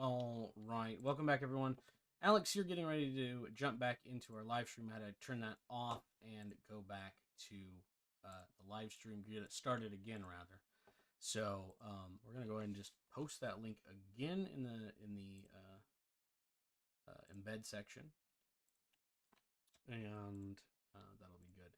All right, welcome back, everyone. Alex, you're getting ready to jump back into our live stream. I had to turn that off and go back to the live stream, get it started again, rather. So we're gonna go ahead and just post that link again in the embed section, and that'll be good.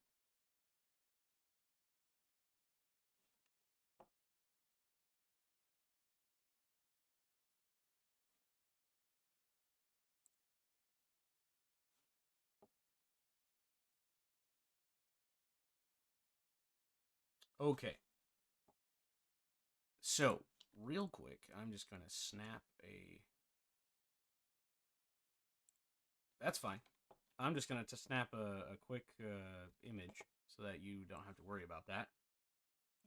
Okay. So, real quick, I'm just going to snap a... That's fine. I'm just going to snap a quick image so that you don't have to worry about that.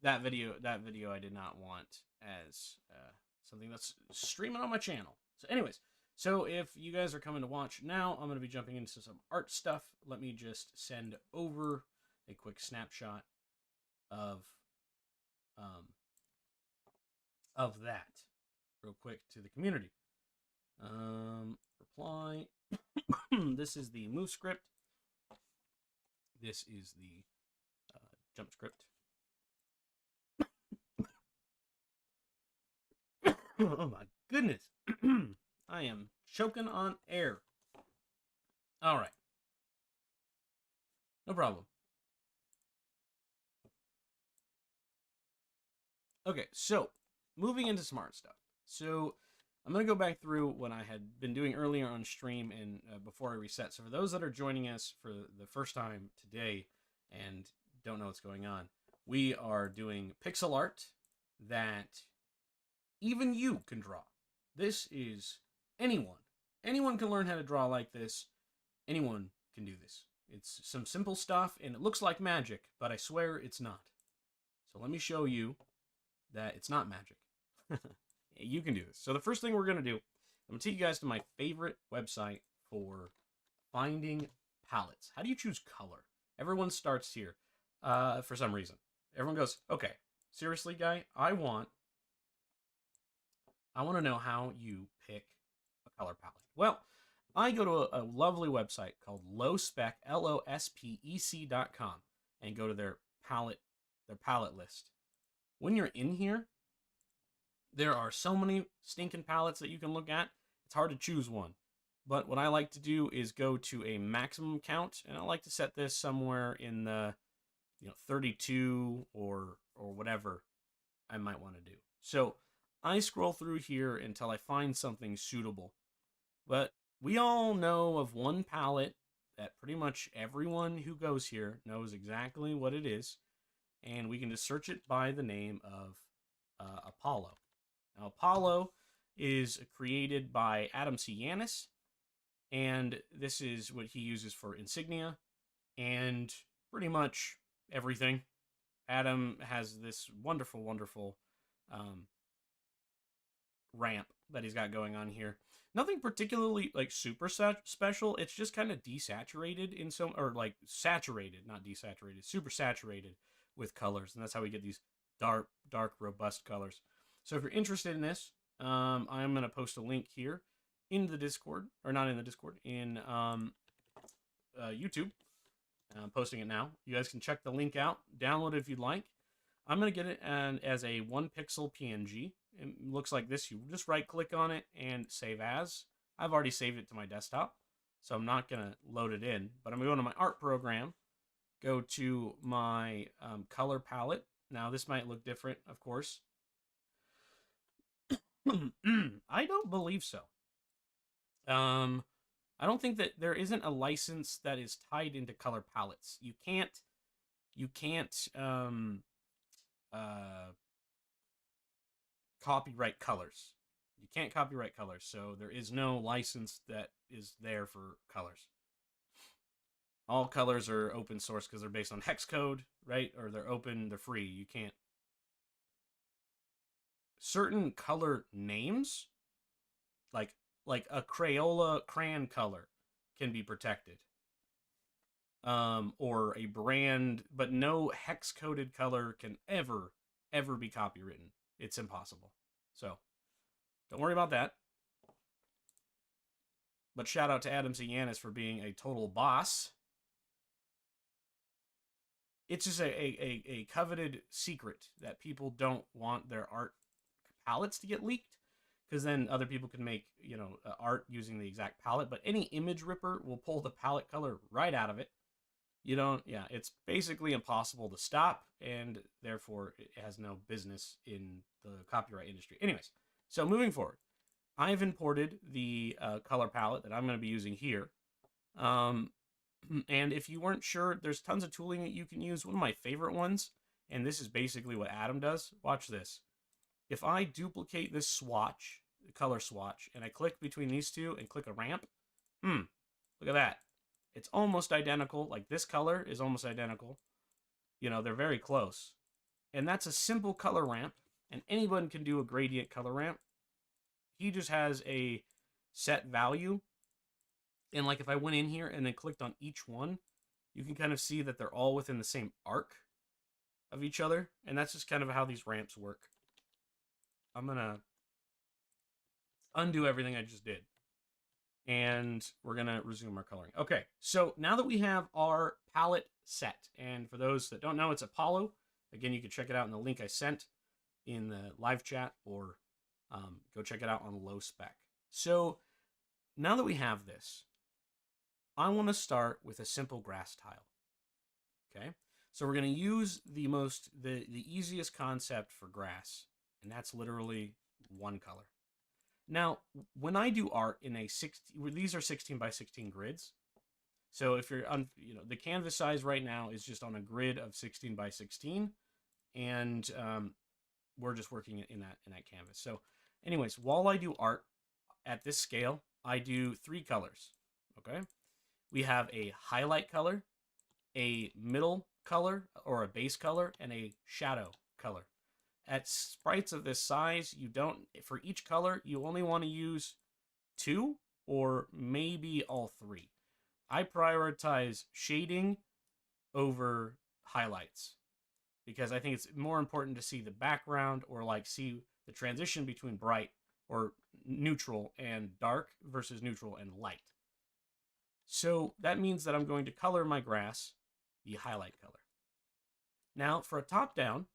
That video I did not want as something that's streaming on my channel. So anyways, so if you guys are coming to watch now, I'm going to be jumping into some art stuff. Let me just send over a quick snapshot of that real quick to the community. Reply. This is the move script. This is the jump script. Oh my goodness. I am choking on air. All right. No problem. Okay, so moving into smart stuff. So I'm going to go back through what I had been doing earlier on stream and before I reset. So for those that are joining us for the first time today and don't know what's going on, we are doing pixel art that even you can draw. This is anyone. Anyone can learn how to draw like this. Anyone can do this. It's some simple stuff, and it looks like magic, but I swear it's not. So let me show you that it's not magic. You can do this. So the first thing we're going to do, I'm going to take you guys to my favorite website for finding palettes. How do you choose color? Everyone starts here for some reason. Everyone goes, okay, seriously, guy, I want to know how you pick a color palette. Well, I go to a lovely website called lowspec, lospec.com, and go to their palette list. When you're in here, there are so many stinking palettes that you can look at. It's hard to choose one. But what I like to do is go to a maximum count, and I like to set this somewhere in the 32 or whatever I might want to do. So I scroll through here until I find something suitable. But we all know of one palette that pretty much everyone who goes here knows exactly what it is. And we can just search it by the name of Apollo. Now, Apollo is created by Adam C. Yanis, and this is what he uses for insignia and pretty much everything. Adam has this wonderful, wonderful ramp that he's got going on here. Nothing particularly like super special. It's just kind of desaturated in some, or like saturated, not desaturated, super saturated with colors, and that's how we get these dark, robust colors. So if you're interested in this, I'm going to post a link here in the Discord, or not in the Discord, in YouTube. I'm posting it now. You guys can check the link out, download it if you'd like. I'm going to get it as a 1 pixel PNG. It looks like this. You just right click on it and save as. I've already saved it to my desktop, so I'm not going to load it in, but I'm going to go to my art program, go to my color palette. Now this might look different, of course. I don't believe so. I don't think that there isn't a license that is tied into color palettes. You can't copyright colors. You can't copyright colors, so there is no license that is there for colors. All colors are open source because they're based on hex code, right? Or they're open, they're free. You can't. Certain color names, like a Crayola crayon color, can be protected. Or a brand, but no hex-coded color can ever be copywritten. It's impossible. So, don't worry about that. But shout out to Adam C. Yanis for being a total boss. It's just a coveted secret that people don't want their art palettes to get leaked, because then other people can make, art using the exact palette. But any image ripper will pull the palette color right out of it. It's basically impossible to stop, and therefore it has no business in the copyright industry. Anyways, so moving forward, I've imported the color palette that I'm going to be using here. And if you weren't sure, there's tons of tooling that you can use. One of my favorite ones, and this is basically what Adam does. Watch this. If I duplicate this swatch, the color swatch, and I click between these two and click a ramp, look at that. It's almost identical. Like, this color is almost identical. They're very close. And that's a simple color ramp, and anyone can do a gradient color ramp. He just has a set value. And like if I went in here and then clicked on each one, you can kind of see that they're all within the same arc of each other. And that's just kind of how these ramps work. I'm going to undo everything I just did. And we're going to resume our coloring. Okay, so now that we have our palette set, and for those that don't know, it's Apollo. Again, you can check it out in the link I sent in the live chat, or go check it out on low spec. So now that we have this, I want to start with a simple grass tile. Okay, so we're going to use the easiest concept for grass, and that's literally one color. Now, when I do art in these are 16 by 16 grids. So if you're on, the canvas size right now is just on a grid of 16 by 16, and we're just working in that canvas. So, anyways, while I do art at this scale, I do 3 colors. Okay, we have a highlight color, a middle color or a base color, and a shadow color. At sprites of this size, for each color, you only want to use 2 or maybe all 3. I prioritize shading over highlights because I think it's more important to see the background, or like see the transition between bright or neutral and dark versus neutral and light. So that means that I'm going to color my grass the highlight color. Now, for a top-down,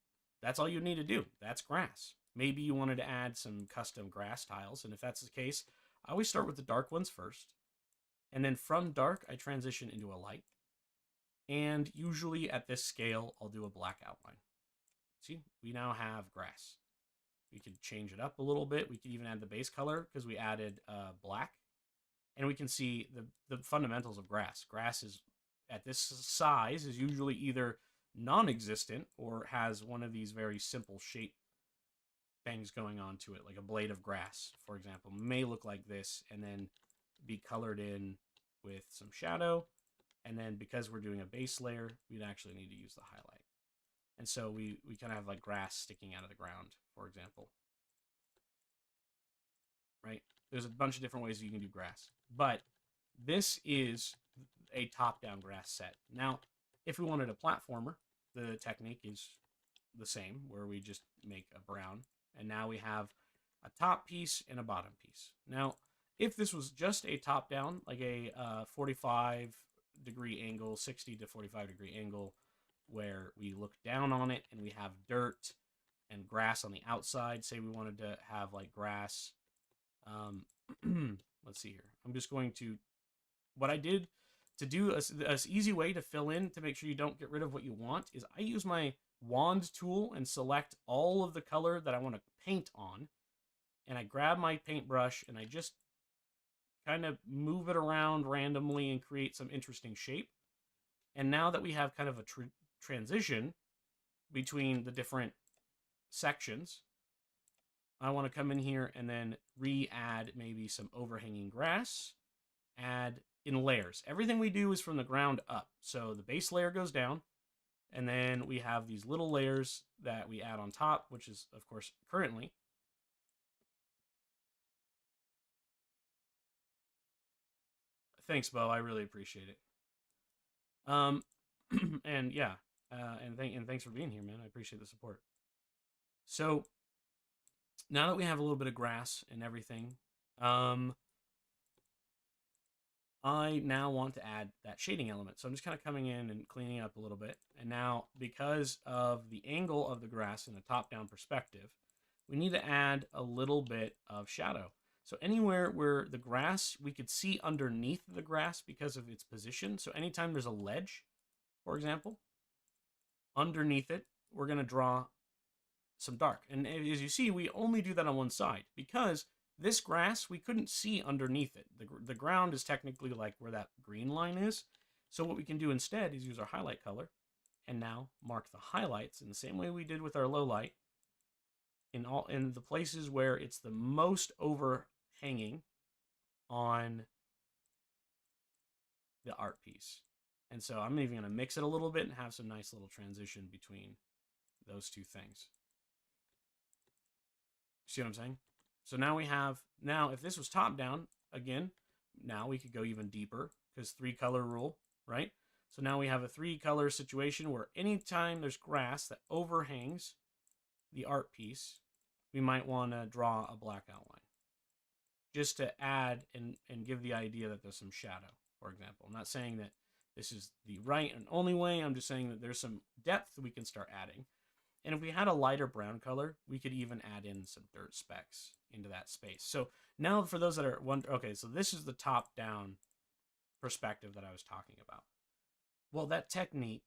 that's all you need to do. That's grass. Maybe you wanted to add some custom grass tiles, and if that's the case, I always start with the dark ones first, and then from dark, I transition into a light. And usually at this scale, I'll do a black outline. See, we now have grass. We could change it up a little bit. We could even add the base color because we added black. And we can see the fundamentals of grass. Grass is, at this size, is usually either non-existent or has one of these very simple shape things going on to it, like a blade of grass, for example, may look like this and then be colored in with some shadow. And then because we're doing a base layer, we'd actually need to use the highlight. And so we kind of have like grass sticking out of the ground, for example. Right? There's a bunch of different ways you can do grass. But this is a top-down grass set. Now, if we wanted a platformer, the technique is the same, where we just make a brown. And now we have a top piece and a bottom piece. Now, if this was just a top-down, like a 45-degree angle, 60 to 45-degree angle, where we look down on it and we have dirt and grass on the outside, say we wanted to have like grass, let's see here. I'm just going to, what I did to do a easy way to fill in to make sure you don't get rid of what you want is I use my wand tool and select all of the color that I want to paint on. And I grab my paintbrush and I just kind of move it around randomly and create some interesting shape. And now that we have kind of a transition between the different sections, I want to come in here and then re-add maybe some overhanging grass, add in layers. Everything we do is from the ground up. So the base layer goes down, and then we have these little layers that we add on top, which is, of course, currently. Thanks, Bo. I really appreciate it. And yeah, and thanks for being here, man. I appreciate the support. So now that we have a little bit of grass and everything, I now want to add that shading element. So I'm just kind of coming in and cleaning up a little bit. And now, because of the angle of the grass in a top-down perspective, we need to add a little bit of shadow. So anywhere where the grass, we could see underneath the grass because of its position. So anytime there's a ledge, for example, underneath it, we're going to draw some dark. And as you see, we only do that on one side because this grass, we couldn't see underneath it. The ground is technically like where that green line is. So what we can do instead is use our highlight color and now mark the highlights in the same way we did with our low light in the places where it's the most overhanging on the art piece. And so I'm even going to mix it a little bit and have some nice little transition between those two things. See what I'm saying? So now we have, if this was top down, again, now we could go even deeper because 3-color rule, right? So now we have a 3-color situation where anytime there's grass that overhangs the art piece, we might want to draw a black outline just to add and give the idea that there's some shadow, for example. I'm not saying that this is the right and only way. I'm just saying that there's some depth we can start adding. And if we had a lighter brown color, we could even add in some dirt specks into that space. So now for those that are wondering, okay, so this is the top-down perspective that I was talking about. Well, that technique,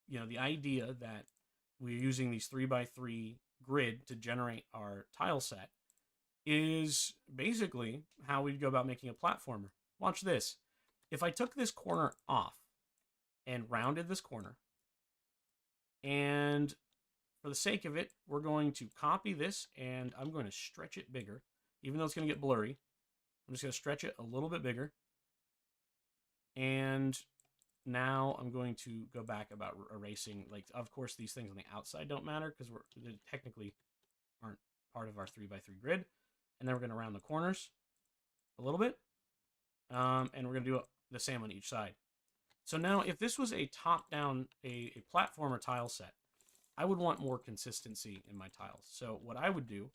the idea that we're using these 3x3 grid to generate our tile set is basically how we'd go about making a platformer. Watch this. If I took this corner off and rounded this corner, and for the sake of it, we're going to copy this, and I'm going to stretch it bigger, even though it's going to get blurry. I'm just going to stretch it a little bit bigger. And now I'm going to go back about erasing, of course, these things on the outside don't matter because they technically aren't part of our 3x3 grid. And then we're going to round the corners a little bit. And we're going to do the same on each side. So now if this was a top-down, a platformer tile set, I would want more consistency in my tiles. So what I would do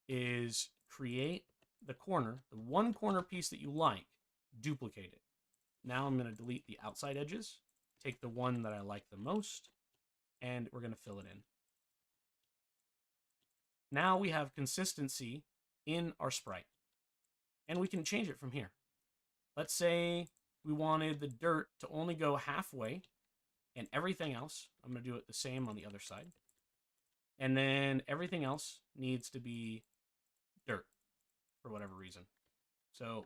is create the corner, the one corner piece that you like, duplicate it. Now I'm going to delete the outside edges, take the one that I like the most, and we're going to fill it in. Now we have consistency in our sprite, and we can change it from here. Let's say we wanted the dirt to only go halfway, and everything else, I'm going to do it the same on the other side. And then everything else needs to be dirt for whatever reason. So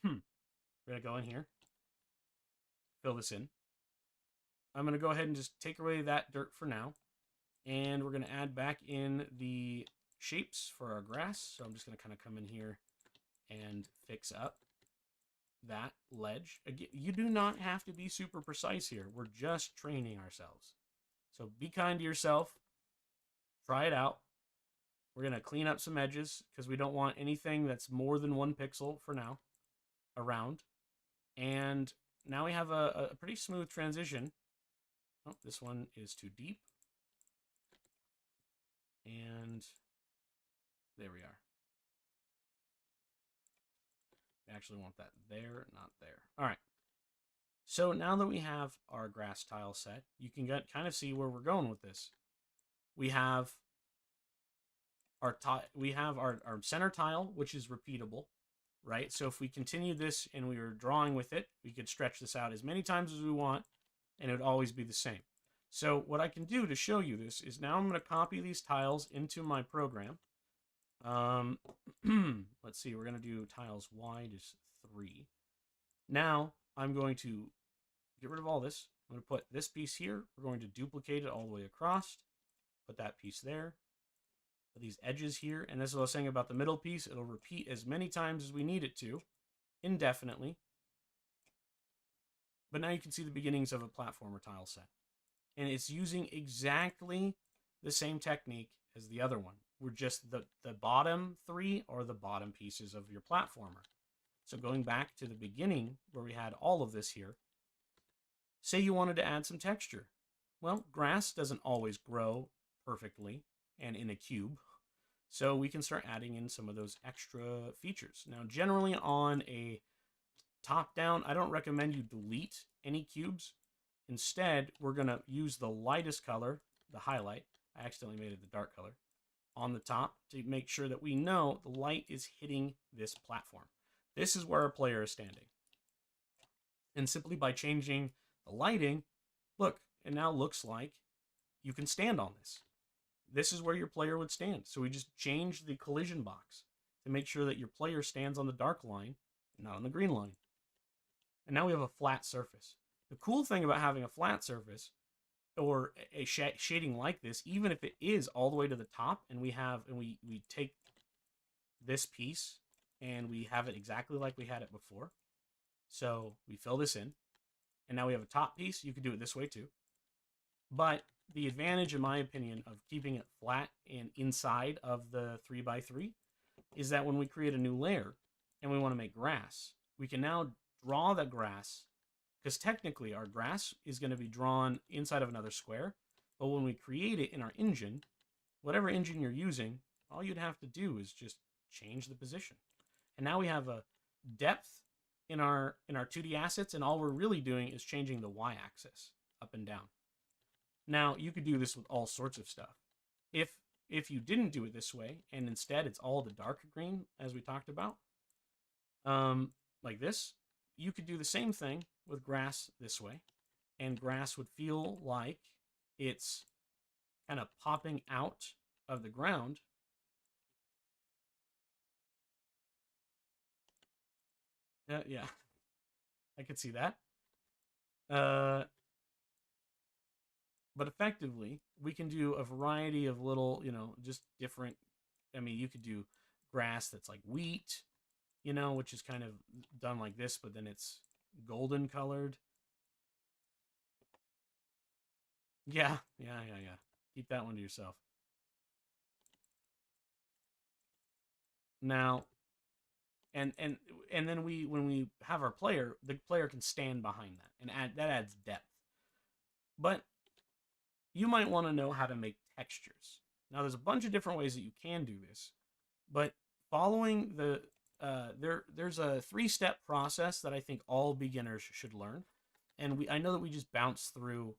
we're going to go in here, fill this in. I'm going to go ahead and just take away that dirt for now. And we're going to add back in the shapes for our grass. So I'm just going to kind of come in here and fix up that ledge. Again, you do not have to be super precise here. We're just training ourselves. So be kind to yourself. Try it out. We're going to clean up some edges because we don't want anything that's more than 1 pixel for now around. And now we have a pretty smooth transition. Oh, this one is too deep. And there we are. We actually want that there, not there. All right. So now that we have our grass tile set, you can kind of see where we're going with this. We have our center tile, which is repeatable, right? So if we continue this and we were drawing with it, we could stretch this out as many times as we want, and it would always be the same. So what I can do to show you this is now I'm going to copy these tiles into my program. Let's see, we're going to do tiles wide is 3. Now I'm going to get rid of all this. I'm going to put this piece here. We're going to duplicate it all the way across. Put that piece there. Put these edges here. And this is what I was saying about the middle piece. It'll repeat as many times as we need it to, indefinitely. But now you can see the beginnings of a platformer tile set. And it's using exactly the same technique as the other one. We're just the bottom 3 are the bottom pieces of your platformer. So going back to the beginning where we had all of this here, say you wanted to add some texture. Well, grass doesn't always grow perfectly and in a cube. So we can start adding in some of those extra features. Now, generally on a top down, I don't recommend you delete any cubes. Instead, we're going to use the lightest color, the highlight. I accidentally made it the dark color, on the top to make sure that we know the light is hitting this platform. This is where our player is standing. And simply by changing the lighting, look, it now looks like you can stand on this. This is where your player would stand. So we just changed the collision box to make sure that your player stands on the dark line and not on the green line. And now we have a flat surface. The cool thing about having a flat surface or a shading like this, even if it is all the way to the top and we take this piece and we have it exactly like we had it before. So we fill this in and now we have a top piece. You could do it this way too. But the advantage, in my opinion, of keeping it flat and inside of the 3x3 is that when we create a new layer and we want to make grass, we can now draw the grass, because technically our grass is going to be drawn inside of another square. But when we create it in our engine, whatever engine you're using, all you'd have to do is just change the position. And now we have a depth in our 2D assets, and all we're really doing is changing the y-axis up and down. Now, you could do this with all sorts of stuff. If you didn't do it this way, and instead it's all the dark green, as we talked about, like this, you could do the same thing with grass this way, and grass would feel like it's kind of popping out of the ground. Yeah, I could see that. But effectively, we can do a variety of little, just different. I mean, you could do grass that's like wheat, which is kind of done like this, but then it's golden colored. Yeah. Keep that one to yourself. Now, and then when we have our player, the player can stand behind that, and that adds depth. But you might want to know how to make textures. Now, there's a bunch of different ways that you can do this, but following the there's a 3-step process that I think all beginners should learn, and I know that we just bounced through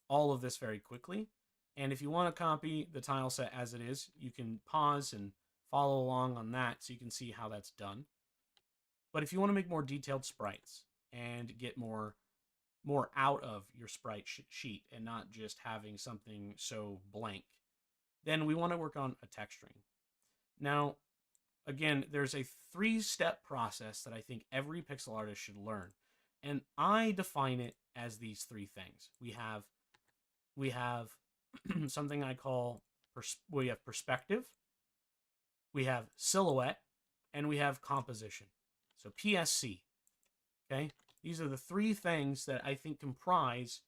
all of this very quickly. And if you want to copy the tile set as it is, you can pause and follow along on that so you can see how that's done. But if you want to make more detailed sprites and get more out of your sprite sheet and not just having something so blank, then we want to work on a texturing. Now, again, there's a 3-step process that I think every pixel artist should learn. And I define it as these 3 things. We have something I call, we have perspective, we have silhouette, and we have composition. So PSC, okay? These are the 3 things that I think comprise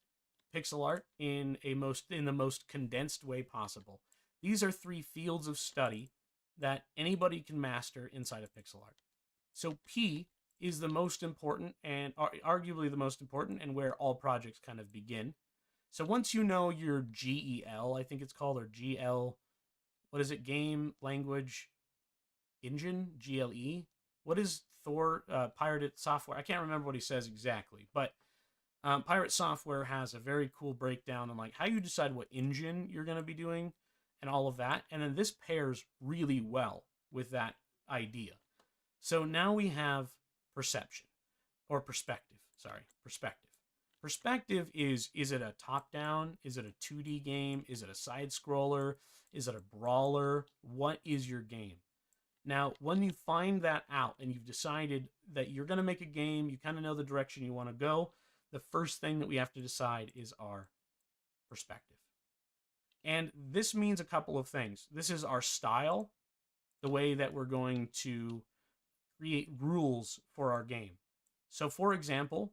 pixel art in the most condensed way possible. These are 3 fields of study that anybody can master inside of pixel art. So P is the most important, and arguably the most important, and where all projects kind of begin. So once you know your GEL, I think it's called, or GL, what is it? Game Language Engine, GLE. What is Thor, Pirate Software? I can't remember what he says exactly, but Pirate Software has a very cool breakdown on like how you decide what engine you're going to be doing and all of that. And then this pairs really well with that idea. So now we have perception, or perspective. Sorry, perspective. Perspective is it a top-down? Is it a 2D game? Is it a side-scroller? Is it a brawler? What is your game? Now, when you find that out and you've decided that you're going to make a game, you kind of know the direction you want to go, the first thing that we have to decide is our perspective. And this means a couple of things. This is our style, the way that we're going to create rules for our game. So, for example,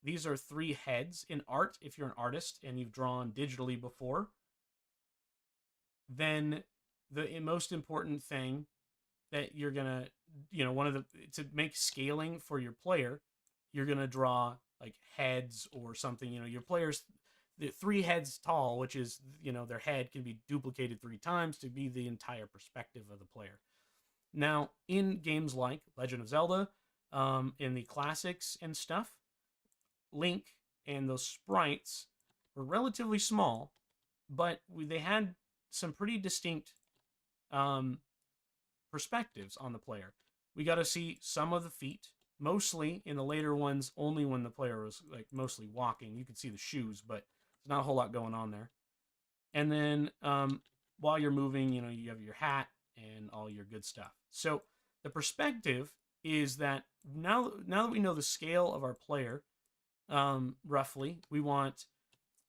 these are 3 heads in art. If you're an artist and you've drawn digitally before, then the most important thing that you're gonna, to make scaling for your player, you're gonna draw like heads or something. Your players, the 3 heads tall, which is, their head can be duplicated 3 times to be the entire perspective of the player. Now, in games like Legend of Zelda, in the classics and stuff, Link and those sprites were relatively small, but they had some pretty distinct um, perspectives on the player. We got to see some of the feet, mostly in the later ones, only when the player was like mostly walking. You could see the shoes, but there's not a whole lot going on there. And then while you're moving, you know, you have your hat and all your good stuff. So the perspective is that now that we know the scale of our player, roughly, we want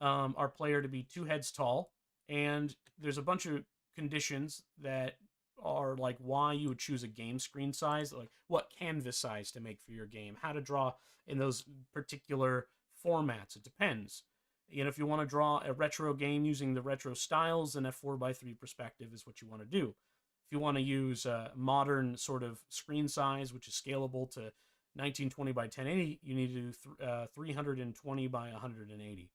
our player to be 2 heads tall, and there's a bunch of conditions that are like why you would choose a game screen size, like what canvas size to make for your game, how to draw in those particular formats. It depends. You know, if you want to draw a retro game using the retro styles, then a 4:3 perspective is what you want to do. If you want to use a modern sort of screen size, which is scalable to 1920 by 1080, you need to do 320 by 180,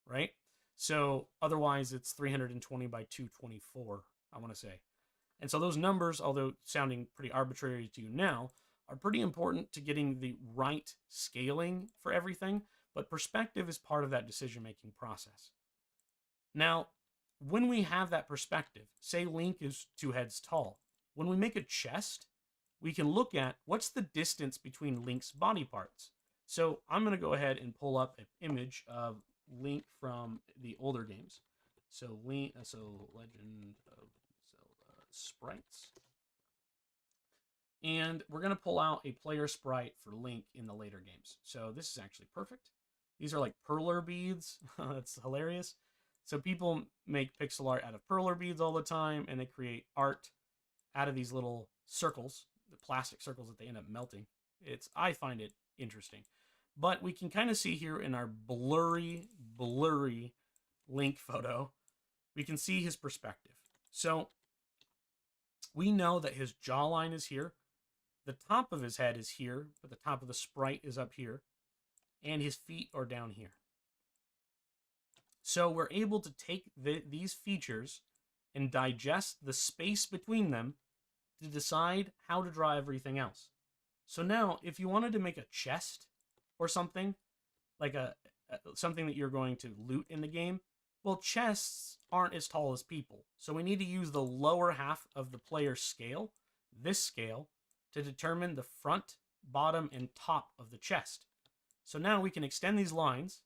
right? So otherwise, it's 320 by 224, I want to say. And so those numbers, although sounding pretty arbitrary to you now, are pretty important to getting the right scaling for everything, but perspective is part of that decision-making process. Now, when we have that perspective, say Link is 2 heads tall, when we make a chest, we can look at what's the distance between Link's body parts. So I'm going to go ahead and pull up an image of Link from the older games. So Legend of Zelda sprites. And we're going to pull out a player sprite for Link in the later games. So this is actually perfect. These are like perler beads. That's hilarious. So people make pixel art out of perler beads all the time, and they create art out of these little circles, the plastic circles that they end up melting. I find it interesting. But we can kind of see here in our blurry Link photo, we can see his perspective. So we know that his jawline is here. The top of his head is here, but the top of the sprite is up here. And his feet are down here. So we're able to take these features and digest the space between them to decide how to draw everything else. So now, if you wanted to make a chest or something, like something that you're going to loot in the game, well, chests aren't as tall as people. So we need to use the lower half of the player's scale, this scale, to determine the front, bottom, and top of the chest. So now we can extend these lines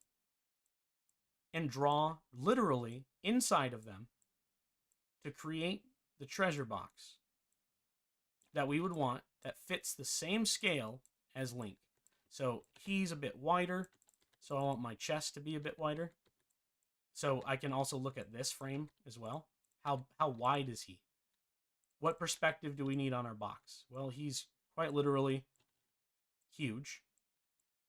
and draw literally inside of them to create the treasure box that we would want that fits the same scale as Link. So he's a bit wider, so I want my chest to be a bit wider. So I can also look at this frame as well. How wide is he? What perspective do we need on our box? Well, he's quite literally huge.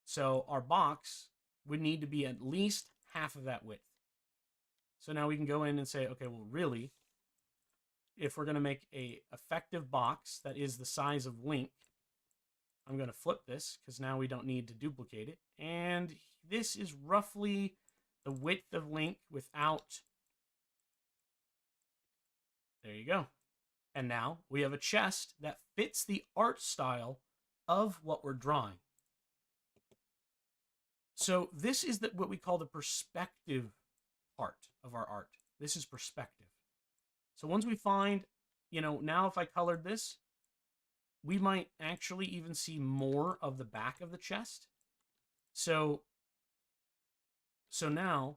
So our box would need to be at least half of that width. So now we can go in and say, okay, well, really, if we're going to make a effective box that is the size of Link, I'm going to flip this because now we don't need to duplicate it. And this is roughly the width of Link without... There you go. And now we have a chest that fits the art style of what we're drawing. So this is what we call the perspective part of our art. This is perspective. So once we find, you know, now if I colored this, we might actually even see more of the back of the chest. So now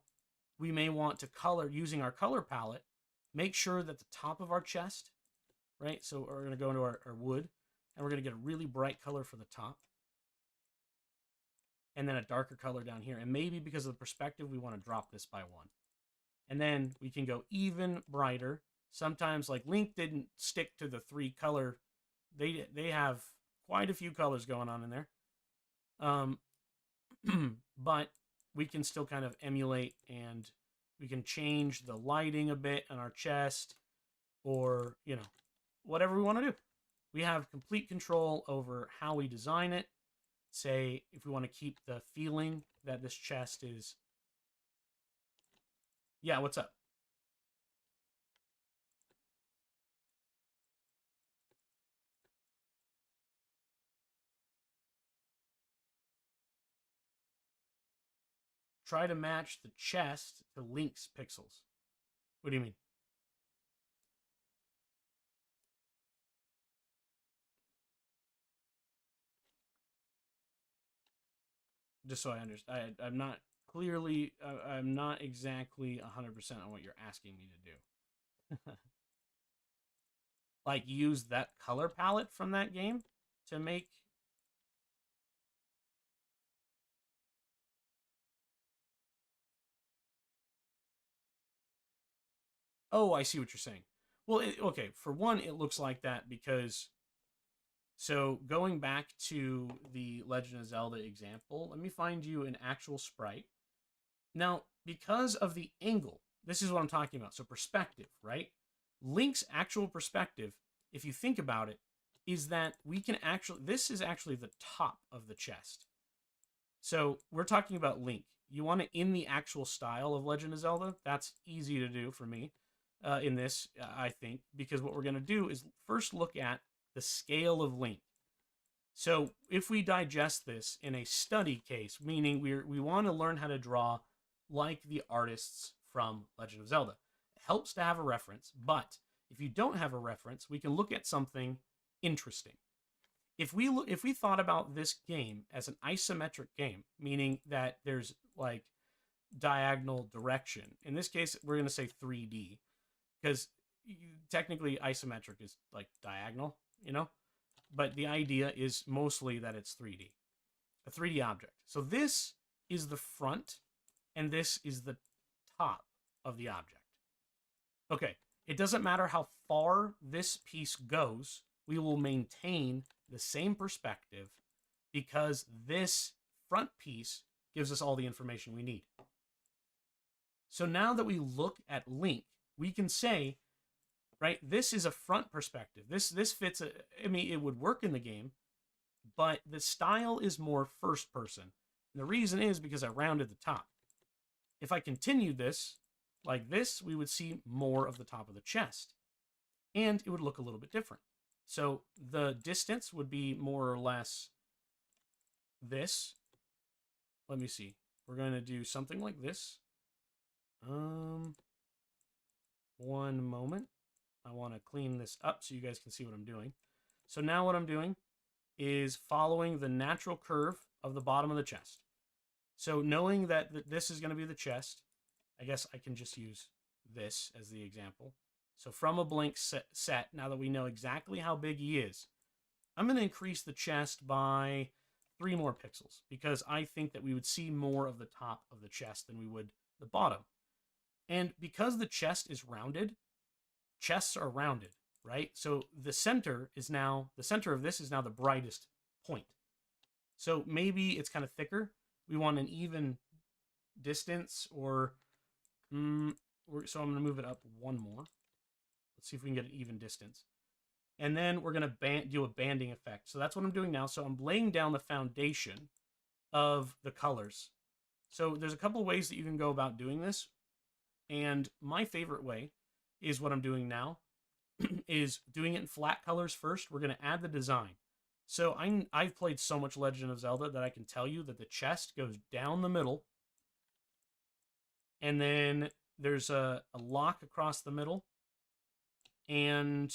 we may want to color, using our color palette, make sure that the top of our chest, right? So we're going to go into our wood, and we're going to get a really bright color for the top. And then a darker color down here. And maybe because of the perspective, we want to drop this by 1. And then we can go even brighter. Sometimes, like Link didn't stick to the 3 color. They have quite a few colors going on in there. But we can still kind of emulate, and we can change the lighting a bit on our chest, or, you know, whatever we want to do. We have complete control over how we design it. Say, if we want to keep the feeling that this chest is... Yeah, what's up? try to match the chest to Link's pixels. What do you mean? Just so I understand, I'm not clearly, I'm not exactly 100% on what you're asking me to do. Like, use that color palette from that game to make... Oh, I see what you're saying. Well, okay, for one, it looks like that because... So, going back to the Legend of Zelda example, let me find you an actual sprite. Now, because of the angle, this is what I'm talking about. So, perspective, right? Link's actual perspective, if you think about it, is that we can actually... This is actually the top of the chest. So, we're talking about Link. You want it in the actual style of Legend of Zelda. That's easy to do for me in this, I think, because what we're going to do is first look at the scale of Link. So if we digest this in a study case, meaning we want to learn how to draw like the artists from Legend of Zelda, it helps to have a reference, but if you don't have a reference, we can look at something interesting. If we thought about this game as an isometric game, meaning that there's like diagonal direction, in this case, we're going to say 3D, because technically isometric is like diagonal, you know? But the idea is mostly that it's 3D, a 3D object. So this is the front, and this is the top of the object. Okay, it doesn't matter how far this piece goes, we will maintain the same perspective because this front piece gives us all the information we need. So now that we look at Link, we can say, right, this is a front perspective. This fits, I mean, it would work in the game, but the style is more first person. And the reason is because I rounded the top. If I continued this, like this, we would see more of the top of the chest. And it would look a little bit different. So the distance would be more or less this. Let me see. We're going to do something like this. One moment. I want to clean this up so you guys can see what I'm doing. So now what I'm doing is following the natural curve of the bottom of the chest. So knowing that this is going to be the chest, I guess I can just use this as the example. So from a blank set, now that we know exactly how big he is, I'm going to increase the chest by 3 more pixels because I think that we would see more of the top of the chest than we would the bottom. And because the chest is rounded, chests are rounded, right? So the center of this is now the brightest point. So maybe it's kind of thicker. We want an even distance, or so I'm going to move it up 1 more. Let's see if we can get an even distance. And then we're going to do a banding effect. So that's what I'm doing now. So I'm laying down the foundation of the colors. So there's a couple ways that you can go about doing this. And my favorite way is what I'm doing now, is doing it in flat colors first. We're going to add the design. So I've played so much Legend of Zelda that I can tell you that the chest goes down the middle. And then there's a lock across the middle. And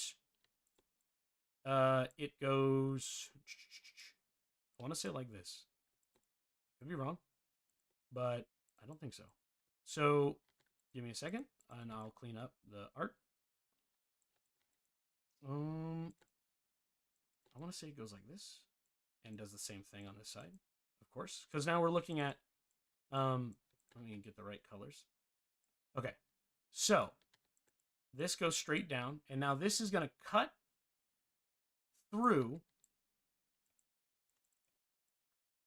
it goes, I want to say it like this. Could be wrong, but I don't think so. So give me a second and I'll clean up the art. I want to say it goes like this and does the same thing on this side, of course, because now we're looking at, let me get the right colors. Okay, so this goes straight down, and now this is going to cut through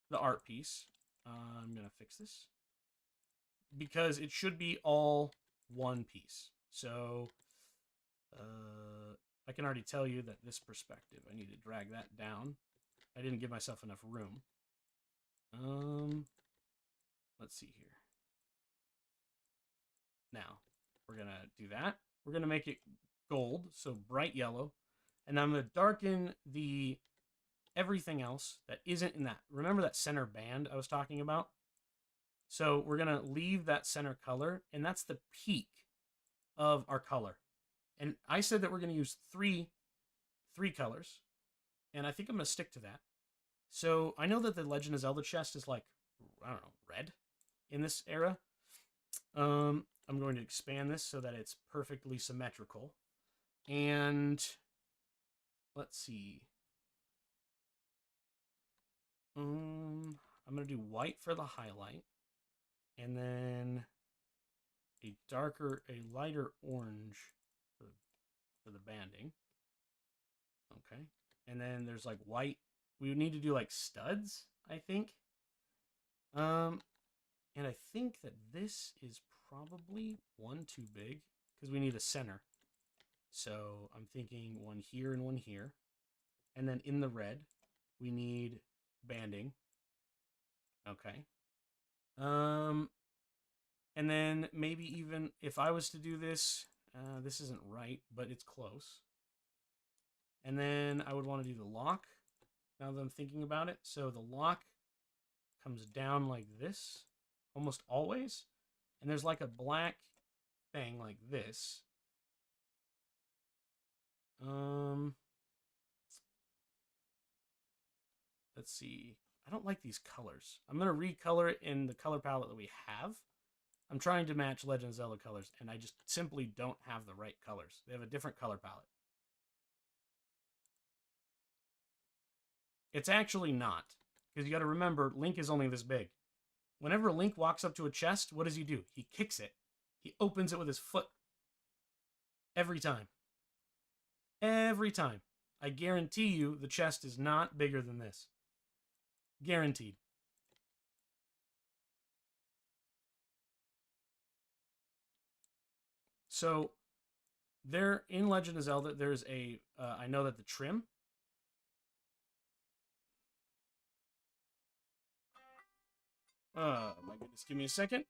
the art piece. I'm going to fix this because it should be all one piece. So I can already tell you that this perspective, I need to drag that down. I didn't give myself enough room. Let's see here. Now, we're going to do that. We're going to make it gold, so bright yellow. And I'm going to darken the everything else that isn't in that. Remember that center band I was talking about? So we're going to leave that center color, and that's the peak of our color. And I said that we're going to use three colors, and I think I'm going to stick to that. So I know that the Legend of Zelda chest is like, I don't know, red in this era. I'm going to expand this so that it's perfectly symmetrical. And let's see. I'm going to do white for the highlight. And then a lighter orange for the banding. Okay. And then there's like white. We would need to do like studs, I think. And I think that this is probably one too big because we need a center. So I'm thinking one here and one here. And then in the red, we need banding. Okay. And then maybe even if I was to do this, this isn't right, but it's close. And then I would want to do the lock, now that I'm thinking about it. So the lock comes down like this, almost always. And there's like a black thing like this. Let's see. I don't like these colors. I'm going to recolor it in the color palette that we have. I'm trying to match Legend of Zelda colors, and I just simply don't have the right colors. They have a different color palette. It's actually not, because you got to remember, Link is only this big. Whenever Link walks up to a chest, what does he do? He kicks it. He opens it with his foot. Every time. Every time. I guarantee you the chest is not bigger than this. Guaranteed. So, there in Legend of Zelda, there's a, I know that the trim. My goodness, give me a second.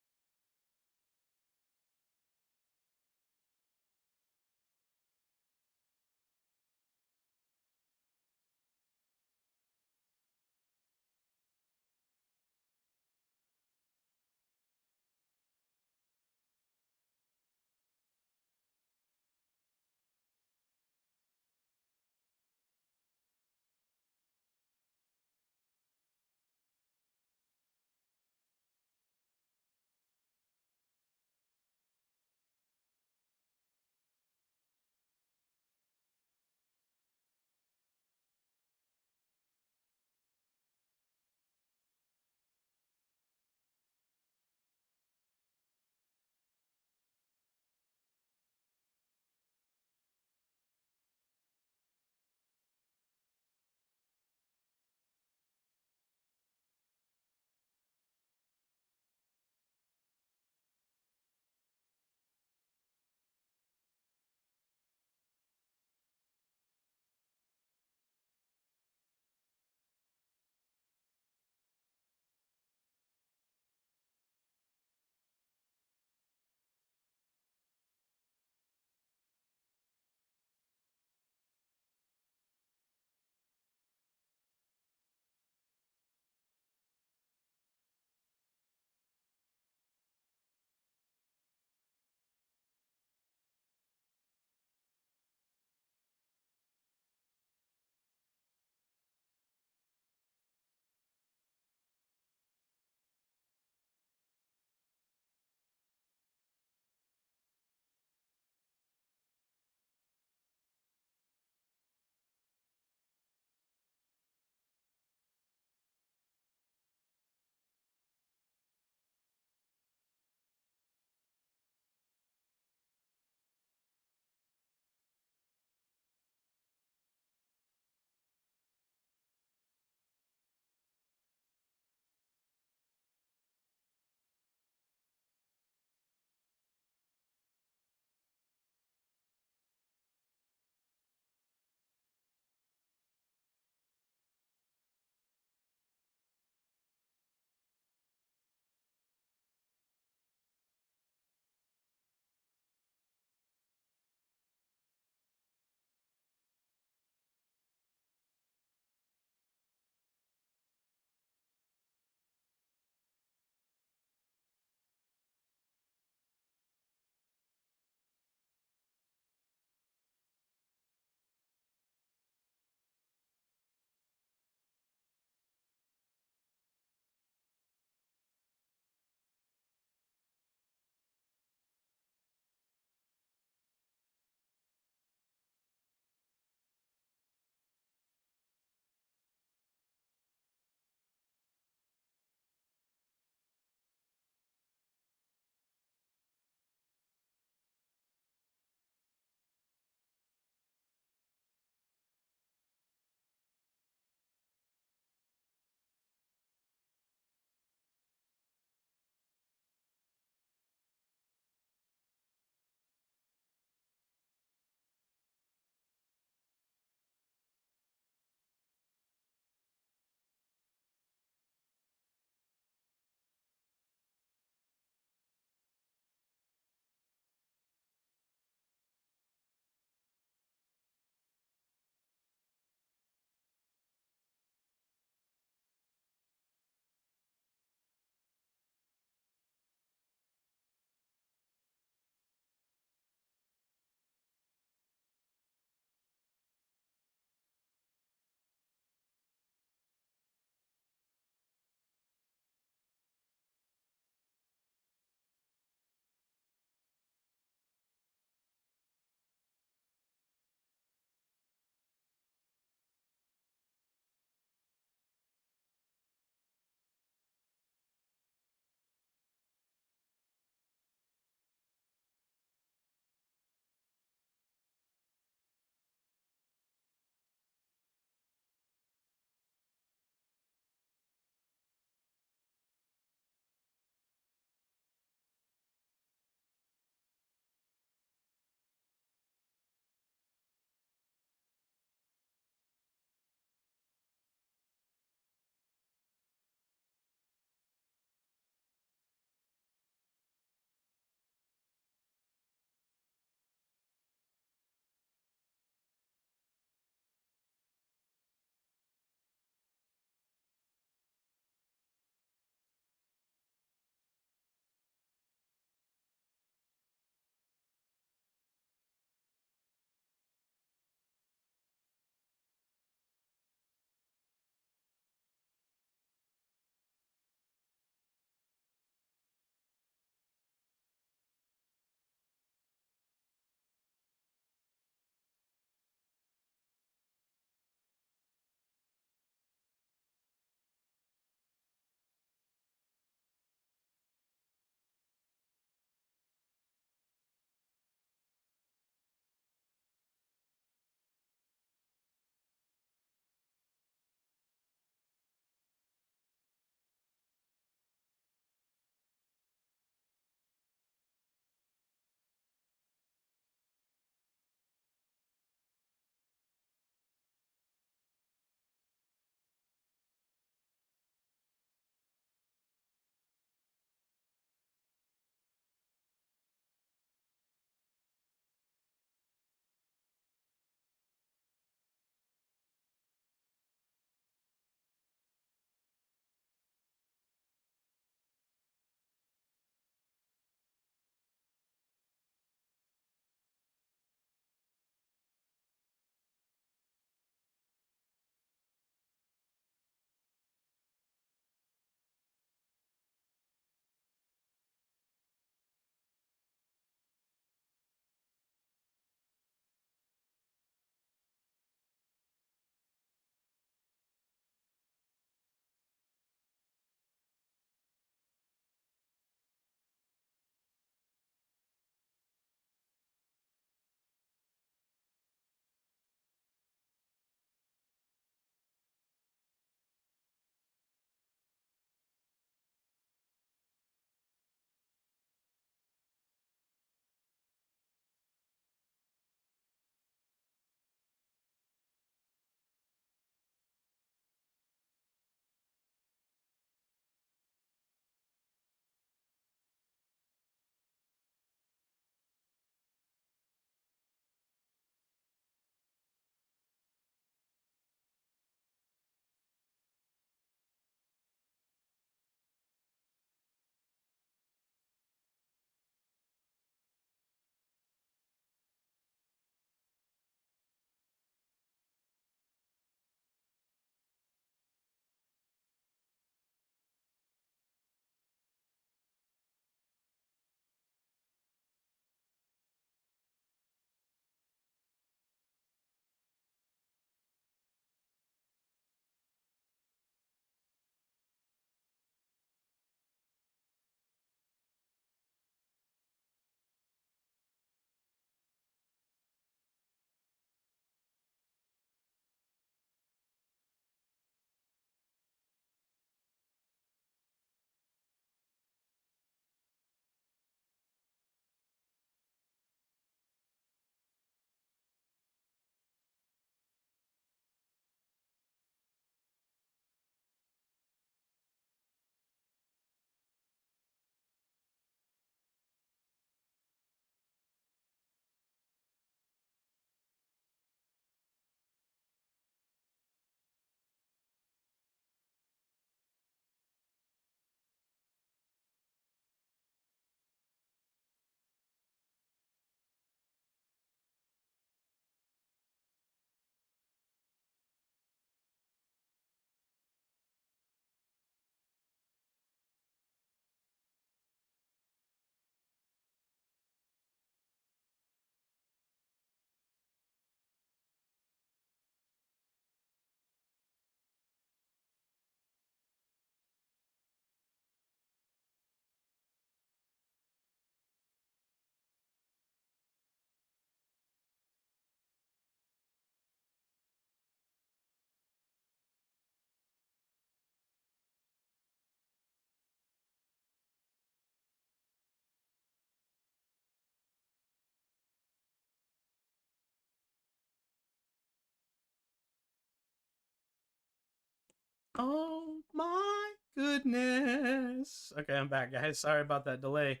Oh my goodness. Okay, I'm back, guys. Sorry about that delay.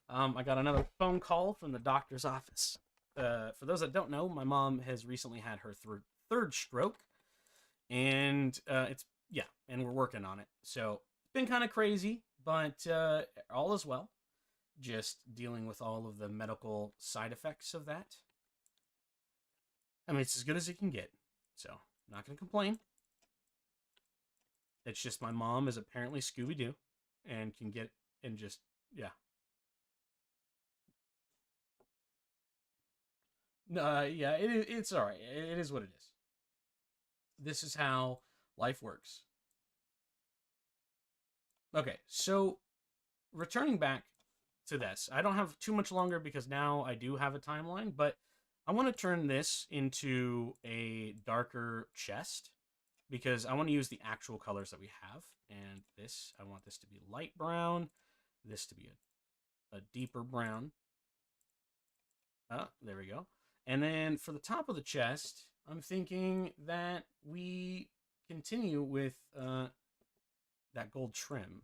I got another phone call from the doctor's office. For those that don't know, my mom has recently had her third stroke, and and we're working on it. So it's been kind of crazy, but all is well. Just dealing with all of the medical side effects of that. I mean, it's as good as it can get. So, I'm not going to complain. It's just my mom is apparently Scooby Doo and can get, and just, yeah. No, yeah, it's all right. It is what it is. This is how life works. Okay, so returning back to this, I don't have too much longer because now I do have a timeline, but I want to turn this into a darker chest because I want to use the actual colors that we have. And this, I want this to be light brown, this to be a deeper brown. There we go. And then for the top of the chest, I'm thinking that we continue with that gold trim.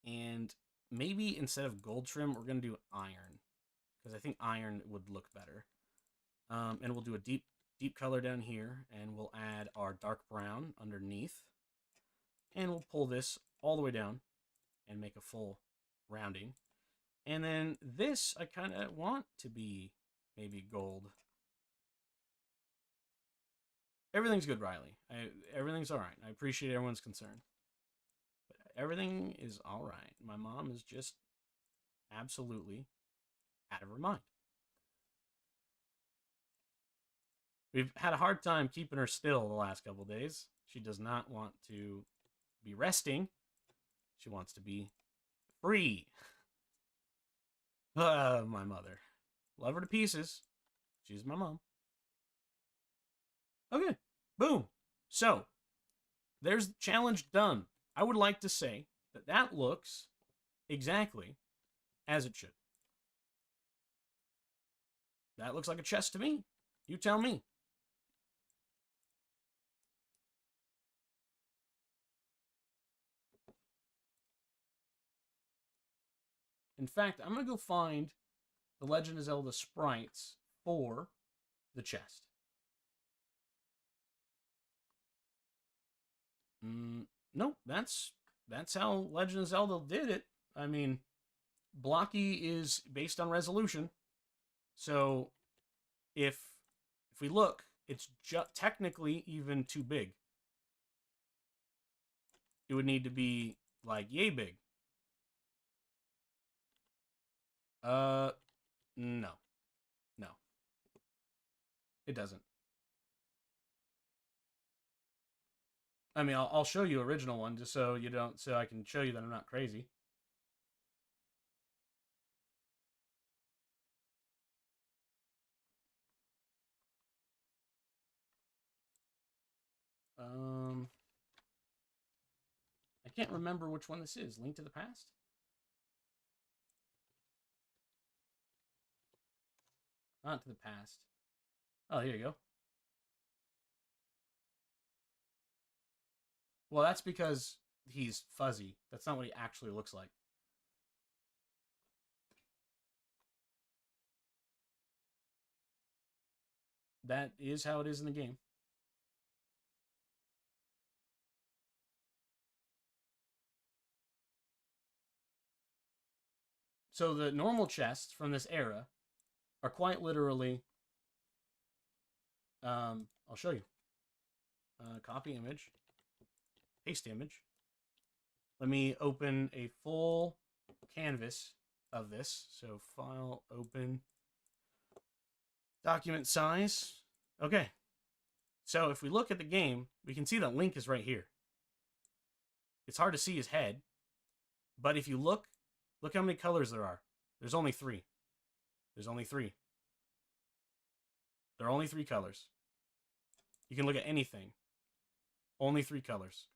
And maybe instead of gold trim, we're going to do iron. Because I think iron would look better. And we'll do a deep color down here. And we'll add our dark brown underneath. And we'll pull this all the way down and make a full rounding. And then this, I kind of want to be maybe gold. Everything's good, Riley. Everything's all right. I appreciate everyone's concern. But everything is all right. My mom is just absolutely out of her mind. We've had a hard time keeping her still the last couple days. She does not want to be resting. She wants to be free. My mother. Love her to pieces. She's my mom. Okay, boom. So, there's the challenge done. I would like to say that that looks exactly as it should. That looks like a chest to me. You tell me. In fact, I'm going to go find the Legend of Zelda sprites for the chest. No, that's how Legend of Zelda did it. I mean, blocky is based on resolution. So if we look, it's technically even too big. It would need to be like yay big. No. No. It doesn't. I mean, I'll show you original one just so you don't, so I can show you that I'm not crazy. I can't remember which one this is. Link to the Past? Not to the Past. Oh, here you go. Well, that's because he's fuzzy. That's not what he actually looks like. That is how it is in the game. So the normal chests from this era are quite literally. I'll show you. Copy image, paste image. Let me open a full canvas of this. So file, open, document size. Okay. So if we look at the game, we can see that Link is right here. It's hard to see his head, but if you look how many colors there are. There's only 3. There's only 3. There are only 3 colors. You can look at anything. Only 3 colors.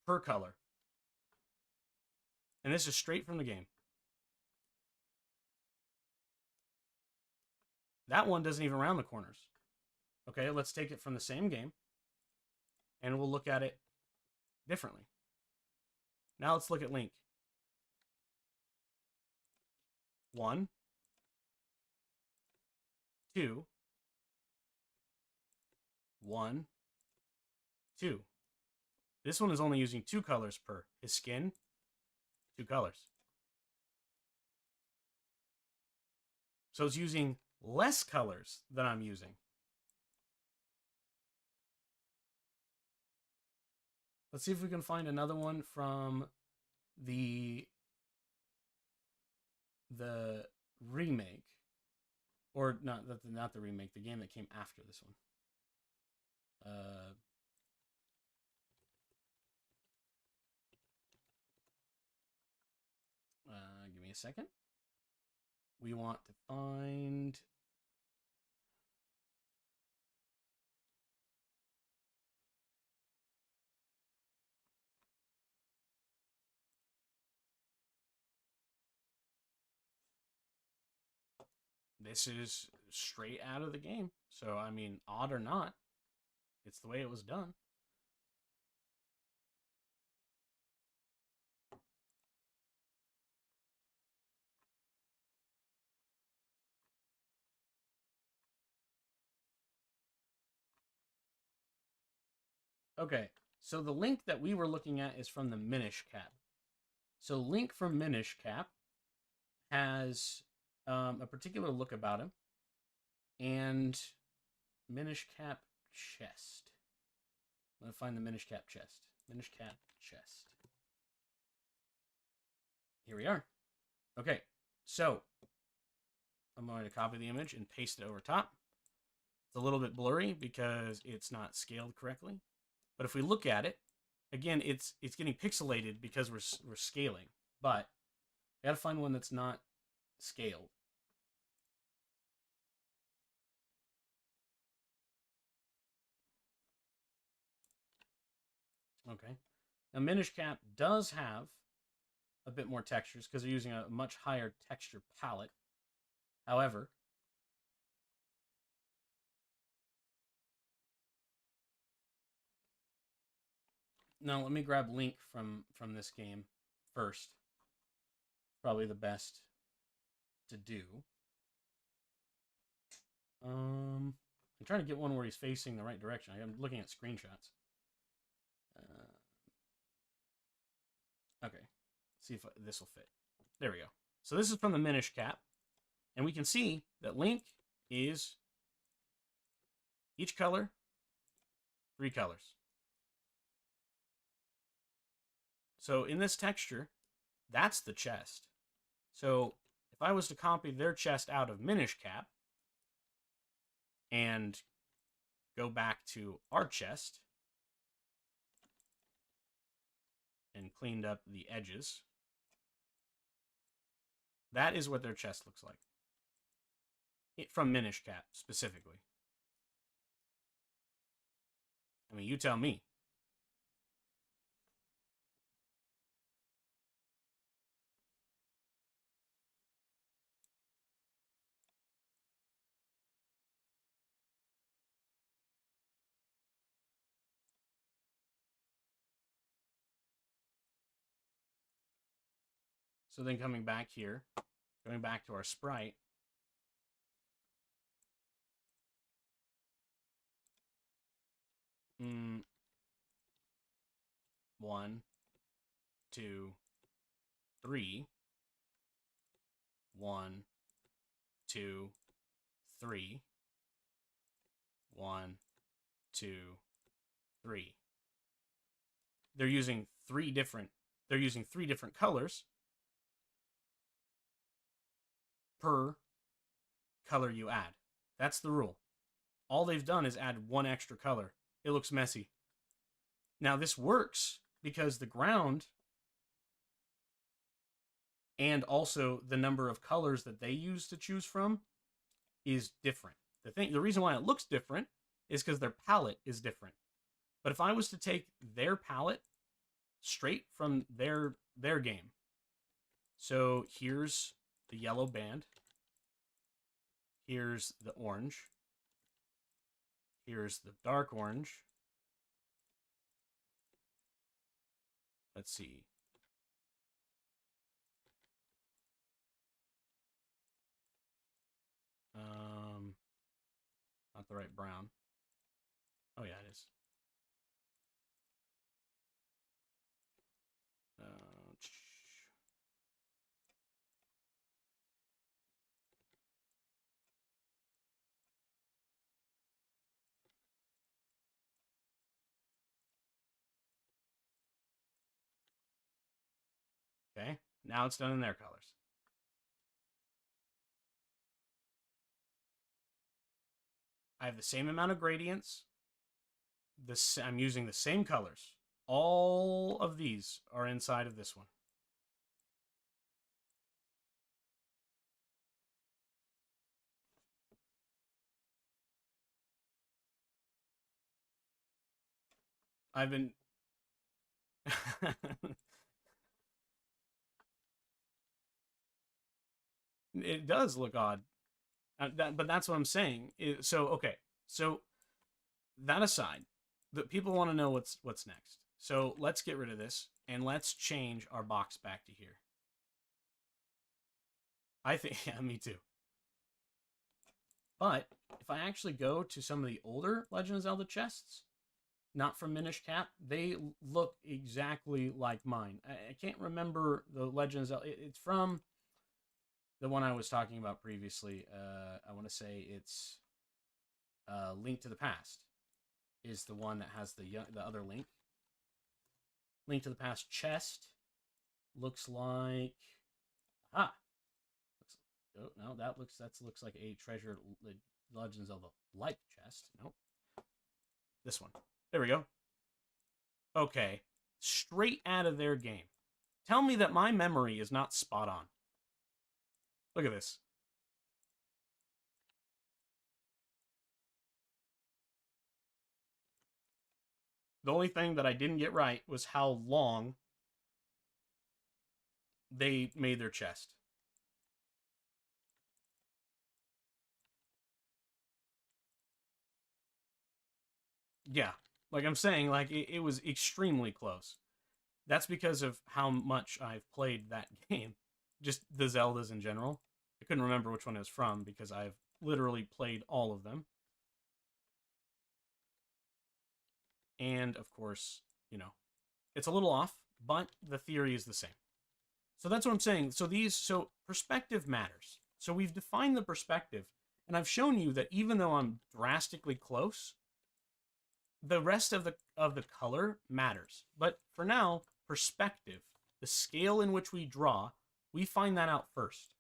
Per color. And this is straight from the game. That one doesn't even round the corners. Okay, let's take it from the same game, and we'll look at it differently. Now let's look at Link. 1, 2, 1, 2. This one is only using 2 colors per. His skin, 2 colors. So it's using less colors than I'm using. Let's see if we can find another one from the remake, or not the remake, the game that came after this one. Give me a second. We want to find. This is straight out of the game. So, I mean, odd or not, it's the way it was done. Okay, so the Link that we were looking at is from the Minish Cap. So Link from Minish Cap has a particular look about him, and Minish Cap chest. I'm going to find the Minish Cap chest. Minish Cap chest. Here we are. Okay, so I'm going to copy the image and paste it over top. It's a little bit blurry because it's not scaled correctly. But if we look at it, again, it's getting pixelated because we're scaling. But I gotta find one that's not scaled. Okay. Now Minish Cap does have a bit more textures because they're using a much higher texture palette. However, now let me grab Link from this game first. Probably the best to do. I'm trying to get one where he's facing the right direction. I'm looking at screenshots. Okay, see if this will fit. There we go. So this is from the Minish Cap, and we can see that Link is each color, 3 colors. So in this texture, that's the chest. So if I was to copy their chest out of Minish Cap and go back to our chest and cleaned up the edges, that is what their chest looks like. From Minish Cap, specifically. I mean, you tell me. So then coming back here, going back to our sprite, one, 2, 3, 1, 2, 3, 1, 2, 3. They're using three different colors per color you add. That's the rule. All they've done is add one extra color. It looks messy. Now this works because the ground and also the number of colors that they use to choose from is different. The reason why it looks different is because their palette is different. But if I was to take their palette straight from their game, so here's the yellow band, here's the orange, Here's the dark orange. Let's see. Not the right brown. Oh yeah, it is. Okay, now it's done in their colors. I have the same amount of gradients. I'm using the same colors. All of these are inside of this one. I've been... It does look odd. But that's what I'm saying. Okay. So that aside, the people want to know what's next. So let's get rid of this and let's change our box back to here. I think, yeah, me too. But if I actually go to some of the older Legend of Zelda chests, not from Minish Cap, they look exactly like mine. I can't remember the Legend of Zelda. It's from the one I was talking about previously. I want to say it's Link to the Past is the one that has the other Link. Link to the Past chest looks like... Ah! Oh, no, that looks like a treasure Legends of the Light chest. Nope. This one. There we go. Okay. Straight out of their game. Tell me that my memory is not spot on. Look at this. The only thing that I didn't get right was how long they made their chest. Yeah. Like I'm saying, like it was extremely close. That's because of how much I've played that game. Just the Zeldas in general. I couldn't remember which one it was from because I've literally played all of them. And of course, you know, it's a little off, but the theory is the same. So that's what I'm saying. So perspective matters. So we've defined the perspective, and I've shown you that even though I'm drastically close, the rest of the color matters. But for now, perspective, the scale in which we draw, we find that out first.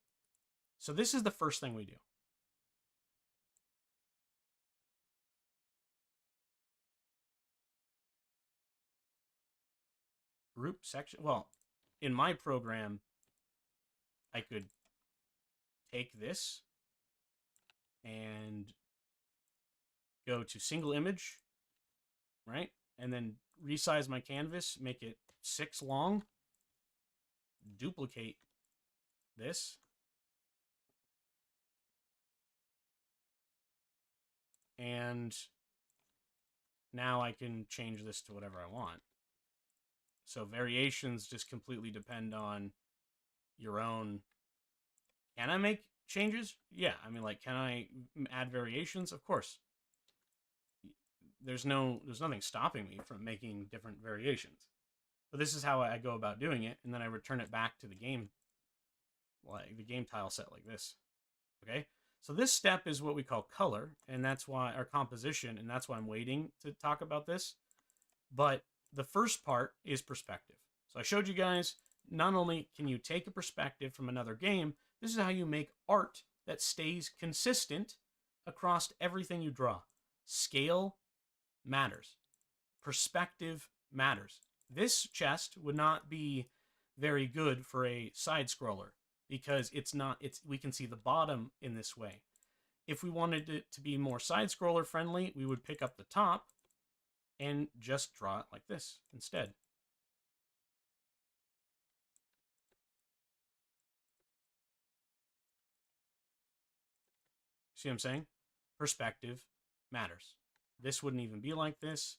So this is the first thing we do. Group section. Well, in my program, I could take this and go to single image, right? And then resize my canvas, make it 6 long, duplicate this, and now I can change this to whatever I want. So variations just completely depend on your own. Can I make changes? Yeah, I mean, like, can I add variations? Of course. There's nothing stopping me from making different variations. But this is how I go about doing it, and then I return it back to the game, like the game tile set like this. Okay? So this step is what we call color, and that's why our composition, and that's why I'm waiting to talk about this. But the first part is perspective. So I showed you guys, not only can you take a perspective from another game, this is how you make art that stays consistent across everything you draw. Scale matters. Perspective matters. This chest would not be very good for a side scroller because we can see the bottom in this way. If we wanted it to be more side scroller friendly, we would pick up the top and just draw it like this instead. See what I'm saying? Perspective matters. this wouldn't even be like this.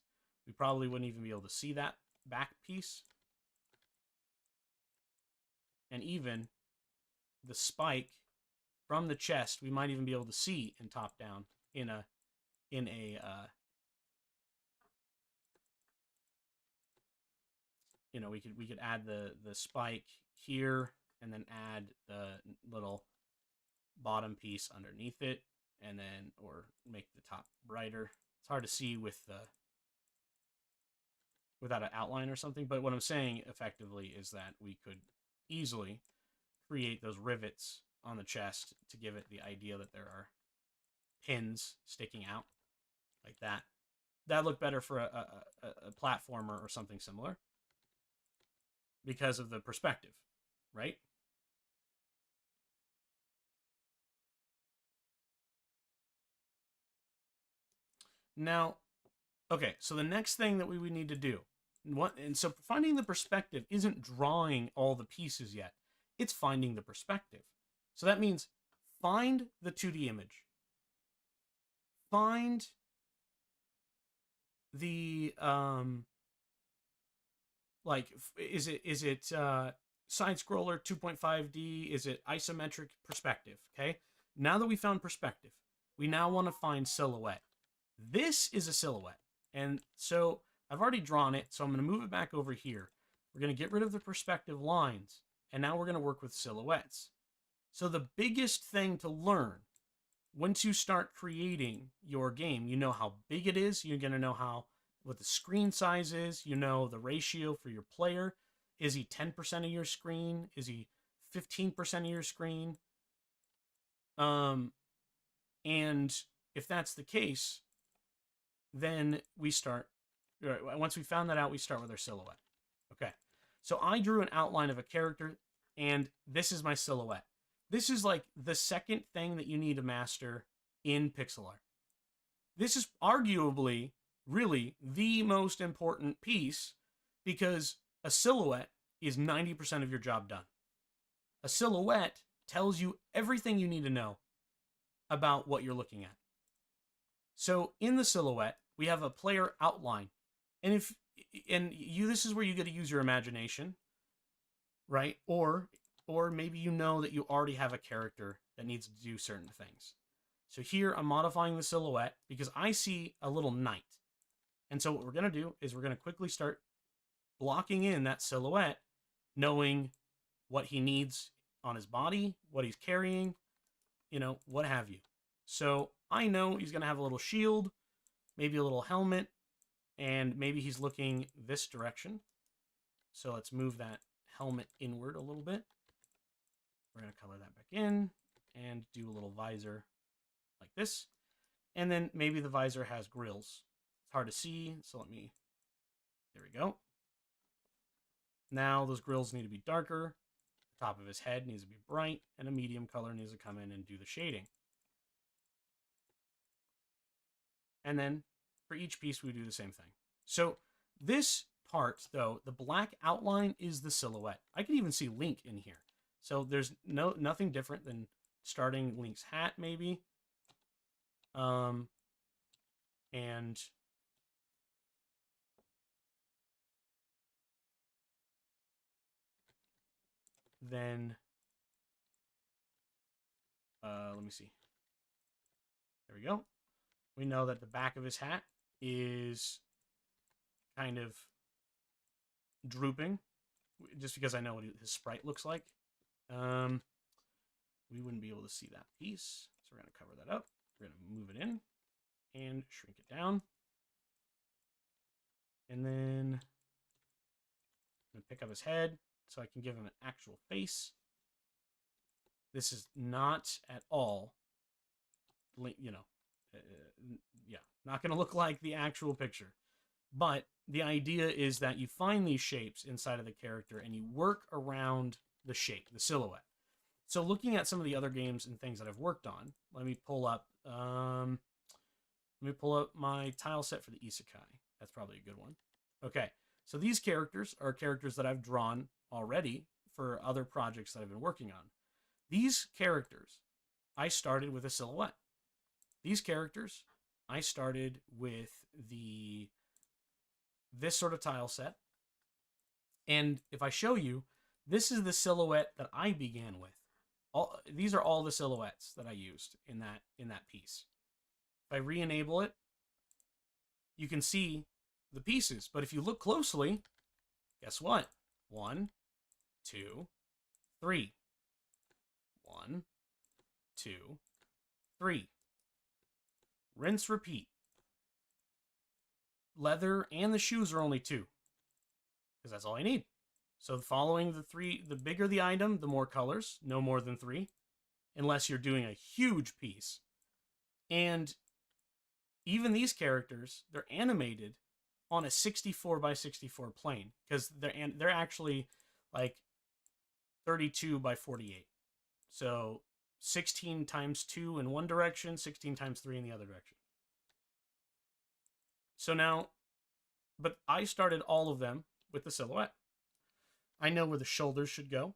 We probably wouldn't even be able to see that back piece. And even the spike from the chest, we might even be able to see in top down in a you know, we could add the spike here and then add the little bottom piece underneath it, and then or make the top brighter. It's hard to see with the without an outline or something, but what I'm saying effectively is that we could easily create those rivets on the chest to give it the idea that there are pins sticking out like that. That'd look better for a platformer or something similar because of the perspective, right? Now, okay, so the next thing that we would need to do, and so finding the perspective isn't drawing all the pieces yet. It's finding the perspective. So that means find the 2D image. Find the like, is it side scroller 2.5D? Is it isometric perspective? Okay. Now that we found perspective, we now want to find silhouette. This is a silhouette. And so I've already drawn it. So I'm going to move it back over here. We're going to get rid of the perspective lines. And now we're going to work with silhouettes. So the biggest thing to learn once you start creating your game, you know how big it is. You're going to know what the screen size is. You know the ratio for your player. Is he 10% of your screen? Is he 15% of your screen? And if that's the case, then we start, once we found that out, we start with our silhouette. Okay, so I drew an outline of a character, and this is my silhouette. This is like the second thing that you need to master in pixel art. This is arguably really the most important piece because a silhouette is 90% of your job done. A silhouette tells you everything you need to know about what you're looking at. So in the silhouette, we have a player outline. And this is where you get to use your imagination, right? Or maybe you know that you already have a character that needs to do certain things. So here I'm modifying the silhouette because I see a little knight. And so what we're going to do is we're going to quickly start blocking in that silhouette, knowing what he needs on his body, what he's carrying, you know, what have you. So I know he's going to have a little shield, maybe a little helmet, and maybe he's looking this direction. So let's move that helmet inward a little bit. We're going to color that back in and do a little visor like this. And then maybe the visor has grills. It's hard to see, so there we go. Now those grills need to be darker. The top of his head needs to be bright, and a medium color needs to come in and do the shading. And then for each piece, we do the same thing. So this part, though, the black outline is the silhouette. I can even see Link in here. So there's nothing different than starting Link's hat, maybe. And then, let me see. There we go. We know that the back of his hat is kind of drooping, just because I know what his sprite looks like. We wouldn't be able to see that piece, so we're going to cover that up. We're going to move it in and shrink it down. And then I'm going to pick up his head so I can give him an actual face. This is not at all, you know, yeah, not going to look like the actual picture. But the idea is that you find these shapes inside of the character and you work around the shape, the silhouette. So looking at some of the other games and things that I've worked on, let me pull up my tile set for the isekai. That's probably a good one. Okay, so these characters are characters that I've drawn already for other projects that I've been working on. These characters, I started with a silhouette. These characters, I started with this sort of tile set. And if I show you, this is the silhouette that I began with. These are all the silhouettes that I used in that piece. If I re-enable it, you can see the pieces. But if you look closely, guess what? 1, 2, 3. 1, 2, 3. Rinse, repeat. Leather and the shoes are only 2, because that's all I need. So following the 3, the bigger the item, the more colors, no more than 3, unless you're doing a huge piece. And even these characters, they're animated on a 64 by 64 plane, because they're actually like 32 by 48. So 16 times 2 in one direction, 16 times 3 in the other direction. So now, but I started all of them with the silhouette. I know where the shoulders should go,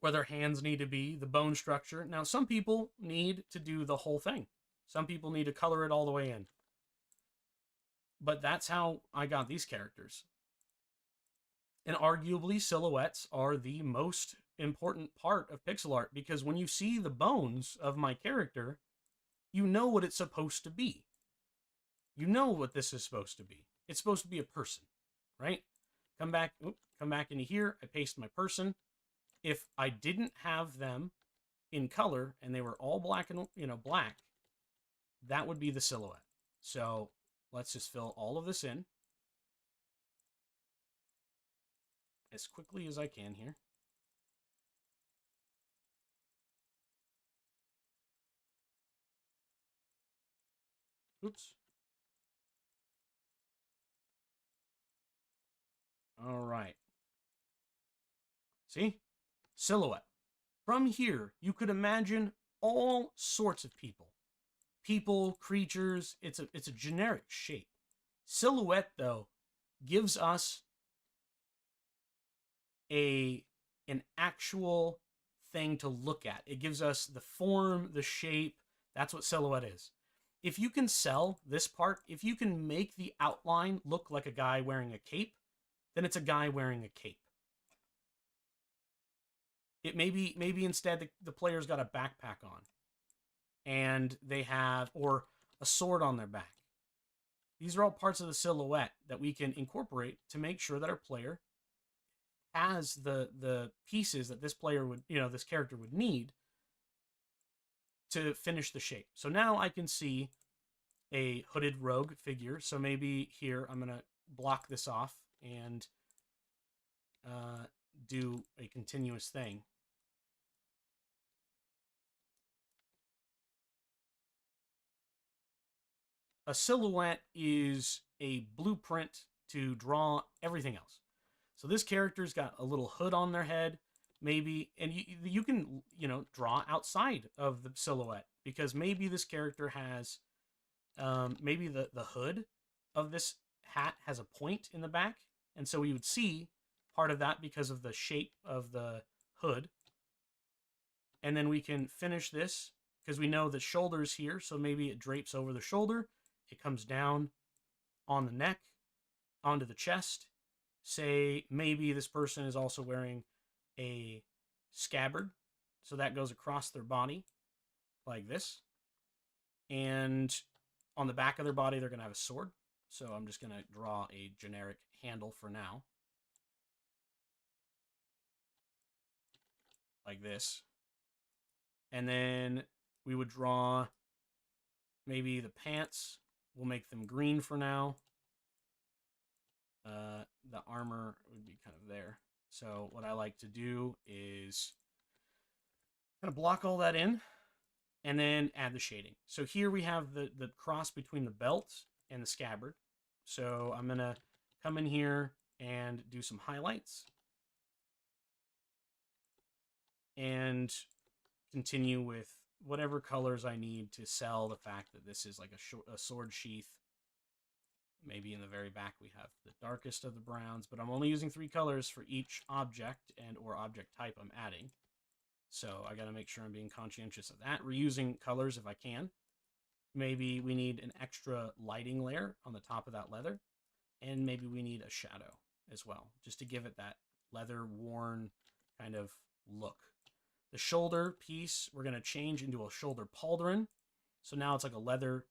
where their hands need to be, the bone structure. Now, some people need to do the whole thing. Some people need to color it all the way in. But that's how I got these characters. And arguably, silhouettes are the most important part of pixel art, because when you see the bones of my character, you know what it's supposed to be. You know what this is supposed to be. It's supposed to be a person, right? Come back into here. I paste my person. If I didn't have them in color and they were all black and black, that would be the silhouette. So let's just fill all of this in as quickly as I can here. Oops. All right. See? Silhouette. From here, you could imagine all sorts of people. People, creatures, it's a generic shape. Silhouette, though, gives us an actual thing to look at. It gives us the form, the shape. That's what silhouette is. If you can sell this part, if you can make the outline look like a guy wearing a cape, then it's a guy wearing a cape. It maybe instead the player's got a backpack on, and they have, or a sword on their back. These are all parts of the silhouette that we can incorporate to make sure that our player has the pieces that this player would, this character would need to finish the shape. So now I can see a hooded rogue figure. So maybe here I'm going to block this off and do a continuous thing. A silhouette is a blueprint to draw everything else. So this character's got a little hood on their head, maybe, and you can, draw outside of the silhouette, because maybe this character has, maybe the hood of this hat has a point in the back, and so we would see part of that because of the shape of the hood. And then we can finish this, because we know the shoulder's here, so maybe it drapes over the shoulder, it comes down on the neck, onto the chest. Say maybe this person is also wearing a scabbard, so that goes across their body like this. And on the back of their body, they're going to have a sword. So I'm just going to draw a generic handle for now, like this. And then we would draw maybe the pants. We'll make them green for now. The armor would be kind of there. So what I like to do is kind of block all that in and then add the shading. So here we have the cross between the belt and the scabbard. So I'm going to come in here and do some highlights and continue with whatever colors I need to sell the fact that this is like a sword sheath. Maybe in the very back we have the darkest of the browns, but I'm only using 3 colors for each object and or object type I'm adding. So I got to make sure I'm being conscientious of that. Reusing colors if I can. maybe we need an extra lighting layer on the top of that leather, and maybe we need a shadow as well, just to give it that leather worn kind of look. The shoulder piece, we're going to change into a shoulder pauldron. So now it's like a leather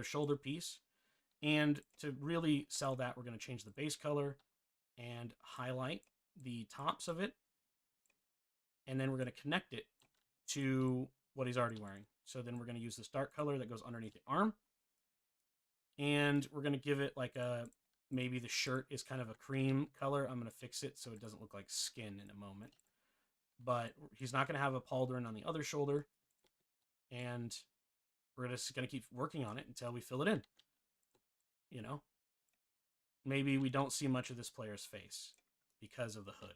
shoulder piece. And to really sell that, we're going to change the base color and highlight the tops of it. And then we're going to connect it to what he's already wearing. So then we're going to use this dark color that goes underneath the arm. And we're going to give it like a, maybe the shirt is kind of a cream color. I'm going to fix it so it doesn't look like skin in a moment. But he's not going to have a pauldron on the other shoulder. And we're just going to keep working on it until we fill it in. You know? Maybe we don't see much of this player's face because of the hood.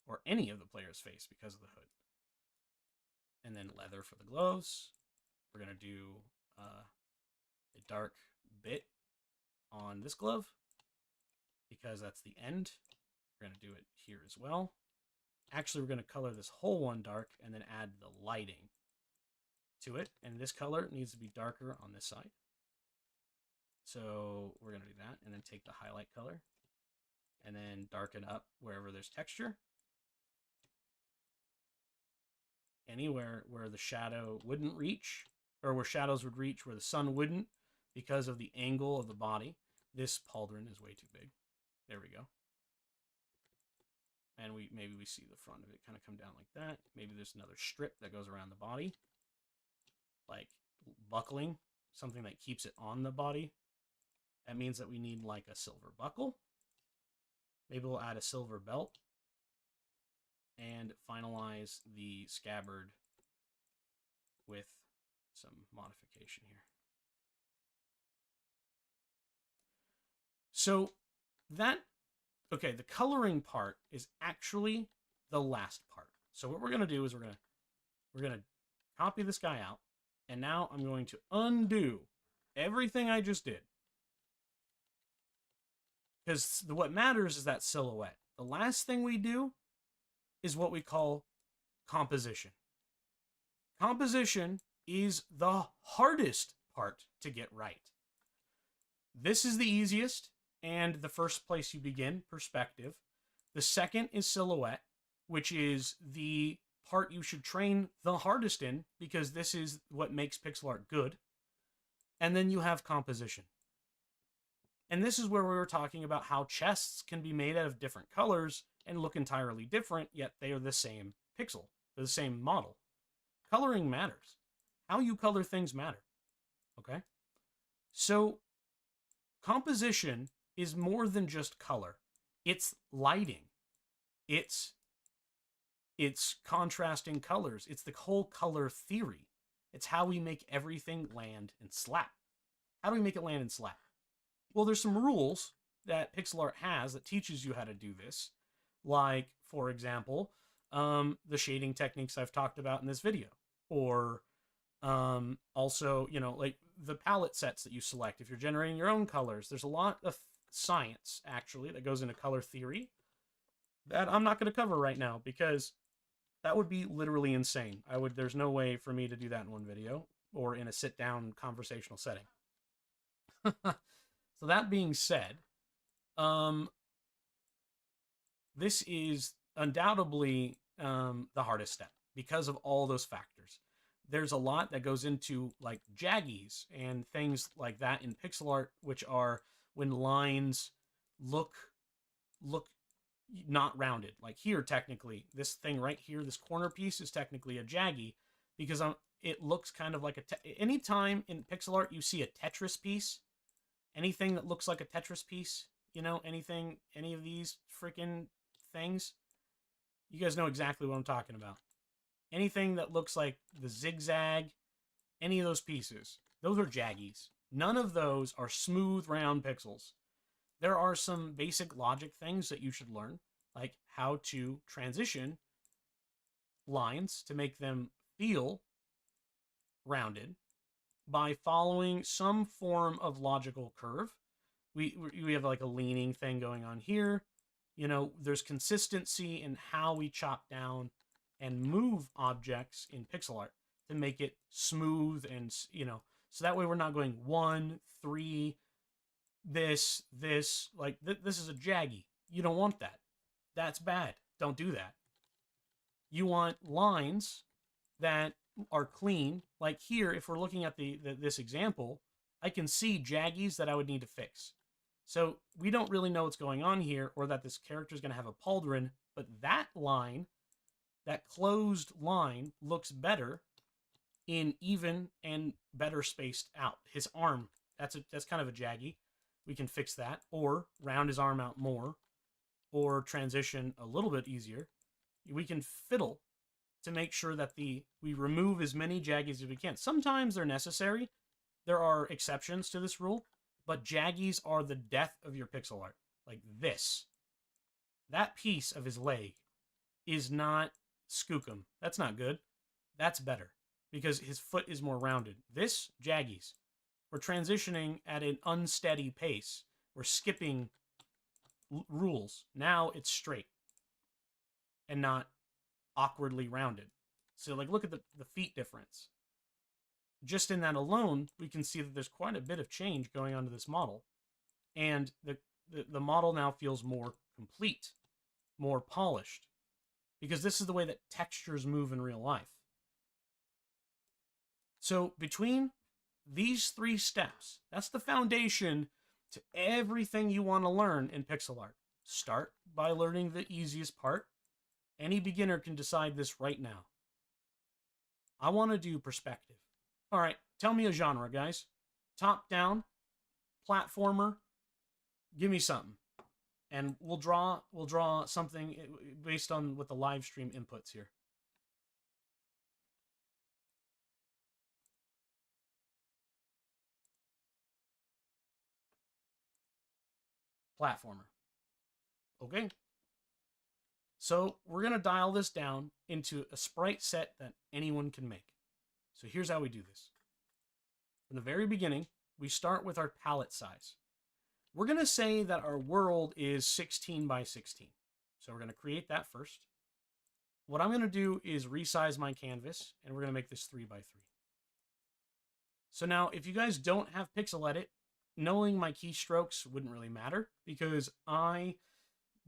Or any of the player's face because of the hood. And then leather for the gloves. We're going to do a dark bit on this glove because that's the end. We're going to do it here as well. Actually, we're going to color this whole one dark and then add the lighting to it. And this color needs to be darker on this side. So we're going to do that and then take the highlight color and then darken up wherever there's texture. Anywhere where the shadow wouldn't reach, or where shadows would reach where the sun wouldn't because of the angle of the body. This pauldron is way too big. There we go. And maybe we see the front of it kind of come down like that. Maybe there's another strip that goes around the body. Like buckling, something that keeps it on the body. That means that we need like a silver buckle. Maybe we'll add a silver belt. And finalize the scabbard with some modification here. So that, okay, the coloring part is actually the last part. So what we're going to do is we're going to copy this guy out. And now I'm going to undo everything I just did. Because what matters is that silhouette. The last thing we do is what we call composition. Composition is the hardest part to get right. This is the easiest and the first place you begin, perspective. The second is silhouette, which is the part you should train the hardest in because this is what makes pixel art good. And then you have composition. And this is where we were talking about how chests can be made out of different colors and look entirely different, yet they are the same pixel. They're the same model. Coloring matters. How you color things matter. Okay? So, composition is more than just color. It's lighting. It's contrasting colors. It's the whole color theory. It's how we make everything land and slap. How do we make it land and slap? Well, there's some rules that pixel art has that teaches you how to do this. Like, for example, the shading techniques I've talked about in this video. Or also, you know, like the palette sets that you select. If you're generating your own colors, there's a lot of science, actually, that goes into color theory that I'm not going to cover right now because that would be literally insane. There's no way for me to do that in one video or in a sit-down conversational setting. So that being said, this is undoubtedly the hardest step because of all those factors. There's a lot that goes into like jaggies and things like that in pixel art, which are when lines look not rounded. Like here, technically, this thing right here, this corner piece is technically a jaggy because it looks kind of like anytime in pixel art you see a Tetris piece, anything that looks like a Tetris piece, you know, any of these freaking things, you guys know exactly what I'm talking about. Anything that looks like the zigzag, any of those pieces, those are jaggies. None of those are smooth, round pixels. There are some basic logic things that you should learn, like how to transition lines to make them feel rounded by following some form of logical curve. We have like a leaning thing going on here. You know, there's consistency in how we chop down and move objects in pixel art to make it smooth and, you know, So that way we're not going 1, 3, this, like this is a jaggy. You don't want that. That's bad. Don't do that. You want lines that are clean. Like here, if we're looking at this example, I can see jaggies that I would need to fix. So we don't really know what's going on here, or that this character is going to have a pauldron, but that line, that closed line, looks better in even and better spaced out. His arm, that's kind of a jaggy. We can fix that, or round his arm out more, or transition a little bit easier. We can fiddle to make sure that we remove as many jaggies as we can. Sometimes they're necessary. There are exceptions to this rule, but jaggies are the death of your pixel art. Like this. That piece of his leg is not skookum. That's not good. That's better, because his foot is more rounded. This, jaggies. We're transitioning at an unsteady pace. We're skipping rules. Now it's straight and not awkwardly rounded. So like, look at the feet difference. Just in that alone, we can see that there's quite a bit of change going on to this model. And the model now feels more complete, more polished, because this is the way that textures move in real life. So between these 3 steps, that's the foundation to everything you want to learn in pixel art. Start by learning the easiest part. Any beginner can decide this right now. I want to do perspective. All right, tell me a genre, guys. Top down, platformer, give me something. And we'll draw something based on what the live stream inputs here. Platformer. Okay. So we're going to dial this down into a sprite set that anyone can make. So here's how we do this. From the very beginning, we start with our palette size. We're going to say that our world is 16 by 16. So we're going to create that first. What I'm going to do is resize my canvas, and we're going to make this 3 by 3. So now, if you guys don't have pixel edit, knowing my keystrokes wouldn't really matter, because I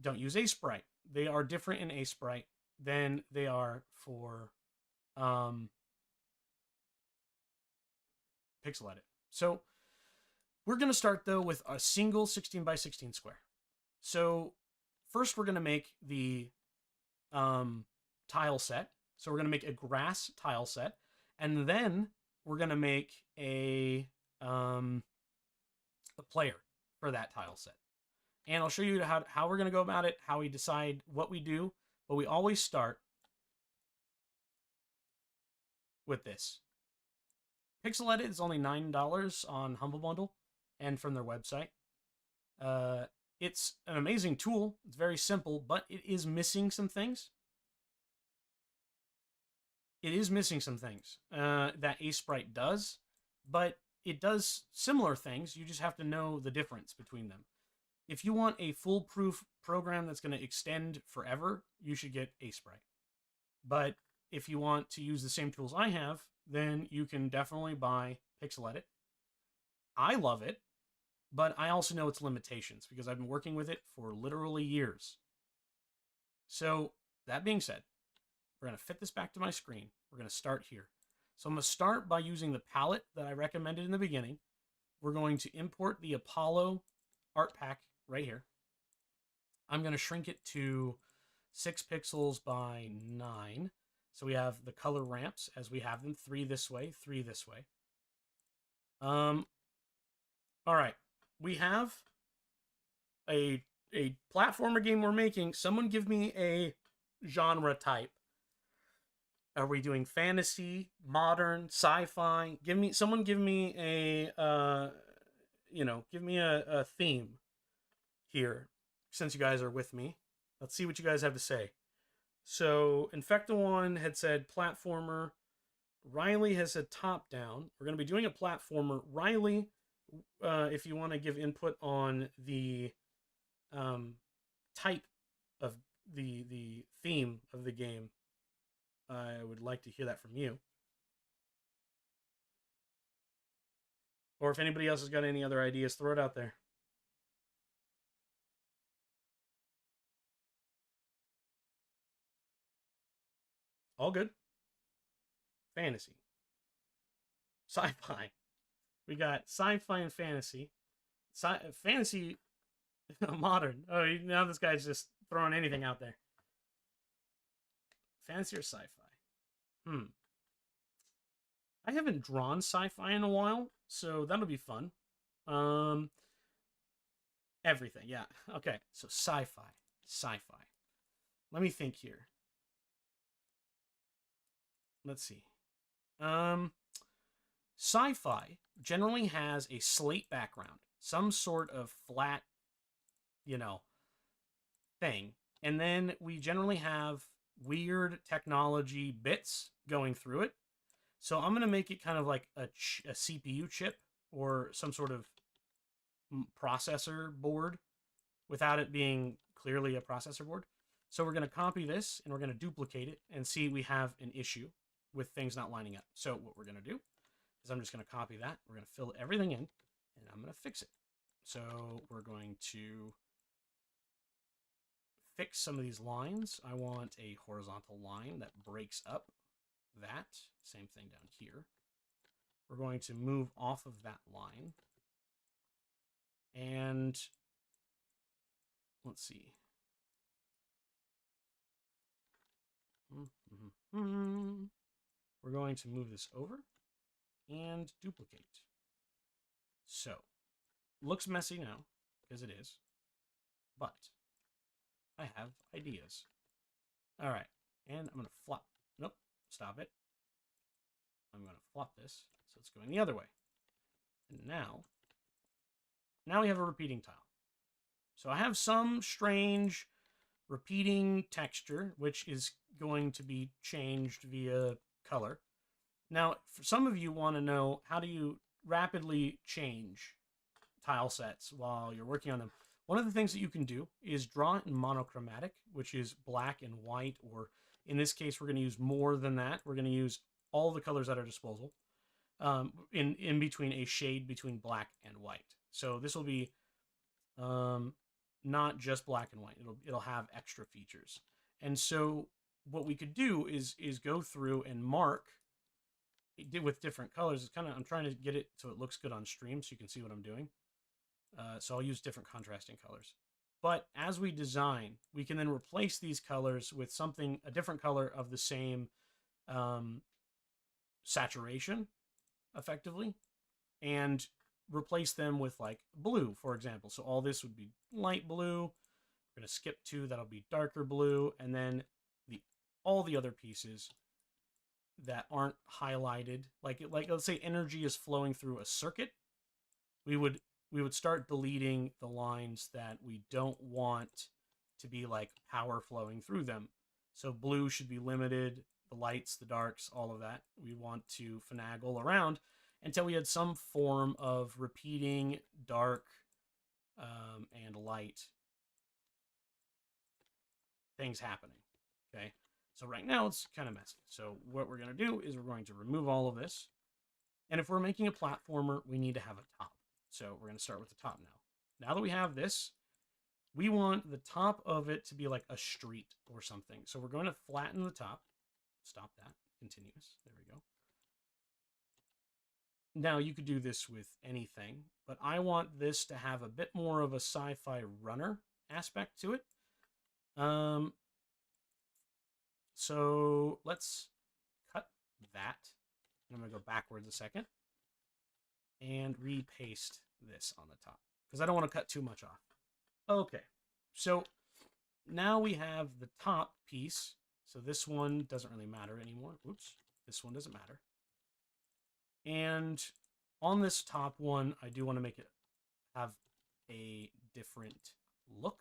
don't use Sprite. They are different in Sprite than they are for pixel edit. So we're going to start, though, with a single 16 by 16 square. So first, we're going to make the tile set. So we're going to make a grass tile set, and then we're going to make a player for that tile set. And I'll show you how we're going to go about it, how we decide what we do, but we always start with this. Pixel Edit is only $9 on Humble Bundle and from their website. It's an amazing tool. It's very simple, but it is missing some things. It is missing some things that Sprite does, but it does similar things. You just have to know the difference between them. If you want a foolproof program that's going to extend forever, you should get Sprite. But if you want to use the same tools I have, then you can definitely buy Pixel Edit. I love it, but I also know its limitations because I've been working with it for literally years. So that being said, we're going to fit this back to my screen. We're going to start here. So I'm going to start by using the palette that I recommended in the beginning. We're going to import the Apollo art pack right here. I'm going to shrink it to 6 pixels by 9. So we have the color ramps as we have them, 3 this way, 3 this way. All right, we have a platformer game we're making. Someone give me a genre type. Are we doing fantasy, modern, sci-fi? Someone give me a give me a theme here, since you guys are with me. Let's see what you guys have to say. So Infecta1 had said platformer. Riley has said top down. We're going to be doing a platformer. Riley, if you want to give input on the type of the theme of the game, I would like to hear that from you. Or if anybody else has got any other ideas, throw it out there. All good. Fantasy. Sci-fi. We got sci-fi and fantasy. Fantasy modern. Oh, now this guy's just throwing anything out there. Fantasy or sci-fi? I haven't drawn sci-fi in a while, so that'll be fun. Everything, yeah. Okay, so sci-fi. Sci-fi. Let me think here. Let's see. Sci-fi generally has a slate background, some sort of flat, thing. And then we generally have weird technology bits going through it. So I'm going to make it kind of like a CPU chip or some sort of processor board without it being clearly a processor board. So we're going to copy this and we're going to duplicate it and see we have an issue with things not lining up. So what we're going to do is I'm just going to copy that. We're going to fill everything in and I'm going to fix it. So we're going to fix some of these lines. I want a horizontal line that breaks up that. Same thing down here. We're going to move off of that line. And let's see. We're going to move this over and duplicate. So, looks messy now, because it is, but I have ideas. All right, and I'm going to flop. Nope, stop it. I'm going to flop this, so it's going the other way. And now we have a repeating tile. So I have some strange repeating texture, which is going to be changed via color. Now, for some of you want to know, how do you rapidly change tile sets while you're working on them? One of the things that you can do is draw it in monochromatic, which is black and white, or in this case, we're going to use more than that. We're going to use all the colors at our disposal in between a shade between black and white. So this will be not just black and white. It'll have extra features. And so what we could do is go through and mark it with different colors. It's kind of, I'm trying to get it so it looks good on stream so you can see what I'm doing. So I'll use different contrasting colors. But as we design, we can then replace these colors with something, a different color of the same saturation, effectively, and replace them with like blue, for example. So all this would be light blue. We're going to skip 2, that'll be darker blue, and then all the other pieces that aren't highlighted, like let's say energy is flowing through a circuit, we would start deleting the lines that we don't want to be like power flowing through them. So blue should be limited, the lights, the darks, all of that. We want to finagle around until we had some form of repeating dark and light things happening, okay? So right now it's kind of messy. So what we're going to do is we're going to remove all of this. And if we're making a platformer, we need to have a top. So we're going to start with the top now. Now that we have this, we want the top of it to be like a street or something. So we're going to flatten the top. Stop that. Continuous. There we go. Now you could do this with anything, but I want this to have a bit more of a sci-fi runner aspect to it. So let's cut that. I'm going to go backwards a second and repaste this on the top because I don't want to cut too much off. Okay, so now we have the top piece. So this one doesn't really matter anymore. Oops, this one doesn't matter. And on this top one, I do want to make it have a different look.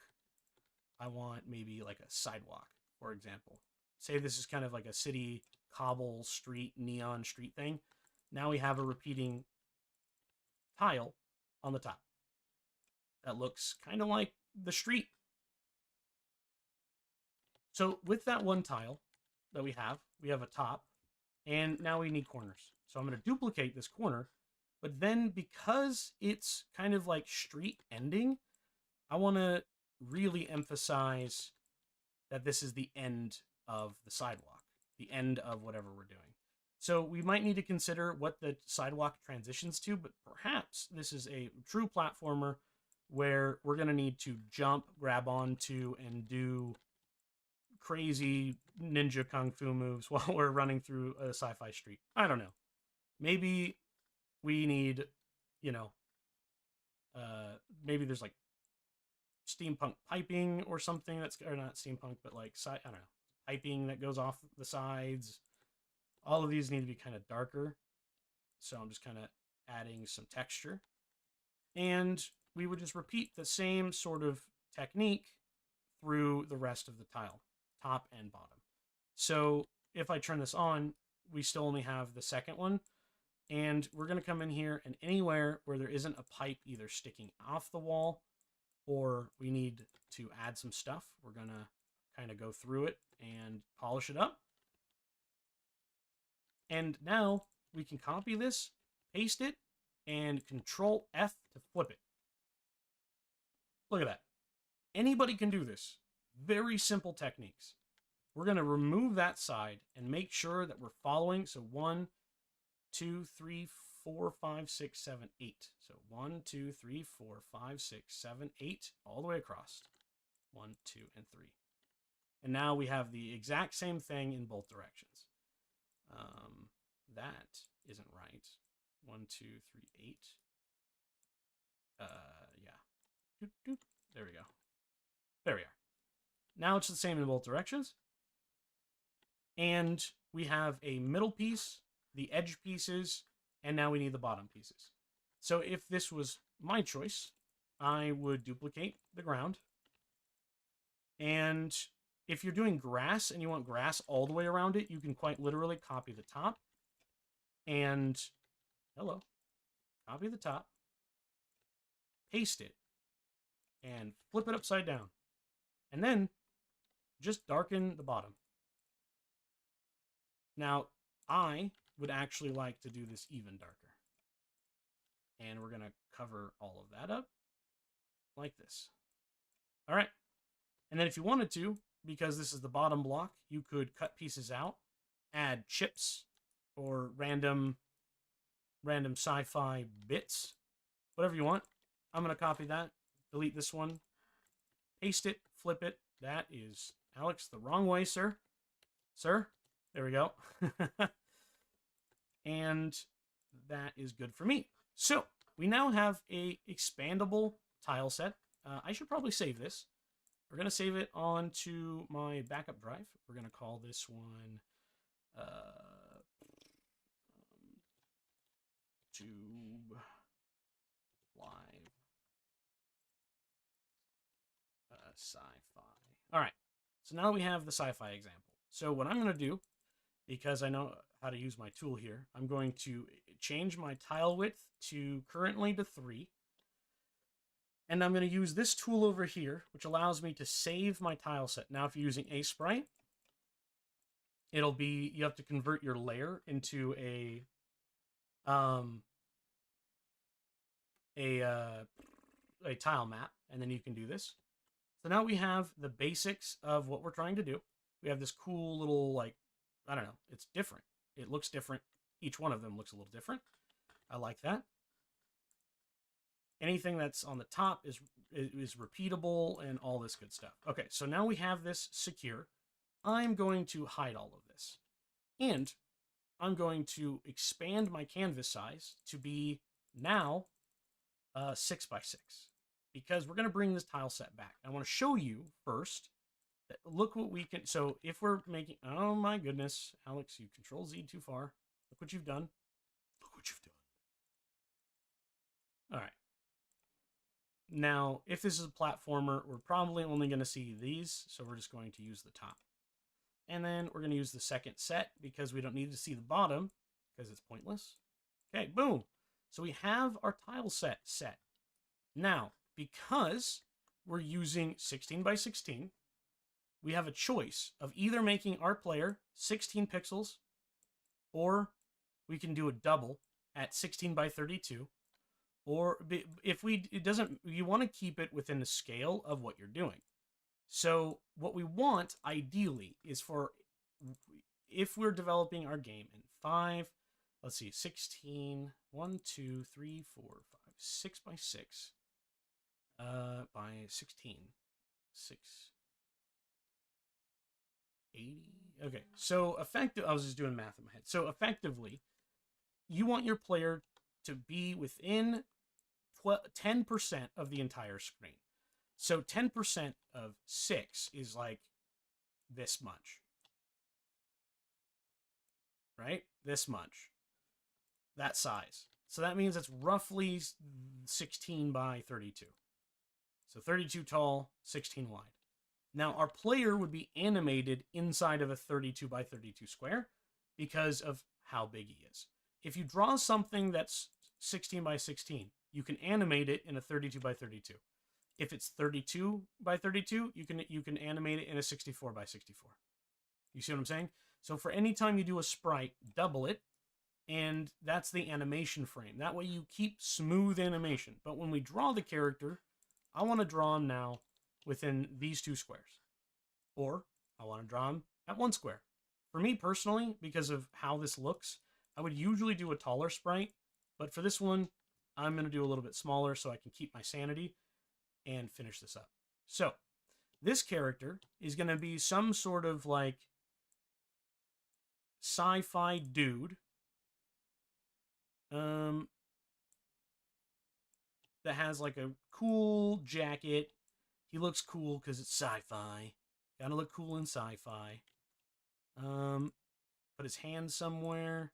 I want maybe like a sidewalk, for example. Say this is kind of like a city cobble street, neon street thing. Now we have a repeating tile on the top that looks kind of like the street. So with that one tile that we have a top, and now we need corners. So I'm going to duplicate this corner, But then because it's kind of like street ending, I want to really emphasize that this is the end of the sidewalk, the end of whatever we're doing. So we might need to consider what the sidewalk transitions to, but perhaps this is a true platformer where we're going to need to jump, grab onto, and do crazy ninja kung fu moves while we're running through a sci-fi street. I don't know. Maybe we need, you know, maybe there's like steampunk piping or something that's, or not steampunk, but like, I don't know, piping that goes off the sides. All of these need to be kind of darker. So I'm just kind of adding some texture. And we would just repeat the same sort of technique through the rest of the tile, top and bottom. So if I turn this on, we still only have the second one. And we're going to come in here, and anywhere where there isn't a pipe either sticking off the wall or we need to add some stuff, we're going to kind of go through it and polish it up. And now we can copy this, paste it, and Control F to flip it. Look at that. Anybody can do this. Very simple techniques. We're going to remove that side and make sure that we're following. So 1, 2, 3, 4, 5, 6, 7, 8. So 1, 2, 3, 4, 5, 6, 7, 8, all the way across. 1, 2, and 3. And now we have the exact same thing in both directions. That isn't right. 1, 2, 3, 8. Yeah. There we go. There we are. Now it's the same in both directions. And we have a middle piece, the edge pieces, and now we need the bottom pieces. So if this was my choice, I would duplicate the ground. And if you're doing grass and you want grass all the way around it, you can quite literally copy the top and, copy the top, paste it, and flip it upside down. And then just darken the bottom. Now, I would actually like to do this even darker. And we're going to cover all of that up like this. All right. And then if you wanted to, because this is the bottom block, you could cut pieces out, add chips or random sci-fi bits, whatever you want. I'm going to copy that, delete this one, paste it, flip it. That is, Alex, the wrong way, sir. Sir, there we go. And that is good for me. So we now have a expandable tile set. I should probably save this. We're going to save it onto my backup drive. We're going to call this one Tube Live Sci-Fi. All right. So now we have the sci-fi example. So what I'm going to do, because I know how to use my tool here, I'm going to change my tile width to currently to 3. And I'm going to use this tool over here, which allows me to save my tile set. Now, if you're using a sprite, it'll be, you have to convert your layer into a tile map, and then you can do this. So now we have the basics of what we're trying to do. We have this cool little, like, I don't know, it's different. It looks different. Each one of them looks a little different. I like that. Anything that's on the top is repeatable and all this good stuff. Okay, so now we have this secure. I'm going to hide all of this. And I'm going to expand my canvas size to be now 6 by 6. Because we're going to bring this tile set back. I want to show you first that look what we can. So if we're making, oh my goodness, Alex, you Control Z too far. Look what you've done. Look what you've done. All right. Now, if this is a platformer, we're probably only going to see these, so we're just going to use the top. And then we're going to use the second set because we don't need to see the bottom because it's pointless. Okay, boom. So we have our tile set set. Now, because we're using 16 by 16, we have a choice of either making our player 16 pixels or we can do a double at 16 by 32, or you want to keep it within the scale of what you're doing. So what we want ideally is if we're developing our game in 5, let's see, 16, 1, 2, 3, 4, 5, 6 by 6, by 16, 6, 80. Okay, so I was just doing math in my head. So effectively, you want your player to be within 10% of the entire screen. So 10% of 6 is like this much. Right? This much. That size. So that means it's roughly 16 by 32. So 32 tall, 16 wide. Now, our player would be animated inside of a 32 by 32 square because of how big he is. If you draw something that's 16 by 16, you can animate it in a 32 by 32. If it's 32 by 32, you can animate it in a 64 by 64. You see what I'm saying? So for any time you do a sprite, double it, and that's the animation frame. That way you keep smooth animation. But when we draw the character, I want to draw him now within these 2 squares. Or I want to draw him at 1 square. For me personally, because of how this looks, I would usually do a taller sprite, but for this one, I'm going to do a little bit smaller so I can keep my sanity and finish this up. So, this character is going to be some sort of like sci-fi dude that has like a cool jacket. He looks cool because it's sci-fi. Gotta look cool in sci-fi. Put his hand somewhere,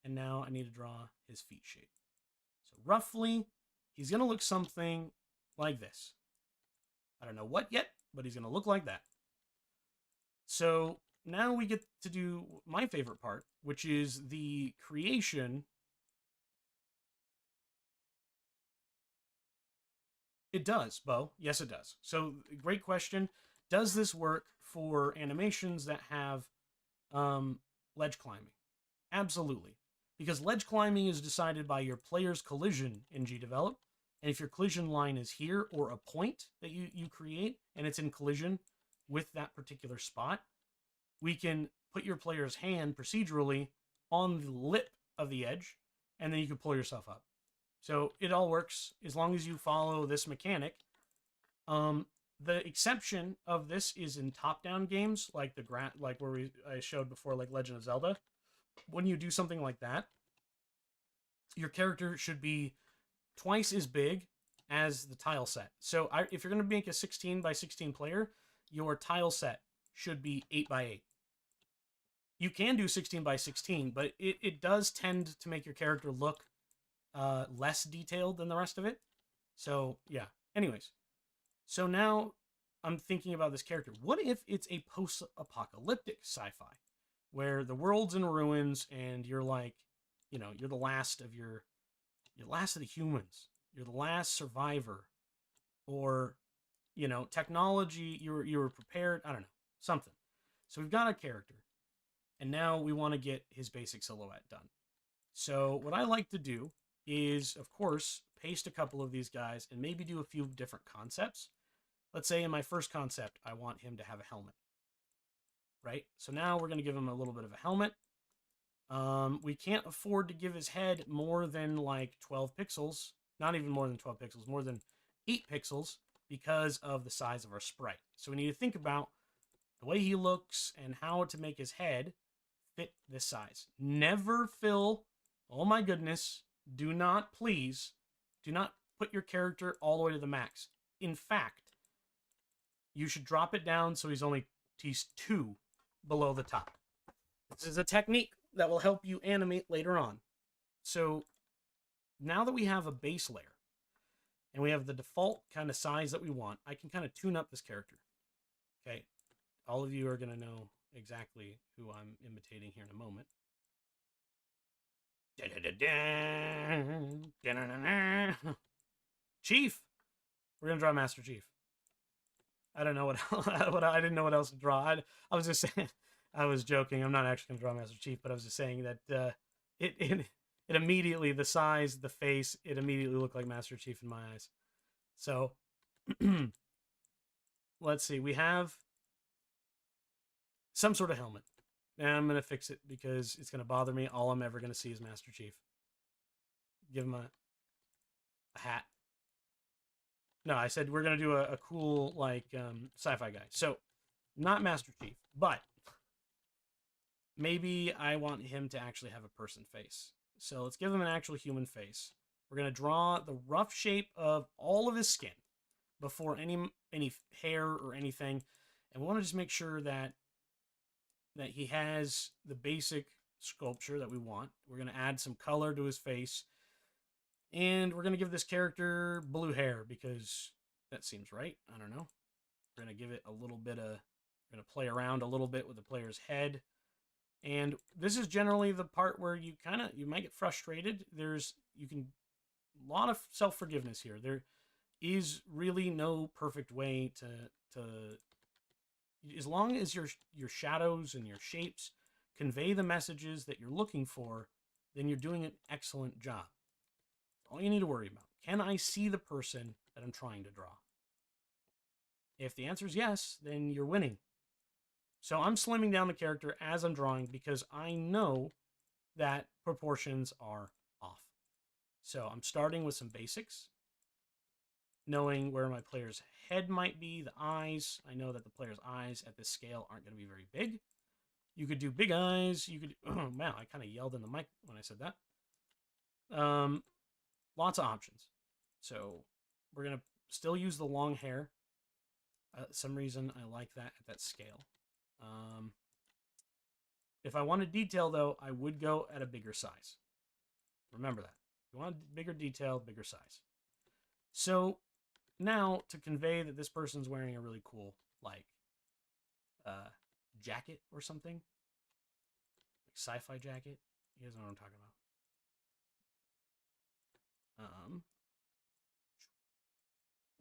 and now I need to draw his feet shape. So roughly, he's gonna look something like this. I don't know what yet, but he's gonna look like that. So now we get to do my favorite part, which is the creation. It does, Bo. Yes, it does. So, great question. Does this work for animations that have ledge climbing? Absolutely. Because ledge climbing is decided by your player's collision in GDevelop. And if your collision line is here, or a point that you create, and it's in collision with that particular spot, we can put your player's hand procedurally on the lip of the edge, and then you can pull yourself up. So it all works as long as you follow this mechanic. The exception of this is in top-down games, like I showed before, like Legend of Zelda. When you do something like that, your character should be twice as big as the tile set. So if you're going to make a 16 by 16 player, your tile set should be 8 by 8. You can do 16 by 16, but it does tend to make your character look less detailed than the rest of it. So, yeah. Anyways. So now I'm thinking about this character. What if it's a post-apocalyptic sci-fi where the world's in ruins and you're like, you're the last of you're last of the humans. You're the last survivor. Or, technology, you were prepared. I don't know. Something. So we've got a character. And now we want to get his basic silhouette done. So what I like to do is, of course, paste a couple of these guys and maybe do a few different concepts. Let's say in my first concept, I want him to have a helmet. Right? So now we're going to give him a little bit of a helmet. We can't afford to give his head more than like 12 pixels. Not even more than 12 pixels, more than 8 pixels because of the size of our sprite. So we need to think about the way he looks and how to make his head fit this size. Never fill, oh my goodness, do not put your character all the way to the max. In fact, you should drop it down so he's 2 below the top. This is a technique that will help you animate later on. So now that we have a base layer and we have the default kind of size that we want, I can kind of tune up this character. Okay, all of you are going to know exactly who I'm imitating here in a moment. Chief! We're going to draw Master Chief. I don't know what I didn't know what else to draw. I was just saying, I was joking. I'm not actually going to draw Master Chief, but I was just saying that it immediately, the size, the face, it immediately looked like Master Chief in my eyes. So, let's see. We have some sort of helmet. And I'm going to fix it because it's going to bother me. All I'm ever going to see is Master Chief. Give him a hat. No, I said we're going to do a cool, like, sci-fi guy. So, not Master Chief, but maybe I want him to actually have a person face. So let's give him an actual human face. We're going to draw the rough shape of all of his skin before any hair or anything. And we want to just make sure that he has the basic sculpture that we want. We're going to add some color to his face. And we're going to give this character blue hair because that seems right. I don't know. We're going to give it a little bit of... We're going to play around a little bit with the player's head. And this is generally the part where you might get frustrated. A lot of self-forgiveness here. There is really no perfect way to as long as your shadows and your shapes convey the messages that you're looking for, then you're doing an excellent job. All you need to worry about. Can I see the person that I'm trying to draw? If the answer is yes, then you're winning. So I'm slimming down the character as I'm drawing because I know that proportions are off. So I'm starting with some basics, knowing where my player's head might be, the eyes. I know that the player's eyes at this scale aren't going to be very big. You could do big eyes. You could... Oh, man, I kind of yelled in the mic when I said that. Lots of options. So we're going to still use the long hair. Some reason I like that at that scale. If I wanted detail, though, I would go at a bigger size. Remember that. If you want bigger detail, bigger size. So now, to convey that this person's wearing a really cool, like, jacket or something, like sci-fi jacket. You guys know what I'm talking about.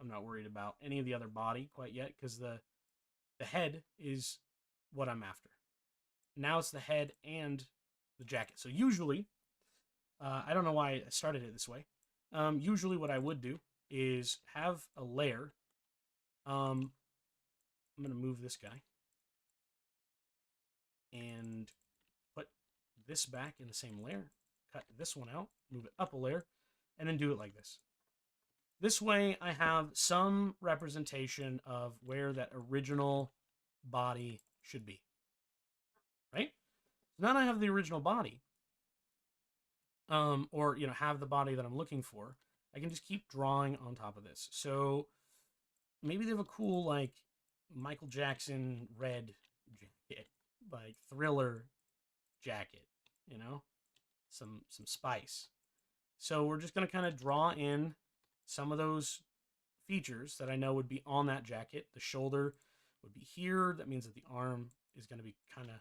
I'm not worried about any of the other body quite yet because the head is what I'm after. Now it's the head and the jacket. So usually, I don't know why I started it this way. Usually what I would do is have a layer. I'm going to move this guy and put this back in the same layer. Cut this one out, move it up a layer, and then do it like this. This way I have some representation of where that original body should be. Right? So now I have the original body. Or, have the body that I'm looking for. I can just keep drawing on top of this. So maybe they have a cool, like, Michael Jackson red jacket, like Thriller jacket, some spice. So we're just going to kind of draw in some of those features that I know would be on that jacket. The shoulder would be here. That means that the arm is going to be kind of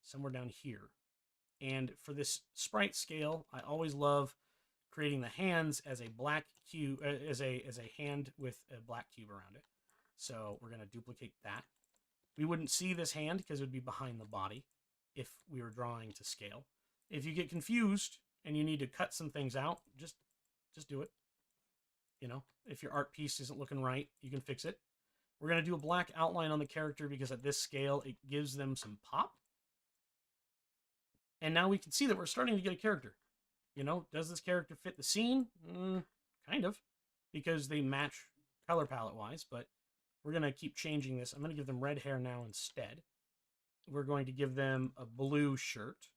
somewhere down here. And for this sprite scale, I always love creating the hands as a black cube, as a hand with a black cube around it. So we're going to duplicate that. We wouldn't see this hand because it would be behind the body if we were drawing to scale. If you get confused and you need to cut some things out, just do it. If your art piece isn't looking right, you can fix it. We're going to do a black outline on the character because at this scale, it gives them some pop. And now we can see that we're starting to get a character. Does this character fit the scene? Kind of, because they match color palette-wise, but we're going to keep changing this. I'm going to give them red hair now instead. We're going to give them a blue shirt,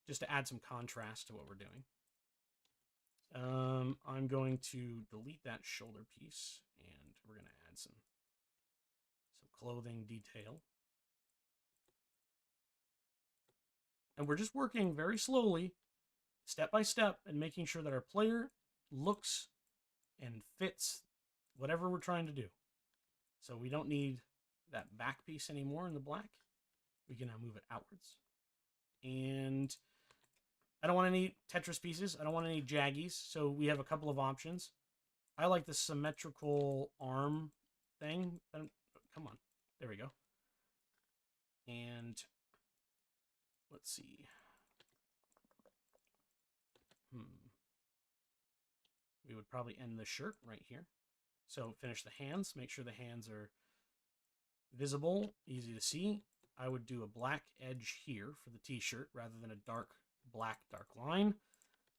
just to add some contrast to what we're doing. I'm going to delete that shoulder piece, and we're going to add some clothing detail. And we're just working very slowly, step by step, and making sure that our player looks and fits whatever we're trying to do. So we don't need that back piece anymore in the black. We can now move it outwards. And I don't want any Tetris pieces. I don't want any jaggies. So we have a couple of options. I like the symmetrical arm thing. Come on. There we go. And let's see. would probably end the shirt right here. So finish the hands, make sure the hands are visible, easy to see. I would do a black edge here for the t-shirt rather than a dark line.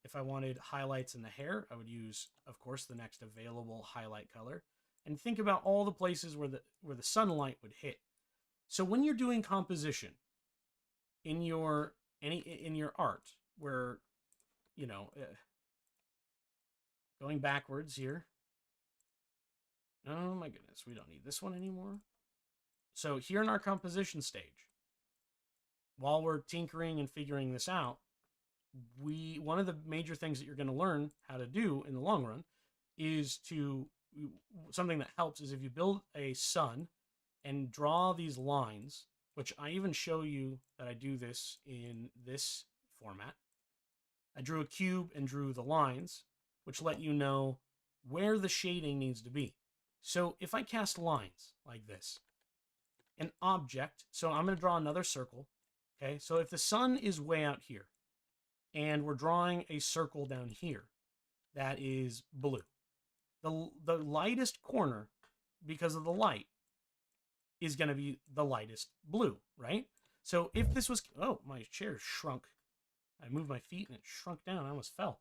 If I wanted highlights in the hair, I would use, of course, the next available highlight color. And think about all the places where the sunlight would hit. So when you're doing composition in your art, where, you know, going backwards here. Oh my goodness, we don't need this one anymore. So here in our composition stage, while we're tinkering and figuring this out, one of the major things that you're going to learn how to do in the long run is something that helps is if you build a sun and draw these lines, which I even show you that I do this in this format. I drew a cube and drew the lines, which let you know where the shading needs to be. So if I cast lines like this, an object, so I'm going to draw another circle. Okay, so if the sun is way out here, and we're drawing a circle down here that is blue, the lightest corner, because of the light, is going to be the lightest blue, right? So if this was, oh, my chair shrunk. I moved my feet and it shrunk down. I almost fell.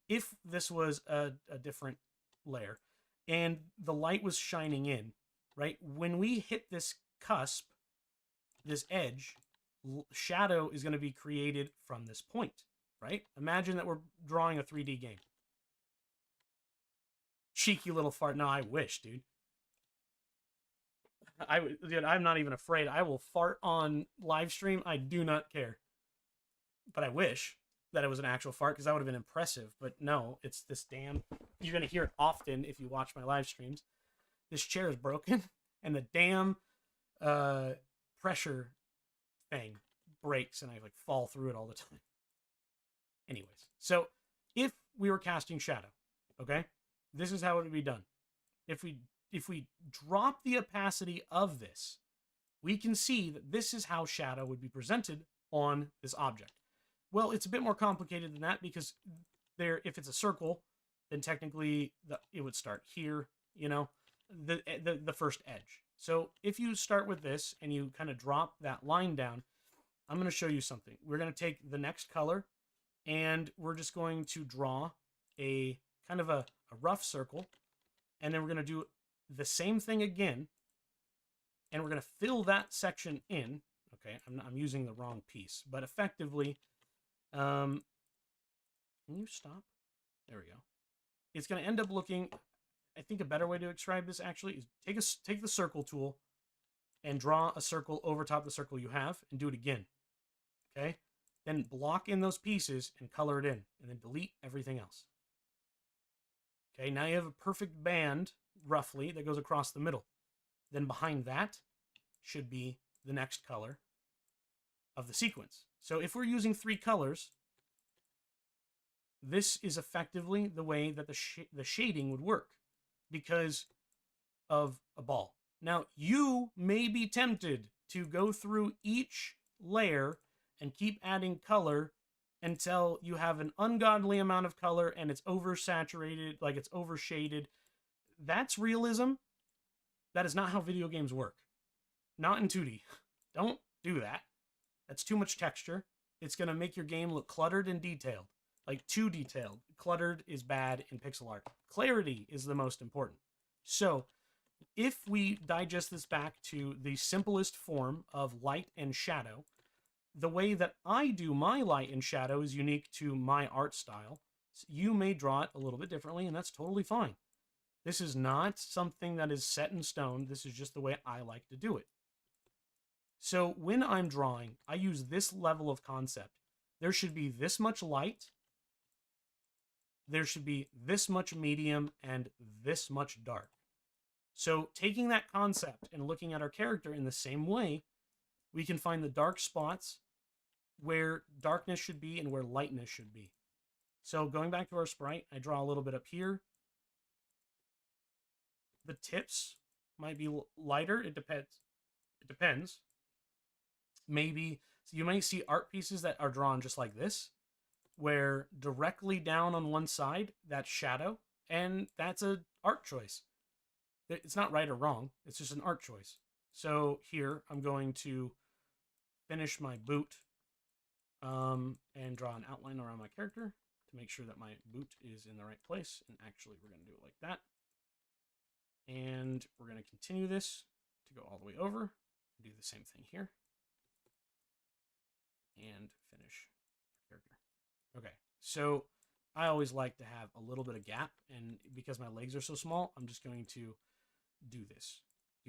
If this was a different layer and the light was shining in, right? When we hit this cusp, this edge, shadow is going to be created from this point, right? Imagine that we're drawing a 3D game. Cheeky little fart. No, I wish, dude. Dude, I'm not even afraid. I will fart on live stream. I do not care. But I wish that it was an actual fart because that would have been impressive. But no, it's this damn... You're going to hear it often if you watch my live streams. This chair is broken and the damn pressure thing breaks and I like fall through it all the time. Anyways, so if we were casting shadow, okay, this is how it would be done. If we drop the opacity of this, we can see that this is how shadow would be presented on this object. Well, it's a bit more complicated than that because if it's a circle, then technically it would start here, you know, the first edge. So if you start with this and you kind of drop that line down, I'm going to show you something. We're going to take the next color and we're just going to draw a kind of a rough circle. And then we're going to do the same thing again. And we're going to fill that section in. Okay, I'm using the wrong piece. But effectively, can you stop? There we go. It's going to end up looking... I think a better way to describe this actually is take the circle tool and draw a circle over top the circle you have and do it again. Okay? Then block in those pieces and color it in and then delete everything else. Okay, now you have a perfect band, roughly, that goes across the middle. Then behind that should be the next color of the sequence. So if we're using 3 colors, this is effectively the way that the shading would work. Because of a ball. Now, you may be tempted to go through each layer and keep adding color until you have an ungodly amount of color and it's oversaturated, like it's overshaded. That's realism. That is not how video games work. Not in 2D. Don't do that. That's too much texture. It's going to make your game look cluttered and detailed. Like, too detailed. Cluttered is bad in pixel art. Clarity is the most important. So, if we digest this back to the simplest form of light and shadow, the way that I do my light and shadow is unique to my art style. You may draw it a little bit differently, and that's totally fine. This is not something that is set in stone. This is just the way I like to do it. So, when I'm drawing, I use this level of concept. There should be this much light, there should be this much medium and this much dark. So taking that concept and looking at our character in the same way, we can find the dark spots where darkness should be and where lightness should be. So going back to our sprite, I draw a little bit up here. The tips might be lighter. It depends. It depends. Maybe so you might see art pieces that are drawn just like this. where directly down on one side, that's shadow, and that's a art choice. It's not right or wrong, it's just an art choice. So here, I'm going to finish my boot and draw an outline around my character to make sure that my boot is in the right place. And actually, we're going to do it like that. And we're going to continue this to go all the way over and do the same thing here. And finish our character. Okay, so I always like to have a little bit of gap, and because my legs are so small, I'm just going to do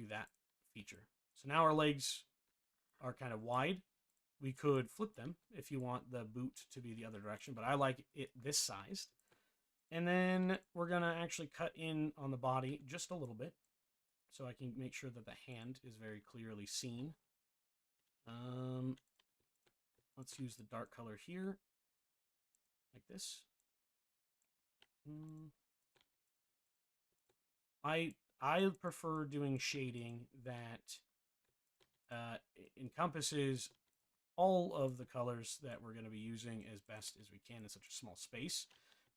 that feature. So now our legs are kind of wide. We could flip them if you want the boot to be the other direction, but I like it this sized. And then we're going to actually cut in on the body just a little bit so I can make sure that the hand is very clearly seen. Let's use the dark color here, like this. I prefer doing shading that encompasses all of the colors that we're going to be using as best as we can in such a small space,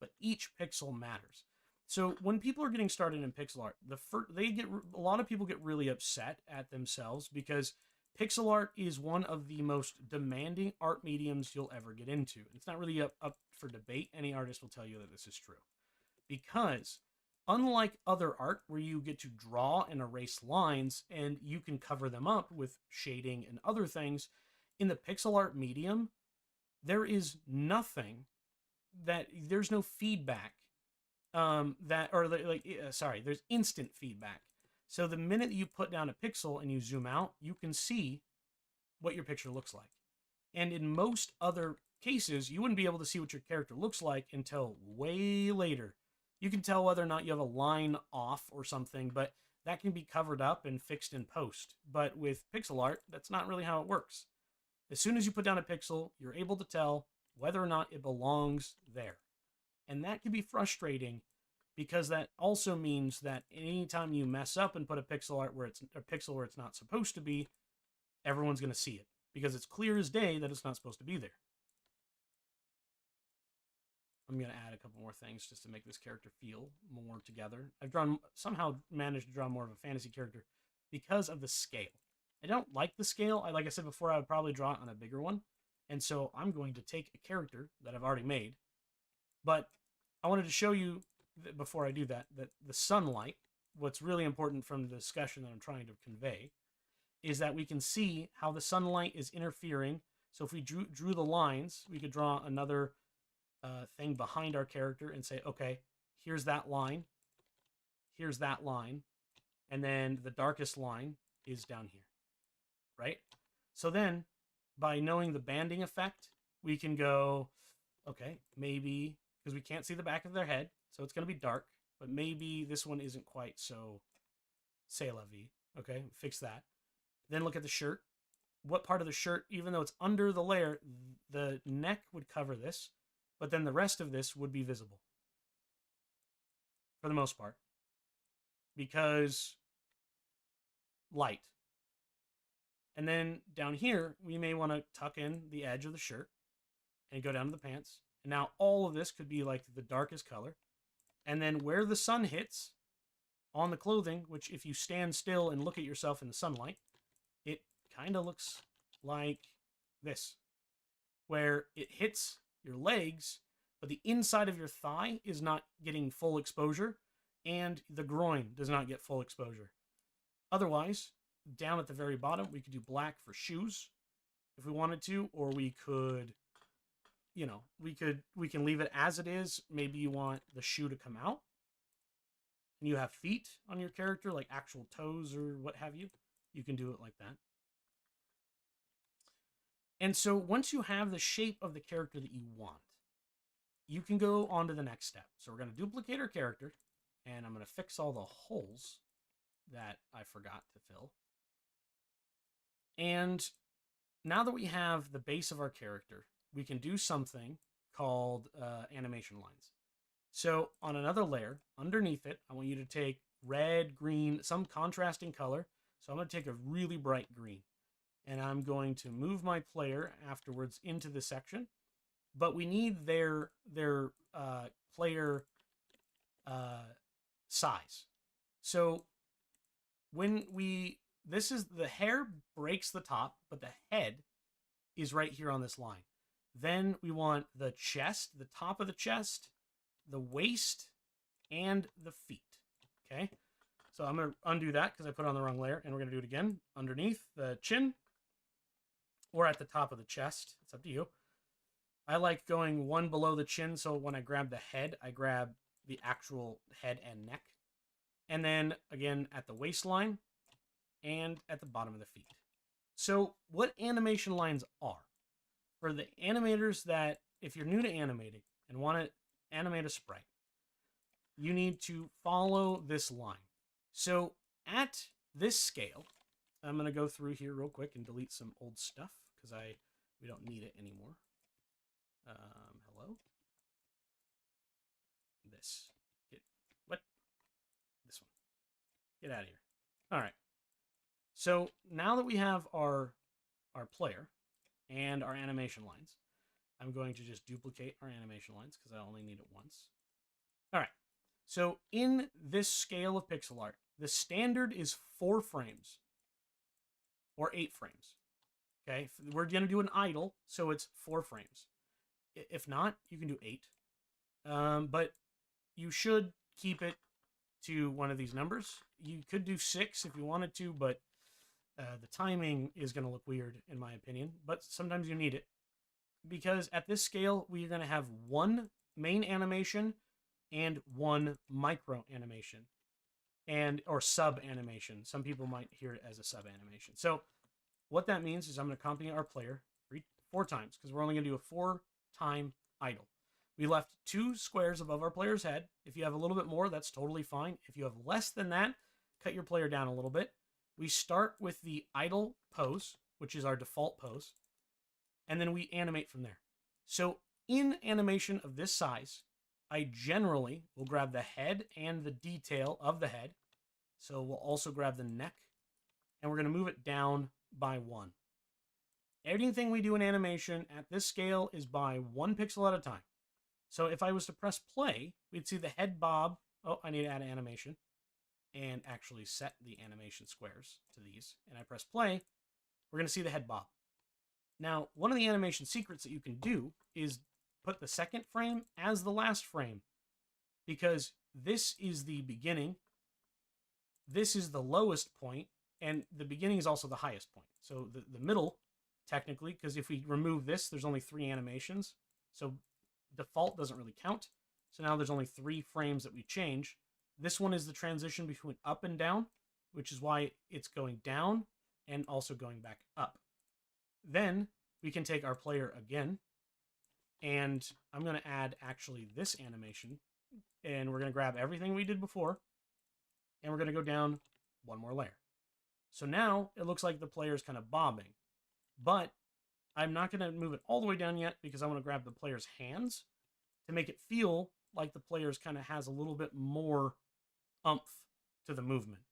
but each pixel matters. So when people are getting started in pixel art, a lot of people get really upset at themselves because pixel art is one of the most demanding art mediums you'll ever get into. It's not really up for debate. Any artist will tell you that this is true. Because unlike other art where you get to draw and erase lines and you can cover them up with shading and other things, in the pixel art medium, there is nothing there's no feedback there's instant feedback. So the minute you put down a pixel and you zoom out, you can see what your picture looks like. And in most other cases, you wouldn't be able to see what your character looks like until way later. You can tell whether or not you have a line off or something, but that can be covered up and fixed in post. But with pixel art, that's not really how it works. As soon as you put down a pixel, you're able to tell whether or not it belongs there. And that can be frustrating because that also means that anytime you mess up and put a pixel where it's not supposed to be, everyone's going to see it because it's clear as day that it's not supposed to be there. I'm going to add a couple more things just to make this character feel more together. I've somehow managed to draw more of a fantasy character because of the scale. I don't like the scale. Like I said before, I would probably draw it on a bigger one. And so I'm going to take a character that I've already made. But I wanted to show you, before I do that the sunlight, what's really important from the discussion that I'm trying to convey, is that we can see how the sunlight is interfering. So if we drew the lines, we could draw another thing behind our character and say, okay, here's that line, and then the darkest line is down here, right? So then, by knowing the banding effect, we can go, okay, maybe, because we can't see the back of their head, so it's going to be dark, but maybe this one isn't quite so c'est la vie. Okay, fix that. Then look at the shirt. What part of the shirt, even though it's under the layer, the neck would cover this, but then the rest of this would be visible for the most part because light. And then down here, we may want to tuck in the edge of the shirt and go down to the pants. And now all of this could be like the darkest color. And then where the sun hits on the clothing, which if you stand still and look at yourself in the sunlight, it kind of looks like this, where it hits your legs, but the inside of your thigh is not getting full exposure, and the groin does not get full exposure. Otherwise, down at the very bottom, we could do black for shoes if we wanted to, or we could, we can leave it as it is. Maybe you want the shoe to come out and you have feet on your character, like actual toes or what have you. You can do it like that. And so once you have the shape of the character that you want, you can go on to the next step. So we're going to duplicate our character, and I'm going to fix all the holes that I forgot to fill. And now that we have the base of our character, we can do something called animation lines. So on another layer, underneath it, I want you to take red, green, some contrasting color. So I'm going to take a really bright green. And I'm going to move my player afterwards into the section. but we need their player size. So this is the hair breaks the top, but the head is right here on this line. Then we want the chest, the top of the chest, the waist, and the feet. Okay, so I'm going to undo that because I put it on the wrong layer, and we're going to do it again underneath the chin or at the top of the chest. It's up to you. I like going one below the chin, so when I grab the head, I grab the actual head and neck. And then again at the waistline and at the bottom of the feet. So what animation lines are? For the animators that, if you're new to animating and want to animate a sprite, you need to follow this line. So at this scale, I'm going to go through here real quick and delete some old stuff because we don't need it anymore. Hello? This. What? This one. Get out of here. All right. So now that we have our player and our animation lines, I'm going to just duplicate our animation lines because I only need it once. All right. So in this scale of pixel art, the standard is 4 frames or 8 frames. Okay, we're going to do an idle, so it's 4 frames. If not, you can do 8. But you should keep it to one of these numbers. You could do 6 if you wanted to, but the timing is going to look weird, in my opinion. But sometimes you need it. Because at this scale, we are going to have 1 main animation and 1 micro animation. Or sub animation. Some people might hear it as a sub animation. So what that means is I'm going to accompany our player 4 times, because we're only going to do a 4-time idle. We left 2 squares above our player's head. If you have a little bit more, that's totally fine. If you have less than that, cut your player down a little bit. We start with the idle pose, which is our default pose, and then we animate from there. So in animation of this size, I generally will grab the head and the detail of the head. So we'll also grab the neck, and we're going to move it down by 1. Everything we do in animation at this scale is by 1 pixel at a time. So if I was to press play, we'd see the head bob. Oh, I need to add animation and actually set the animation squares to these. And I press play, we're going to see the head bob. Now, one of the animation secrets that you can do is put the second frame as the last frame, because this is the beginning, this is the lowest point, and the beginning is also the highest point. So the middle, technically, because if we remove this, there's only 3 animations. So default doesn't really count. So now there's only 3 frames that we change. This one is the transition between up and down, which is why it's going down and also going back up. Then we can take our player again, and I'm going to add actually this animation, and we're going to grab everything we did before, and we're going to go down 1 more layer. So now it looks like the player is kind of bobbing, but I'm not going to move it all the way down yet because I want to grab the player's hands to make it feel like the player's kind of has a little bit more oomph to the movement.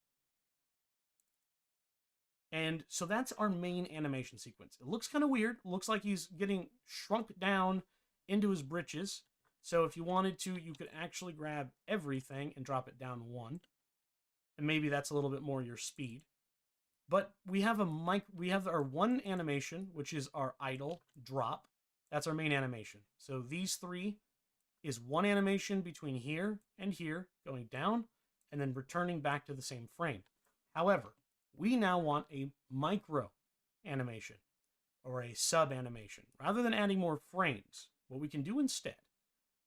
And so that's our main animation sequence. It looks kind of weird. It looks like he's getting shrunk down into his britches. So if you wanted to, you could actually grab everything and drop it down 1. And maybe that's a little bit more your speed. But we have our 1 animation, which is our idle drop. That's our main animation. So these 3 is 1 animation between here and here, going down, and then returning back to the same frame. However, we now want a micro animation or a sub animation. Rather than adding more frames, what we can do instead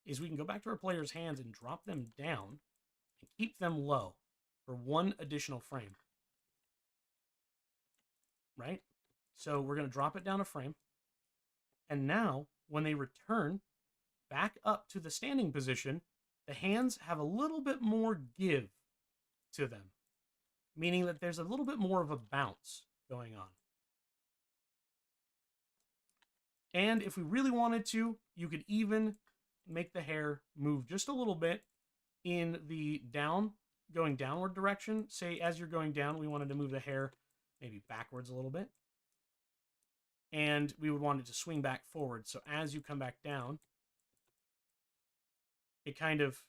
is we can go back to our player's hands and drop them down and keep them low for 1 additional frame. Right? So we're going to drop it down a frame. And now, when they return back up to the standing position, the hands have a little bit more give to them, meaning that there's a little bit more of a bounce going on. And if we really wanted to, you could even make the hair move just a little bit in the going downward direction. Say, as you're going down, we wanted to move the hair maybe backwards a little bit. and we would want it to swing back forward. So as you come back down, it kind of,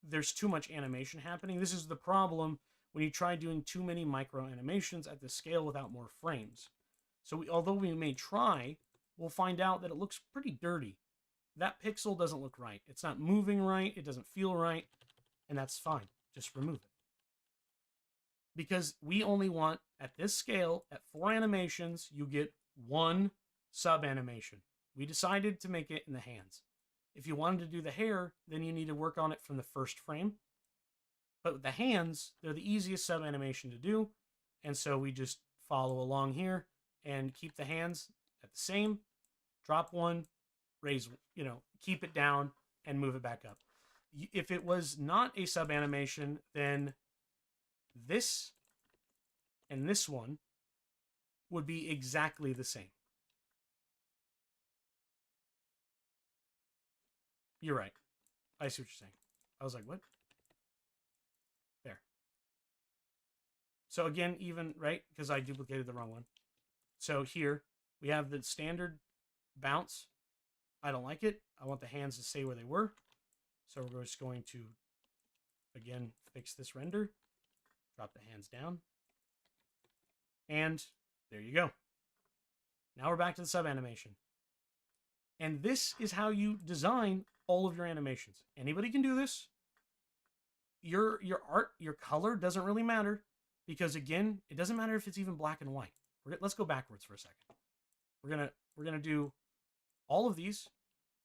there's too much animation happening. This is the problem when you try doing too many micro animations at this scale without more frames. So although we may try, we'll find out that it looks pretty dirty. That pixel doesn't look right. It's not moving right. It doesn't feel right. And that's fine. Just remove it. Because we only want, at this scale, at 4 animations, you get 1 sub-animation. We decided to make it in the hands. If you wanted to do the hair, then you need to work on it from the first frame. But with the hands, they're the easiest sub-animation to do. And so we just follow along here and keep the hands at the same. Drop 1, raise, keep it down and move it back up. If it was not a sub-animation, then this and this one would be exactly the same. You're right. I see what you're saying. I was like, what? There. So again, even, right? Because I duplicated the wrong one. So here, we have the standard bounce. I don't like it. I want the hands to stay where they were. So we're just going to, again, fix this render. Drop the hands down. And there you go. Now we're back to the sub-animation. And this is how you design all of your animations. Anybody can do this. Your art, your color doesn't really matter. Because again, it doesn't matter if it's even black and white. Let's go backwards for a second. We're gonna do all of these.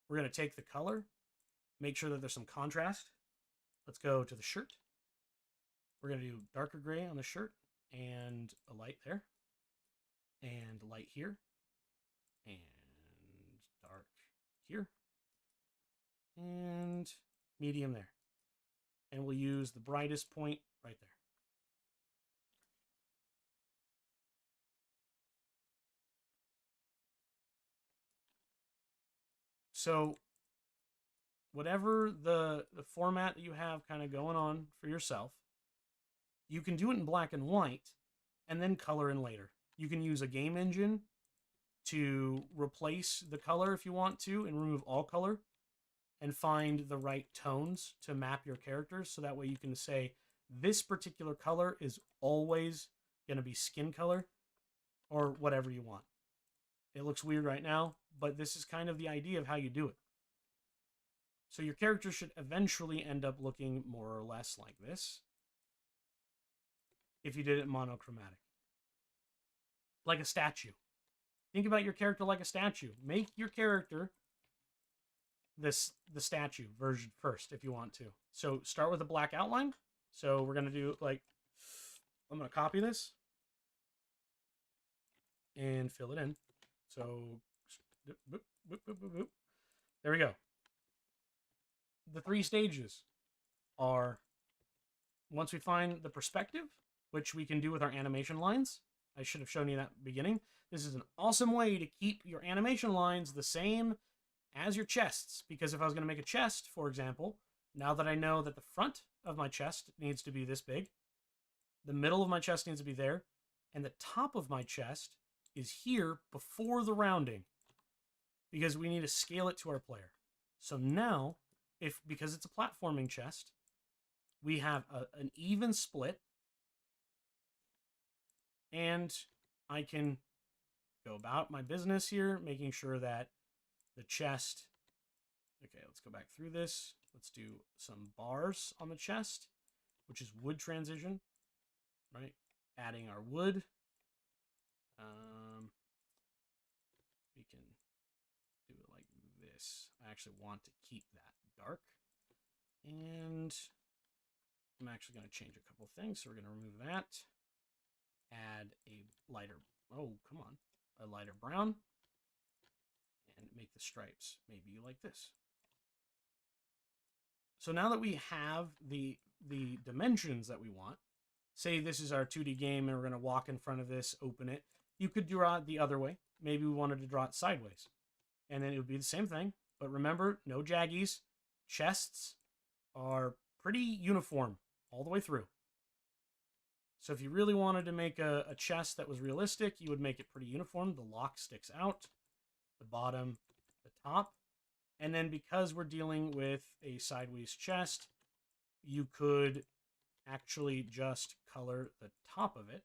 We're gonna take the color, make sure that there's some contrast. Let's go to the shirt. We're gonna do darker gray on the shirt and a light there, and light here, and dark here, and medium there. And we'll use the brightest point right there. So whatever the format that you have kind of going on for yourself, you can do it in black and white and then color in later. You can use a game engine to replace the color if you want to and remove all color and find the right tones to map your characters. So that way you can say this particular color is always going to be skin color or whatever you want. It looks weird right now, but this is kind of the idea of how you do it. So your character should eventually end up looking more or less like this if you did it monochromatic. Like a statue. Think about your character like a statue. Make your character the statue version first if you want to. So start with a black outline. So we're going to do I'm going to copy this and fill it in. So boop, boop, boop, boop, boop. There we go. The 3 stages are, once we find the perspective, which we can do with our animation lines. I should have shown you that at the beginning. This is an awesome way to keep your animation lines the same as your chests. Because if I was going to make a chest, for example, now that I know that the front of my chest needs to be this big, the middle of my chest needs to be there, and the top of my chest is here before the rounding. Because we need to scale it to our player. So now, because it's a platforming chest, we have an even split. And I can go about my business here, making sure that the chest... Okay, let's go back through this. Let's do some bars on the chest, which is wood transition, right? Adding our wood. We can do it like this. I actually want to keep that dark. And I'm actually going to change a couple things. So we're going to remove that. Add a lighter, a lighter brown. And make the stripes maybe like this. So now that we have the dimensions that we want, say this is our 2D game and we're going to walk in front of this, open it. You could draw it the other way. Maybe we wanted to draw it sideways. And then it would be the same thing. But remember, no jaggies. Chests are pretty uniform all the way through. So if you really wanted to make a chest that was realistic, you would make it pretty uniform. The lock sticks out, the bottom, the top. And then because we're dealing with a sideways chest, you could actually just color the top of it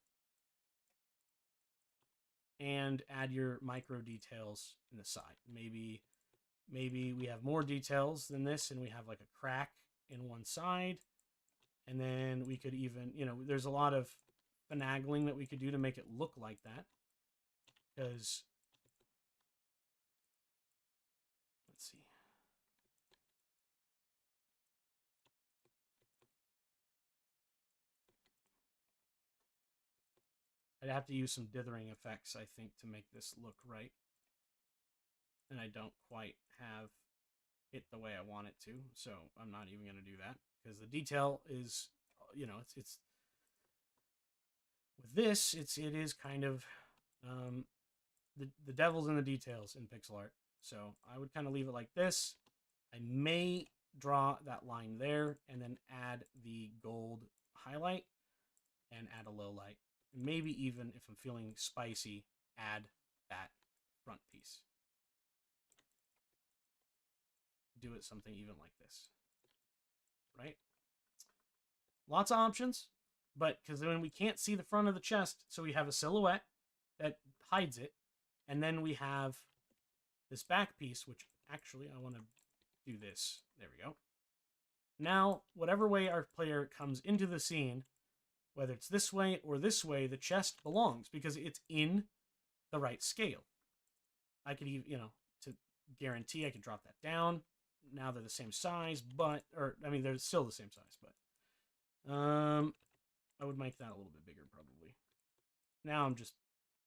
and add your micro details in the side. Maybe we have more details than this and we have like a crack in one side. And then we could even, there's a lot of finagling that we could do to make it look like that. Because, let's see. I'd have to use some dithering effects, I think, to make this look right. And I don't quite have it the way I want it to, so I'm not even going to do that. Because the detail is, it's with this, it is kind of the devil's in the details in pixel art. So I would kind of leave it like this. I may draw that line there and then add the gold highlight and add a low light. And maybe even, if I'm feeling spicy, add that front piece. Do it something even like this. Right? Lots of options, but because then we can't see the front of the chest, so we have a silhouette that hides it, and then we have this back piece, which actually I want to do this. There we go. Now, whatever way our player comes into the scene, whether it's this way or this way, the chest belongs because it's in the right scale. I could even, to guarantee I could drop that down. Now they're the same size, they're still the same size, but I would make that a little bit bigger probably. Now I'm just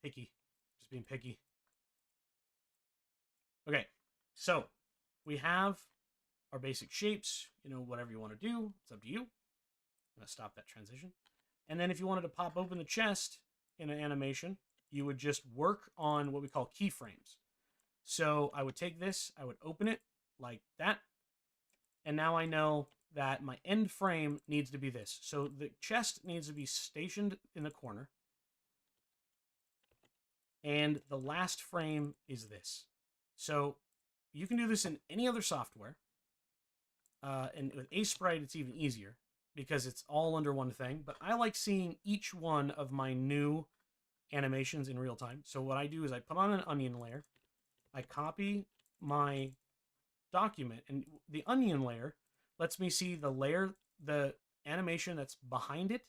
picky, just being picky. Okay, so we have our basic shapes, whatever you want to do, it's up to you. I'm going to stop that transition. And then if you wanted to pop open the chest in an animation, you would just work on what we call keyframes. So I would take this, I would open it like that, and now I know that my end frame needs to be this. So the chest needs to be stationed in the corner, and the last frame is this. So you can do this in any other software, and with Sprite it's even easier because it's all under one thing, but I like seeing each one of my new animations in real time. So what I do is I put on an onion layer, I copy my document, and the onion layer lets me see the animation that's behind it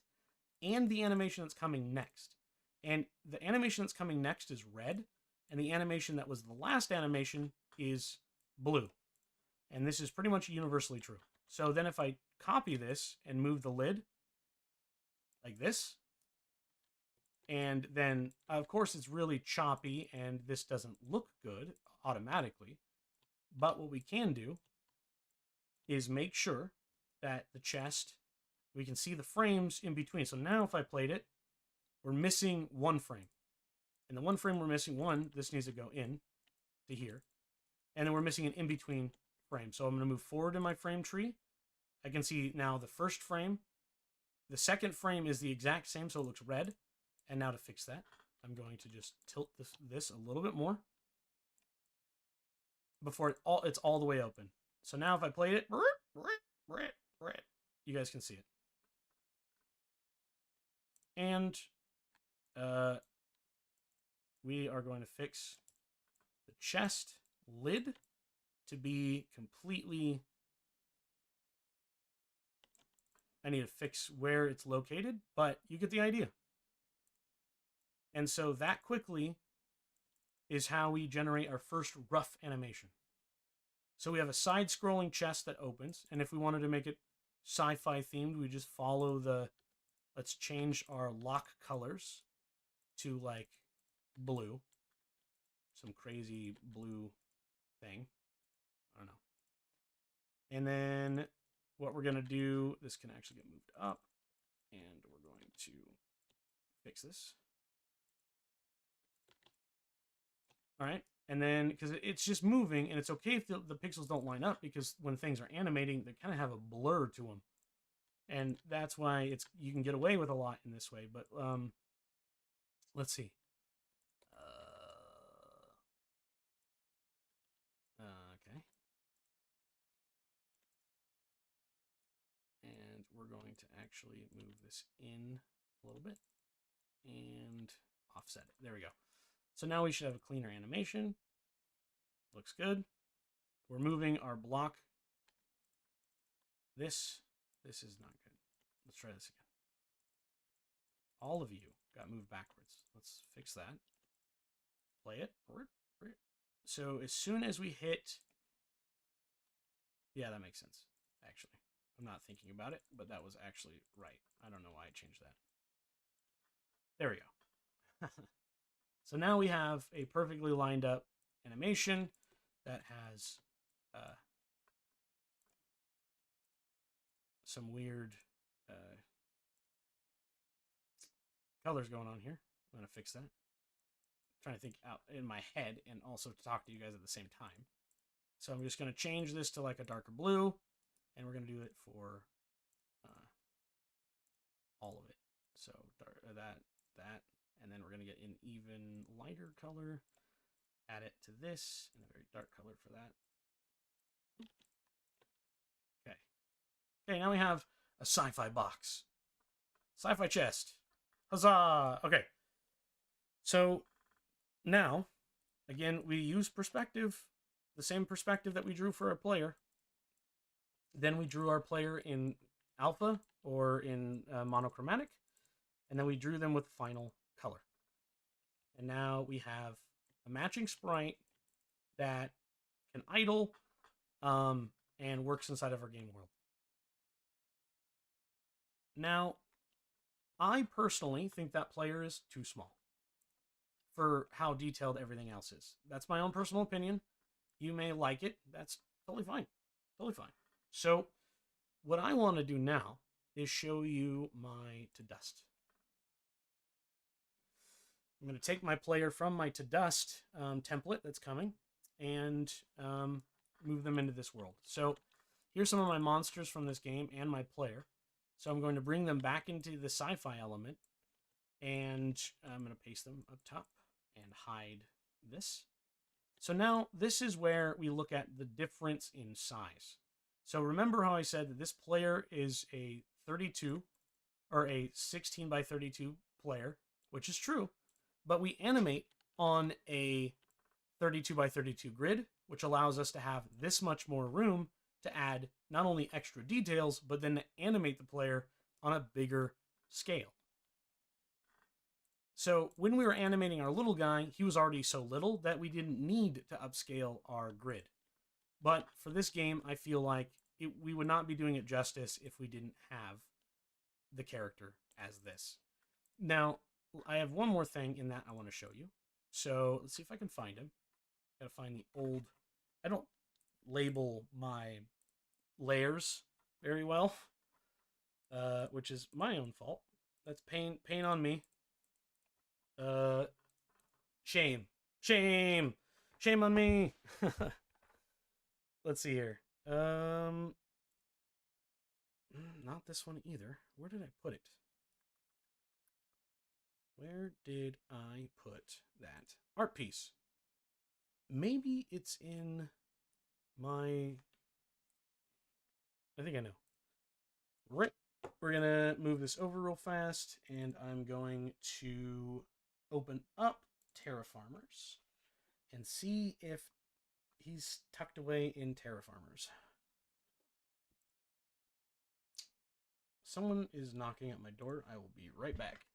and the animation that's coming next. And the animation that's coming next is red, and the animation that was the last animation is blue. And this is pretty much universally true. So then if I copy this and move the lid like this, and then of course it's really choppy and this doesn't look good automatically, but what we can do is make sure that the chest, we can see the frames in between. So now if I played it, we're missing one frame. And the one frame we're missing, this needs to go in to here. And then we're missing an in-between frame. So I'm going to move forward in my frame tree. I can see now the first frame. The second frame is the exact same, so it looks red. And now to fix that, I'm going to just tilt this a little bit more before it's all the way open. So now if I played it, you guys can see it. And we are going to fix the chest lid to be completely... I need to fix where it's located, but you get the idea. And so that quickly is how we generate our first rough animation. So we have a side-scrolling chest that opens, and if we wanted to make it sci-fi themed, we just follow let's change our lock colors to like blue. Some crazy blue thing. I don't know. And then what we're going to do, this can actually get moved up, and we're going to fix this. All right, and then, because it's just moving, and it's okay if the pixels don't line up, because when things are animating, they kind of have a blur to them. And that's why you can get away with a lot in this way. But let's see. Okay. And we're going to actually move this in a little bit and offset it. There we go. So now we should have a cleaner animation. Looks good. We're moving our block. This is not good. Let's try this again. All of you got moved backwards. Let's fix that. Play it. So as soon as we hit... Yeah, that makes sense, actually. I'm not thinking about it, but that was actually right. I don't know why I changed that. There we go. So now we have a perfectly lined up animation that has some weird colors going on here. I'm going to fix that. I'm trying to think out in my head and also to talk to you guys at the same time. So I'm just going to change this to like a darker blue, and we're going to do it for all of it. So that, and then we're going to get an even lighter color, add it to this, and a very dark color for that. Okay. Okay, now we have a sci-fi box. Sci-fi chest. Huzzah! Okay. So now, again, we use perspective, the same perspective that we drew for our player. Then we drew our player in alpha or in monochromatic, and then we drew them with final color. And now we have a matching sprite that can idle and works inside of our game world. Now, I personally think that player is too small for how detailed everything else is. That's my own personal opinion. You may like it. That's totally fine. Totally fine. So what I want to do now is show you my to dust. I'm going to take my player from my to dust template that's coming and move them into this world. So here's some of my monsters from this game and my player. So I'm going to bring them back into the sci-fi element, and I'm going to paste them up top and hide this. So now this is where we look at the difference in size. So remember how I said that this player is a 32 or a 16 by 32 player, which is true, but we animate on a 32 by 32 grid, which allows us to have this much more room to add not only extra details, but then to animate the player on a bigger scale. So when we were animating our little guy, he was already so little that we didn't need to upscale our grid. But for this game, I feel like we would not be doing it justice if we didn't have the character as this. Now, I have one more thing in that I want to show you. So let's see if I can find him. Gotta find the old... I don't label my layers very well, which is my own fault. That's pain on me. Shame on me. Let's see here. Not this one either. Where did I put it? Where did I put that art piece? Maybe it's in my... I think I know. Right. We're going to move this over real fast, and I'm going to open up Terraformers and see if he's tucked away in Terraformers. Someone is knocking at my door. I will be right back.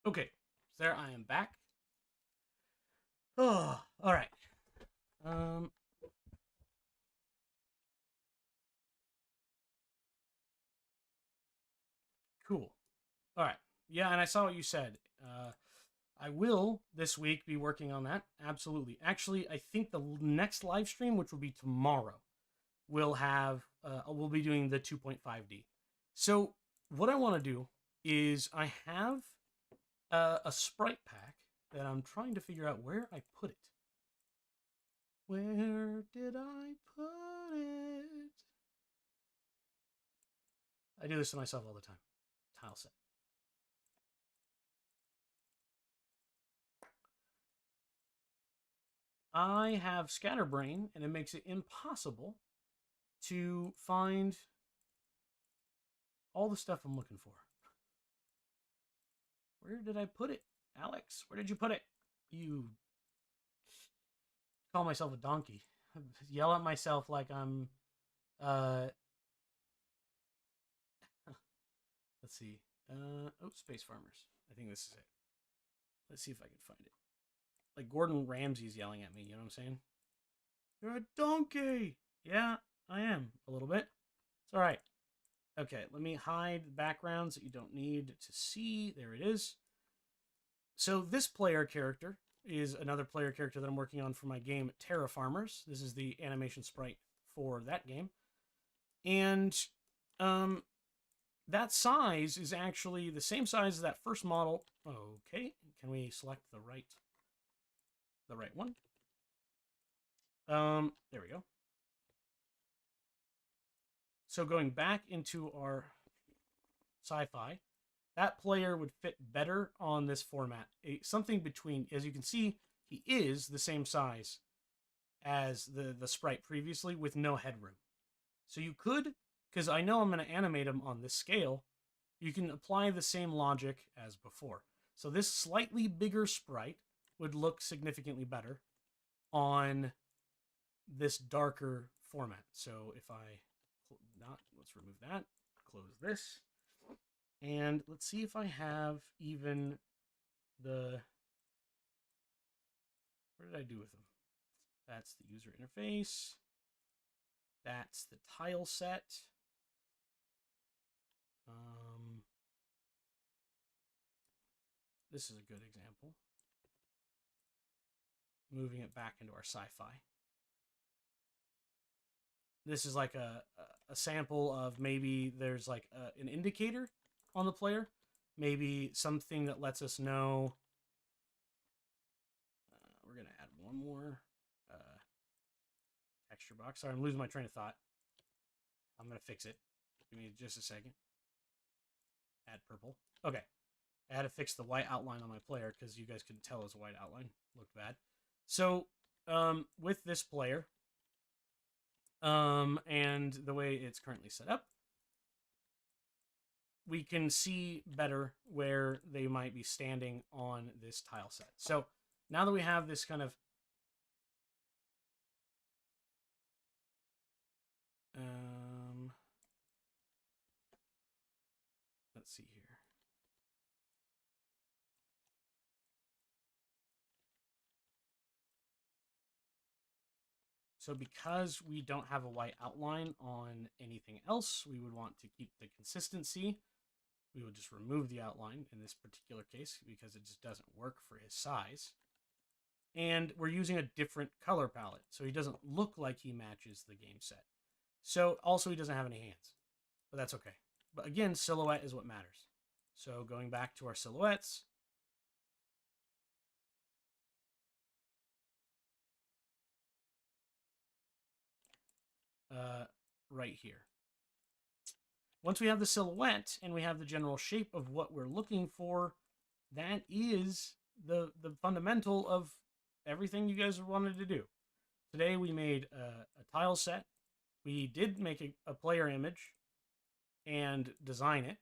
Okay, there I am back. Oh, all right. Cool. All right. Yeah, and I saw what you said. I will this week be working on that. Absolutely. Actually, I think the next live stream, which will be tomorrow, will have we'll be doing the 2.5D. So what I want to do is I have a sprite pack that I'm trying to figure out where I put it. Where did I put it? I do this to myself all the time. Tileset. I have scatterbrain, and it makes it impossible to find all the stuff I'm looking for. Where did I put it? Alex, where did you put it? You call myself a donkey. Yell at myself like I'm let's see. Oh, Space Farmers. I think this is it. Let's see if I can find it. Like Gordon Ramsay's yelling at me, you know what I'm saying? You're a donkey! Yeah, I am, a little bit. It's alright. Okay, let me hide the backgrounds that you don't need to see. There it is. So this player character is another player character that I'm working on for my game Terrafarmers. This is the animation sprite for that game. And that size is actually the same size as that first model. Okay, can we select the right one? There we go. So going back into our sci-fi, that player would fit better on this format. Something between, as you can see, he is the same size as the sprite previously with no headroom. So you could, because I know I'm going to animate him on this scale, you can apply the same logic as before. So this slightly bigger sprite would look significantly better on this darker format. So if I let's remove that, close this, and let's see if I have even the, what did I do with them? That's the user interface. That's the tile set. This is a good example. Moving it back into our sci-fi. This is like a sample of maybe there's like an indicator on the player. Maybe something that lets us know. We're going to add one more texture box. Sorry, I'm losing my train of thought. I'm going to fix it. Give me just a second. Add purple. Okay. I had to fix the white outline on my player because you guys couldn't tell it was a white outline. Looked bad. So, with this player, and the way it's currently set up, we can see better where they might be standing on this tile set. So, now that we have this kind of let's see here. So because we don't have a white outline on anything else, we would want to keep the consistency. We would just remove the outline in this particular case because it just doesn't work for his size. And we're using a different color palette, so he doesn't look like he matches the game set. So also he doesn't have any hands, but that's okay. But again, silhouette is what matters. So going back to our silhouettes, right here. Once we have the silhouette and we have the general shape of what we're looking for, that is the fundamental of everything you guys wanted to do. Today we made a tile set. We did make a player image and design it.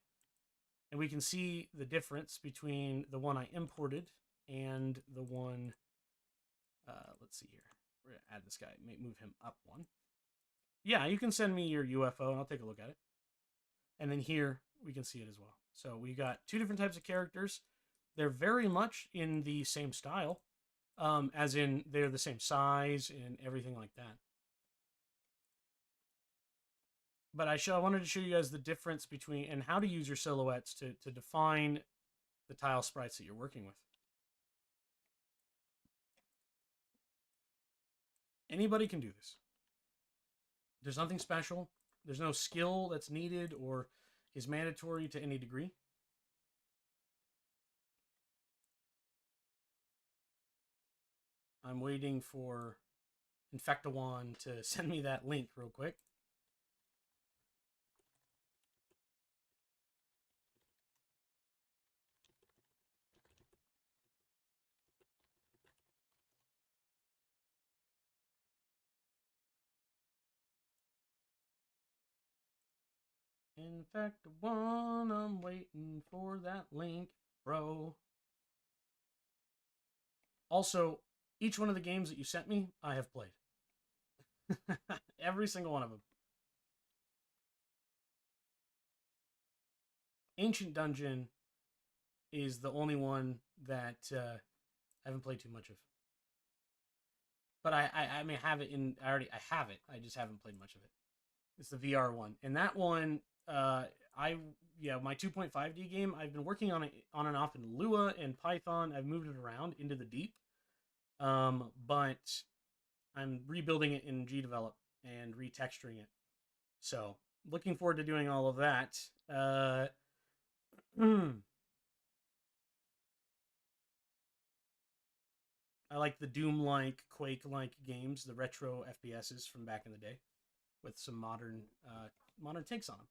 And we can see the difference between the one I imported and the one, let's see here. We're going to add this guy, move him up one. Yeah, you can send me your UFO and I'll take a look at it. And then here we can see it as well. So we got two different types of characters. they're very much in the same style, as in they're the same size and everything like that. But I wanted to show you guys the difference between and how to use your silhouettes to define the tile sprites that you're working with. Anybody can do this. There's nothing special. There's no skill that's needed or is mandatory to any degree. I'm waiting for Infectawan to send me that link real quick. Infectawan, I'm waiting for that link, bro. Also, each one of the games that you sent me, I have played. Every single one of them. Ancient Dungeon is the only one that I haven't played too much of. But I may have it in. I have it. I just haven't played much of it. It's the VR one, and that one, my 2.5D game. I've been working on it on and off in Lua and Python. I've moved it around into the deep, but I'm rebuilding it in GDevelop and retexturing it. So looking forward to doing all of that. I like the Doom-like, Quake-like games, the retro FPSs from back in the day, with some modern takes on them.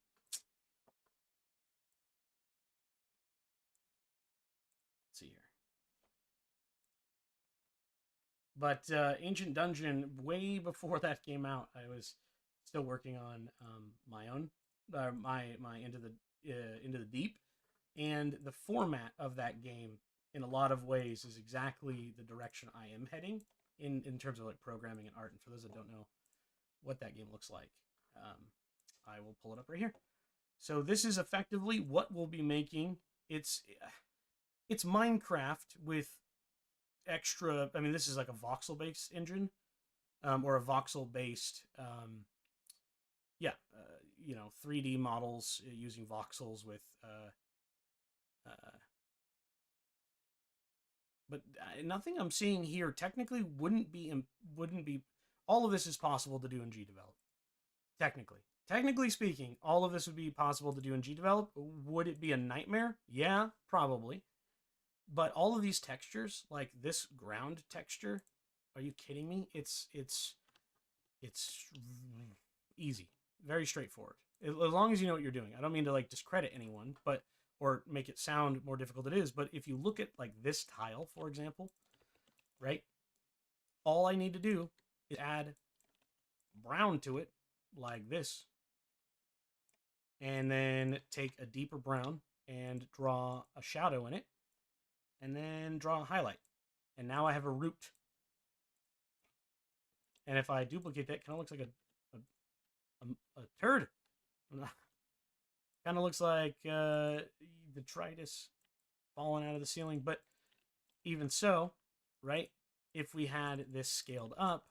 Let's see here. But Ancient Dungeon, way before that came out, I was still working on my own, my Into the Deep, and the format of that game, in a lot of ways, is exactly the direction I am heading in terms of like programming and art. And for those that don't know what that game looks like, I will pull it up right here. So this is effectively what we'll be making. It's Minecraft with extra. I mean, this is like a voxel-based engine, or a voxel-based, 3D models using voxels with. But nothing I'm seeing here technically wouldn't be. All of this is possible to do in GDevelop. Technically speaking, all of this would be possible to do in GDevelop. Would it be a nightmare? Yeah, probably. But all of these textures, like this ground texture, are you kidding me? It's easy, very straightforward. As long as you know what you're doing. I don't mean to like discredit anyone, but or make it sound more difficult than it is. But if you look at like this tile, for example, right? All I need to do is add brown to it, like this, and then take a deeper brown and draw a shadow in it, and then draw a highlight. And now I have a root. And if I duplicate that, it kind of looks like a turd. Kind of looks like detritus falling out of the ceiling. But even so, right, if we had this scaled up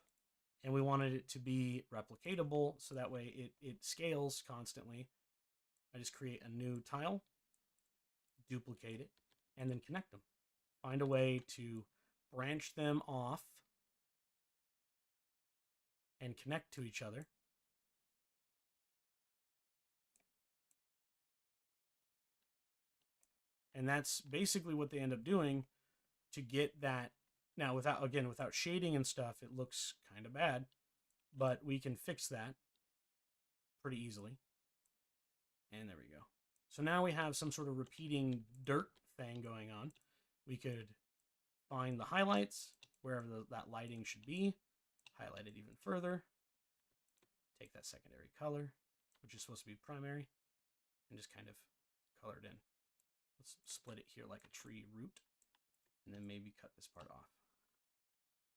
and we wanted it to be replicatable so that way it scales constantly, I just create a new tile, duplicate it, and then connect them. Find a way to branch them off and connect to each other. And that's basically what they end up doing to get that. Now, without shading and stuff, it looks kind of bad, but we can fix that pretty easily. And there we go. So now we have some sort of repeating dirt thing going on. We could find the highlights wherever that lighting should be, highlight it even further, take that secondary color, which is supposed to be primary, and just kind of color it in. Let's split it here like a tree root, and then maybe cut this part off.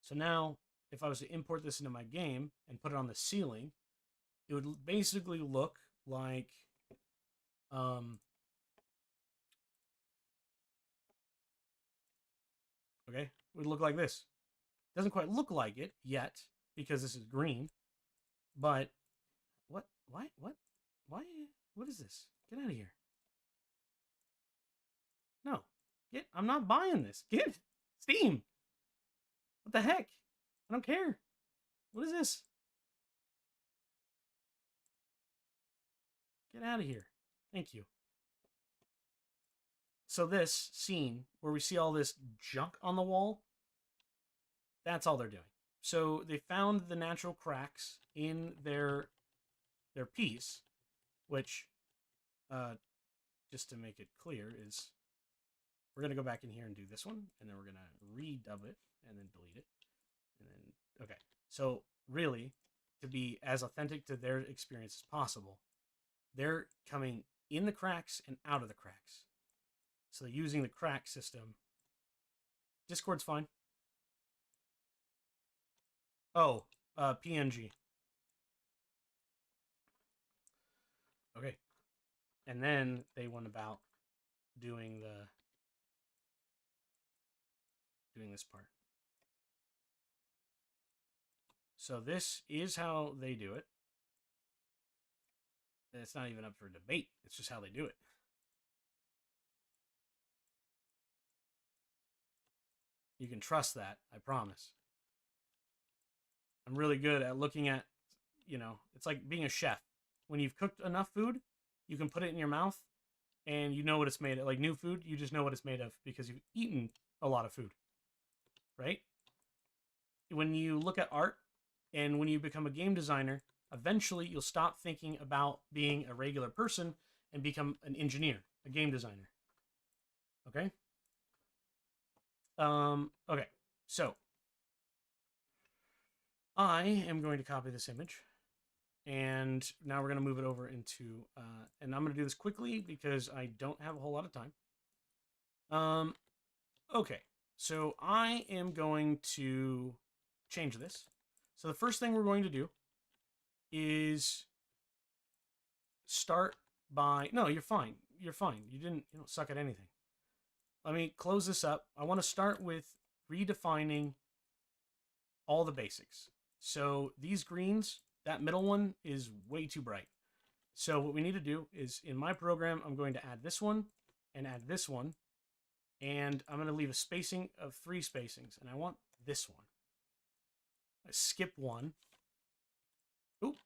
So now, if I was to import this into my game and put it on the ceiling, it would basically look like Okay, it would look like this. Doesn't quite look like it yet because this is green, but what? Why? What? Why? What is this? Get out of here! No, get. I'm not buying this. Get Steam. What the heck? I don't care. What is this? Get out of here. Thank you. So this scene where we see all this junk on the wall, that's all they're doing. So they found the natural cracks in their piece, which, just to make it clear, is we're going to go back in here and do this one, and then we're going to redub it, and then delete it. And then, okay. So really, to be as authentic to their experience as possible, they're coming in the cracks and out of the cracks. So they're using the crack system. Discord's fine. Oh, PNG. Okay. And then they went about doing this part. So this is how they do it. And it's not even up for debate. It's just how they do it. You can trust that, I promise. I'm really good at looking at, it's like being a chef. When you've cooked enough food, you can put it in your mouth and you know what it's made of. Like new food, you just know what it's made of because you've eaten a lot of food, right? When you look at art and when you become a game designer, eventually you'll stop thinking about being a regular person and become an engineer, a game designer. Okay? Okay, so I am going to copy this image, and now we're going to move it over into, and I'm going to do this quickly because I don't have a whole lot of time. Okay, so I am going to change this. So the first thing we're going to do is start by, no, you're fine. You're fine. You don't suck at anything. Let me close this up. I want to start with redefining all the basics. So these greens, that middle one is way too bright. So what we need to do is in my program, I'm going to add this one and add this one. And I'm going to leave a spacing of 3 spacings. And I want this one. I skip one. Oop.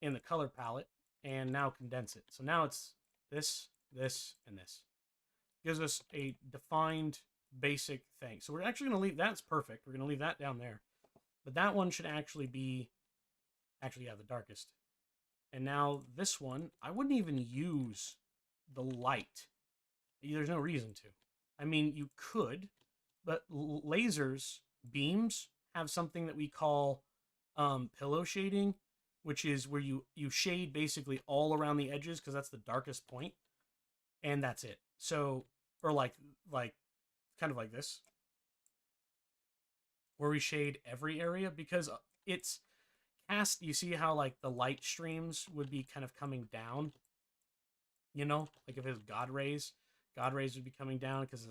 In the color palette. And now condense it. So now it's this, this, and this. Gives us a defined basic thing. So we're actually going to leave, that's perfect. We're going to leave that down there. But that one should actually be, the darkest. And now this one, I wouldn't even use the light. There's no reason to. I mean, you could, but lasers, beams, have something that we call pillow shading, which is where you shade basically all around the edges because that's the darkest point, and that's it. So, or like kind of like this, where we shade every area because it's cast. You see how like the light streams would be kind of coming down, like if it was God rays would be coming down because,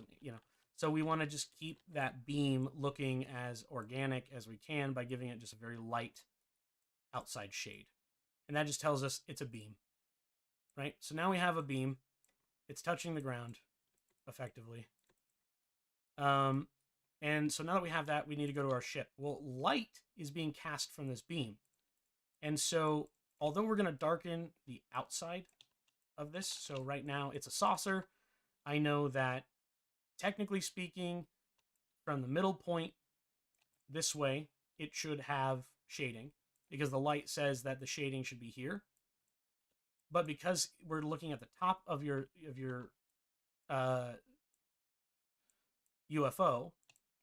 so we want to just keep that beam looking as organic as we can by giving it just a very light outside shade. And that just tells us it's a beam, right? So now we have a beam. It's touching the ground effectively. And so now that we have that, we need to go to our ship. Well, light is being cast from this beam. And so although we're going to darken the outside of this, so right now it's a saucer, I know that technically speaking, from the middle point this way, it should have shading because the light says that the shading should be here. But because we're looking at the top of your UFO,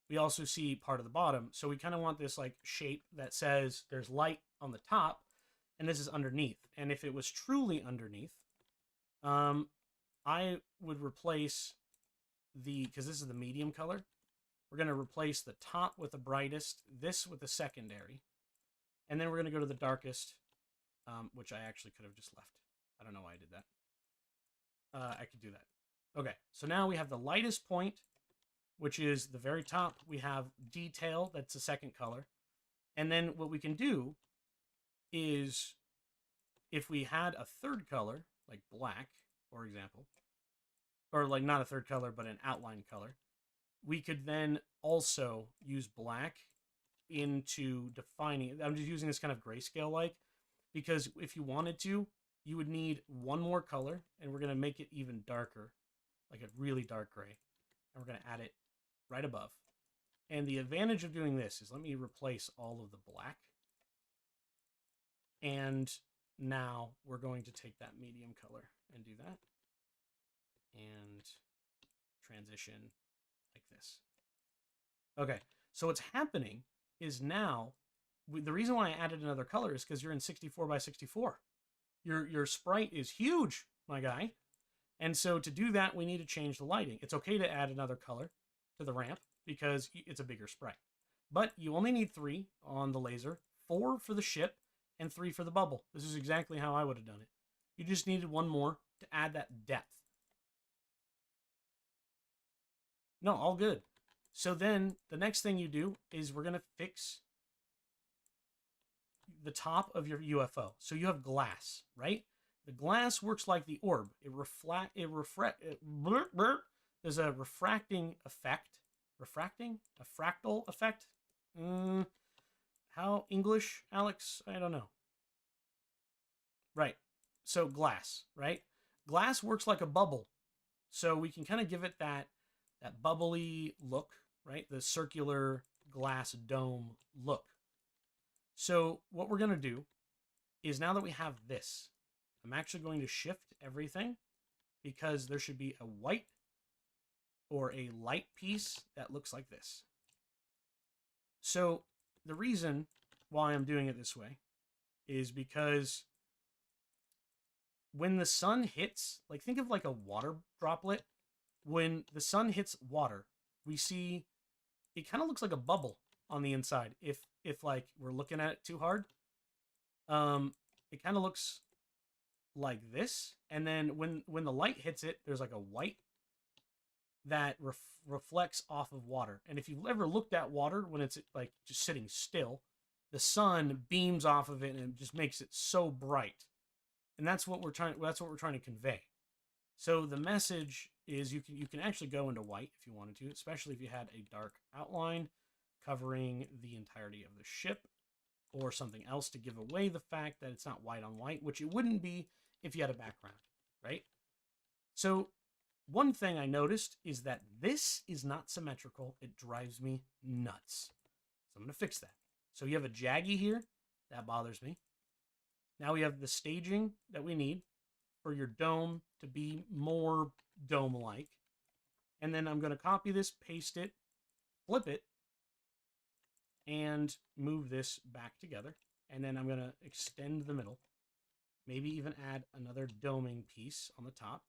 we also see part of the bottom. So we kind of want this like shape that says there's light on the top and this is underneath. And if it was truly underneath, I would replace because this is the medium color. We're going to replace the top with the brightest, this with the secondary. And then we're going to go to the darkest, which I actually could have just left. I don't know why I did that. I could do that. Okay, so now we have the lightest point which is the very top. We have detail, that's the second color. And then what we can do is, if we had a third color, like black, for example, or like not a third color, but an outline color, we could then also use black into defining. I'm just using this kind of grayscale like, because if you wanted to, you would need one more color, and we're going to make it even darker, like a really dark gray. And we're going to add it right above. And the advantage of doing this is, let me replace all of the black. And now we're going to take that medium color and do that. And transition like this. Okay, so what's happening is now, the reason why I added another color is because you're in 64 by 64. Your sprite is huge, my guy. And so to do that, we need to change the lighting. It's okay to add another color to the ramp because it's a bigger sprite. But you only need 3 on the laser, 4 for the ship, and 3 for the bubble. This is exactly how I would have done it. You just needed one more to add that depth. No, all good. So then the next thing you do is we're going to fix the top of your UFO. So you have glass, right? The glass works like the orb. There's a refracting effect. Refracting? A fractal effect? How English, Alex? I don't know. Right. So glass, right? Glass works like a bubble. So we can kind of give it that bubbly look, right? The circular glass dome look. So what we're going to do is, now that we have this, I'm actually going to shift everything, because there should be a white or a light piece that looks like this. So the reason why I'm doing it this way is because when the sun hits, like, think of like a water droplet. When the sun hits water, we see it kind of looks like a bubble on the inside. If like we're looking at it too hard, it kind of looks like this. And then when the light hits it, there's like a white that reflects off of water. And if you've ever looked at water when it's like just sitting still, the sun beams off of it and it just makes it so bright. And that's what we're trying to convey. So the message is, you can actually go into white if you wanted to, especially if you had a dark outline covering the entirety of the ship, or something else to give away the fact that it's not white on white, which it wouldn't be if you had a background, right? So one thing I noticed is that this is not symmetrical. It drives me nuts. So I'm going to fix that. So you have a jaggy here. That bothers me. Now we have the staging that we need for your dome to be more dome-like. And then I'm going to copy this, paste it, flip it, and move this back together. And then I'm going to extend the middle. Maybe even add another doming piece on the top.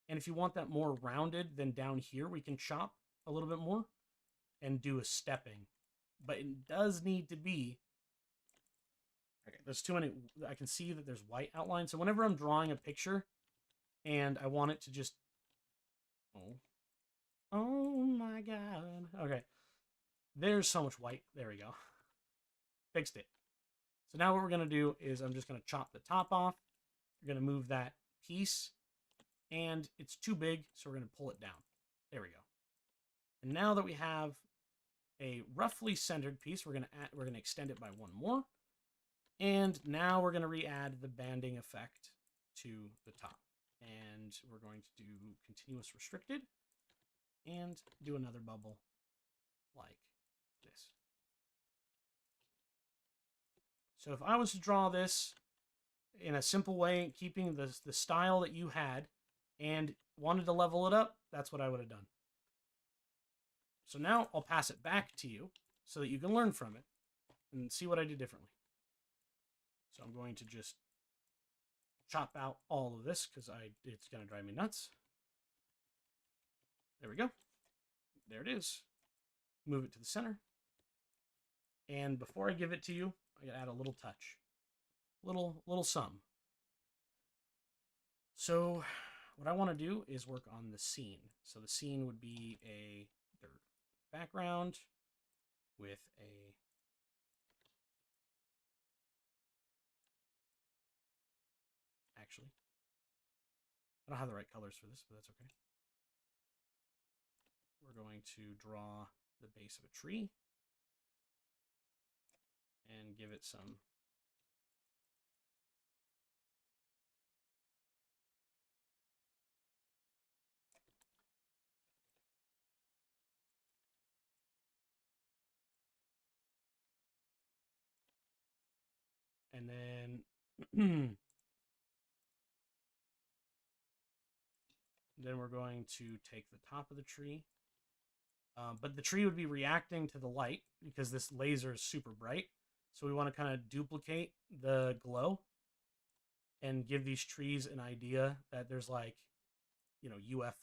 And if you want that more rounded, then down here we can chop a little bit more and do a stepping. But it does need to be... Okay, there's too many... I can see that there's white outline. So whenever I'm drawing a picture and I want it to just... Oh my god. Okay. There's so much white. There we go. Fixed it. So now what we're going to do is, I'm just going to chop the top off. We're going to move that piece. And it's too big, so we're going to pull it down. There we go. And now that we have a roughly centered piece, we're going to extend it by one more. And now we're going to re-add the banding effect to the top. And we're going to do continuous restricted and do another bubble like this. So if I was to draw this in a simple way, keeping the style that you had, and wanted to level it up, that's what I would have done. So now I'll pass it back to you so that you can learn from it and see what I did differently. So I'm going to just chop out all of this because it's going to drive me nuts. There we go. There it is. Move it to the center. And before I give it to you, I gotta add a little touch. Little something. So what I want to do is work on the scene. So the scene would be a dirt. background with a actually, I don't have the right colors for this, but that's okay. We're going to draw the base of a tree and give it some and then then we're going to take the top of the tree. But the tree would be reacting to the light because this laser is super bright. So we want to kind of duplicate the glow and give these trees an idea that there's like, you know,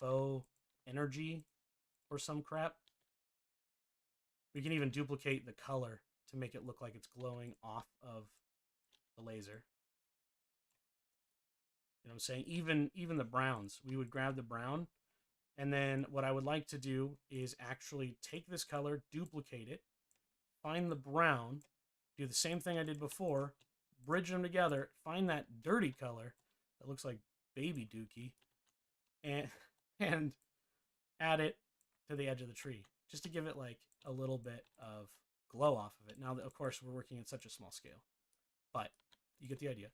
UFO energy or some crap. We can even duplicate the color to make it look like it's glowing off of the laser. You know what I'm saying? Even the browns, we would grab the brown, and then what I would like to do is actually take this color, duplicate it, find the brown, do the same thing I did before, bridge them together, find that dirty color that looks like baby dookie, and and add it to the edge of the tree, just to give it like a little bit of glow off of it. Now, of course, we're working at such a small scale, but you get the idea.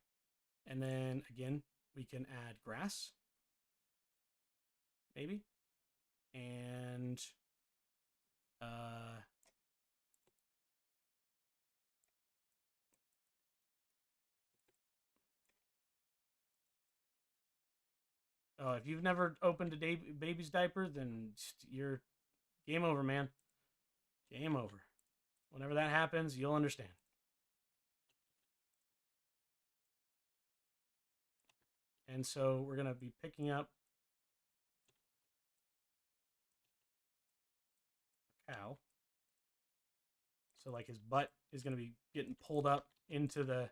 And then again, we can add grass, maybe, and oh, if you've never opened a baby's diaper, then you're game over, man. Game over. Whenever that happens, you'll understand. And so we're going to be picking up a cow. So like his butt is going to be getting pulled up into the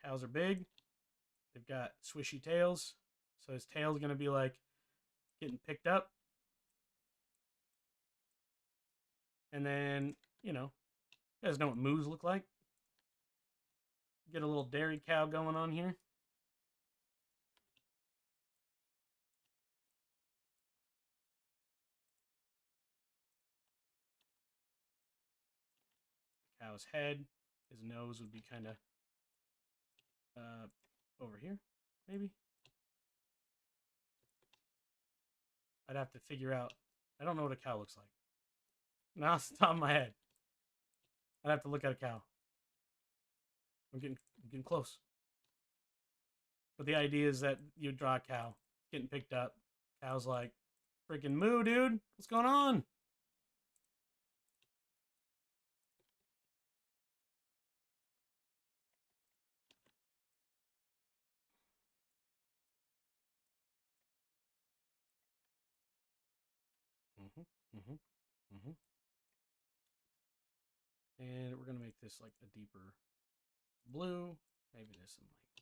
cows are big. They've got swishy tails. So his tail is going to be like getting picked up. And then, you know, you guys know what moos look like. Get a little dairy cow going on here. Cow's head, his nose would be kind of over here, maybe. I'd have to figure out. I don't know what a cow looks like. Not off the top of my head. I'd have to look at a cow. I'm getting close. But the idea is that you draw a cow getting picked up. Cow's like, freaking moo, dude. What's going on? Mm-hmm, mm-hmm, mm-hmm. And we're going to make this like a deeper blue. Maybe there's some like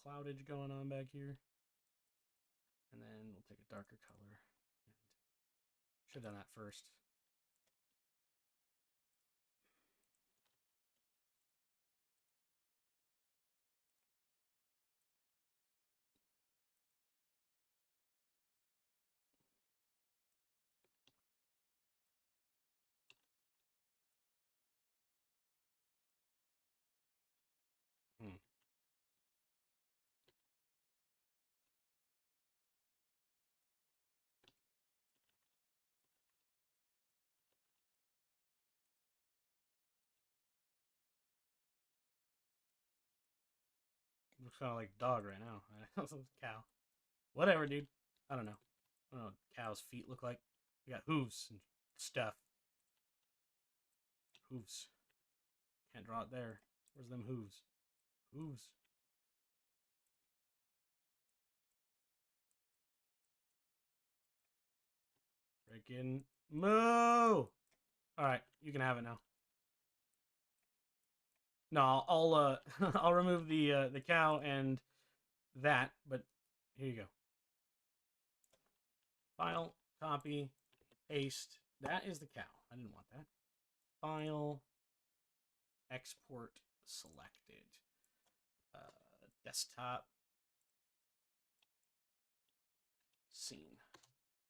cloudage going on back here. And then we'll take a darker color. And should have done that first. Hmm. Looks kind of like a dog right now. Cow. Whatever, dude. I don't know. I don't know what cows' feet look like. We got hooves and stuff. Hooves. Can't draw it there. Where's them hooves? Hooves. Freaking moo! Alright, you can have it now. No, I'll I'll remove the cow and that, but here you go. File, copy, paste. That is the cow. I didn't want that. File, export selected. Desktop scene.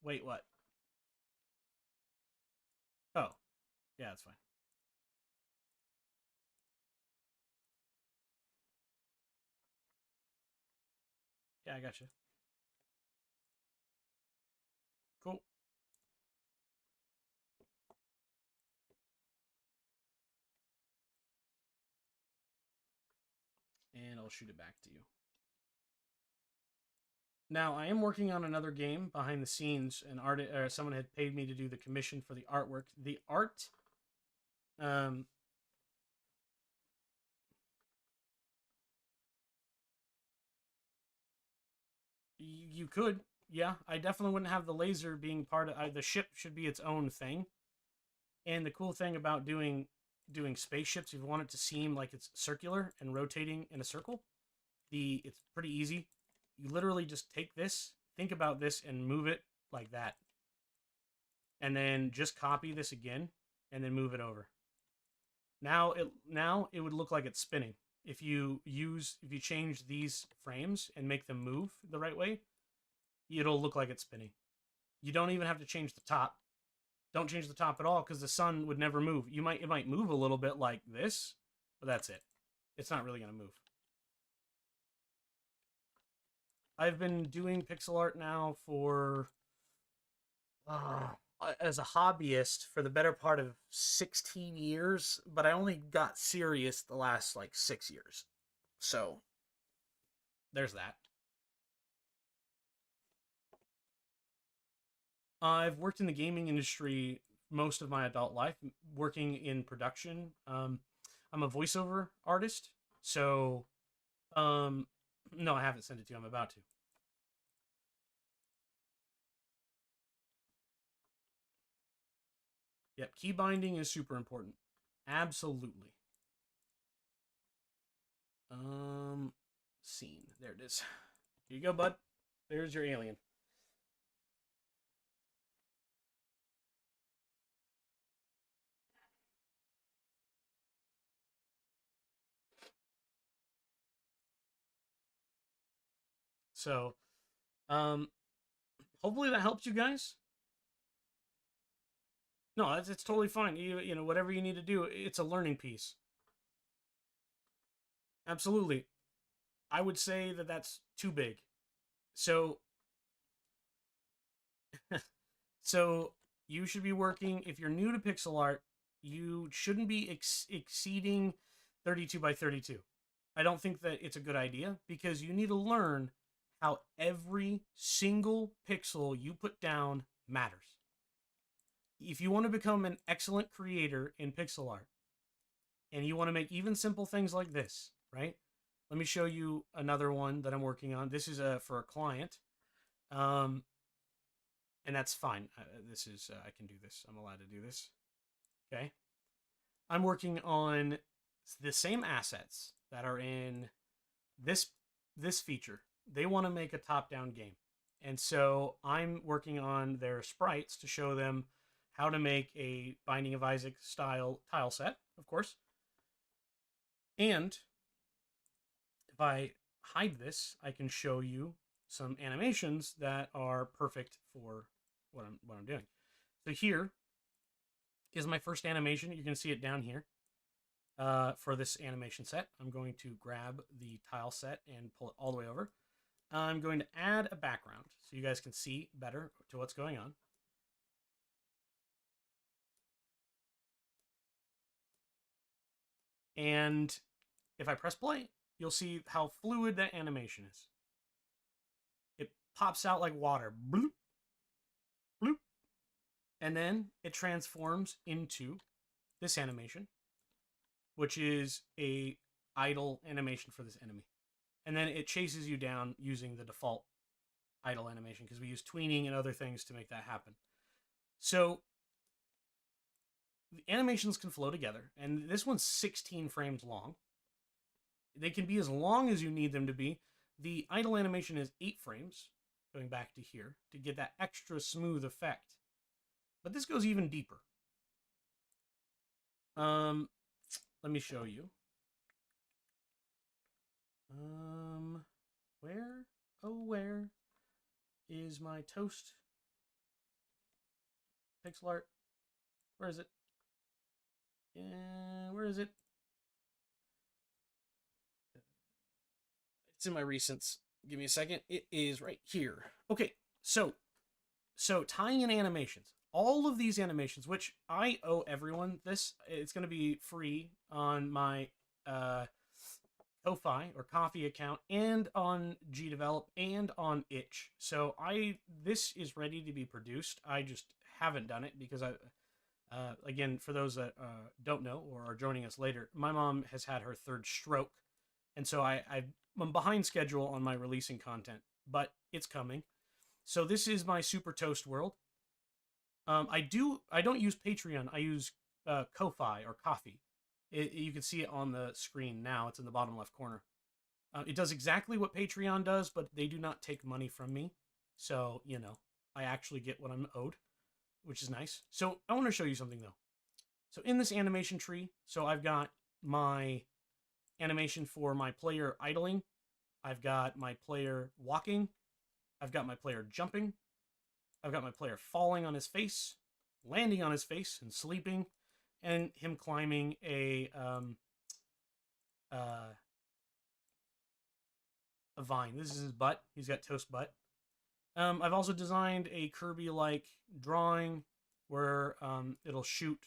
Wait, what? Oh, yeah, that's fine. Yeah, I got you. Cool. And I'll shoot it back to you. Now, I am working on another game behind the scenes, and someone had paid me to do the commission for the artwork. The art, um, you could, yeah. I definitely wouldn't have the laser being part of the ship. Should be its own thing. And the cool thing about doing spaceships, if you want it to seem like it's circular and rotating in a circle, it's pretty easy. You literally just take this, think about this, and move it like that, and then just copy this again, and then move it over. Now it would look like it's spinning. If you change these frames and make them move the right way, it'll look like it's spinning. You don't even have to change the top. Don't change the top at all because the sun would never move. It might move a little bit like this, but that's it. It's not really going to move. I've been doing pixel art now for as a hobbyist for the better part of 16 years, but I only got serious the last like 6 years. So, there's that. I've worked in the gaming industry most of my adult life, working in production. I'm a voiceover artist, so no, I haven't sent it to you. I'm about to. Yep, key binding is super important. Absolutely. Scene. There it is. Here you go, bud. There's your alien. So, um, hopefully that helps you guys. No, it's totally fine. You know, whatever you need to do, it's a learning piece. Absolutely. I would say that that's too big. So, so you should be working. If you're new to pixel art, you shouldn't be exceeding 32 by 32. I don't think that it's a good idea because you need to learn how every single pixel you put down matters. If you want to become an excellent creator in pixel art and you want to make even simple things like this, right? Let me show you another one that I'm working on. This is for a client. Um, and that's fine. This is I can do this. I'm allowed to do this. Okay. I'm working on the same assets that are in this feature. They want to make a top-down game. And so I'm working on their sprites to show them how to make a Binding of Isaac style tile set, of course. And if I hide this, I can show you some animations that are perfect for what I'm doing. So here is my first animation. You can see it down here. For this animation set, I'm going to grab the tile set and pull it all the way over. I'm going to add a background so you guys can see better to what's going on. And if I press play, you'll see how fluid that animation is. It pops out like water. Bloop, bloop. And then it transforms into this animation, which is a idle animation for this enemy. And then it chases you down using the default idle animation because we use tweening and other things to make that happen. So the animations can flow together, and this one's 16 frames long. they can be as long as you need them to be. The idle animation is 8 frames, going back to here, to get that extra smooth effect. But this goes even deeper. Let me show you. Where is my toast pixel art? Where is it? Where is it? It's in my recents. Give me a second. It is right here. Okay, so tying in animations. All of these animations, which I owe everyone this, it's going to be free on my Ko-Fi or Coffee account and on GDevelop and on Itch. So this is ready to be produced. I just haven't done it because again, for those that don't know or are joining us later, my mom has had her 3rd stroke. And so I'm behind schedule on my releasing content, but it's coming. So this is my Super Toast world. I don't use Patreon. I use Ko-Fi or Coffee. You can see it on the screen now. It's in the bottom left corner. It does exactly what Patreon does, but they do not take money from me. So, I actually get what I'm owed, which is nice. So I want to show you something, though. So in this animation tree, so I've got my animation for my player idling. I've got my player walking. I've got my player jumping. I've got my player falling on his face, landing on his face, and sleeping, and him climbing a vine. This is his butt. He's got toast butt. I've also designed a Kirby-like drawing where it'll shoot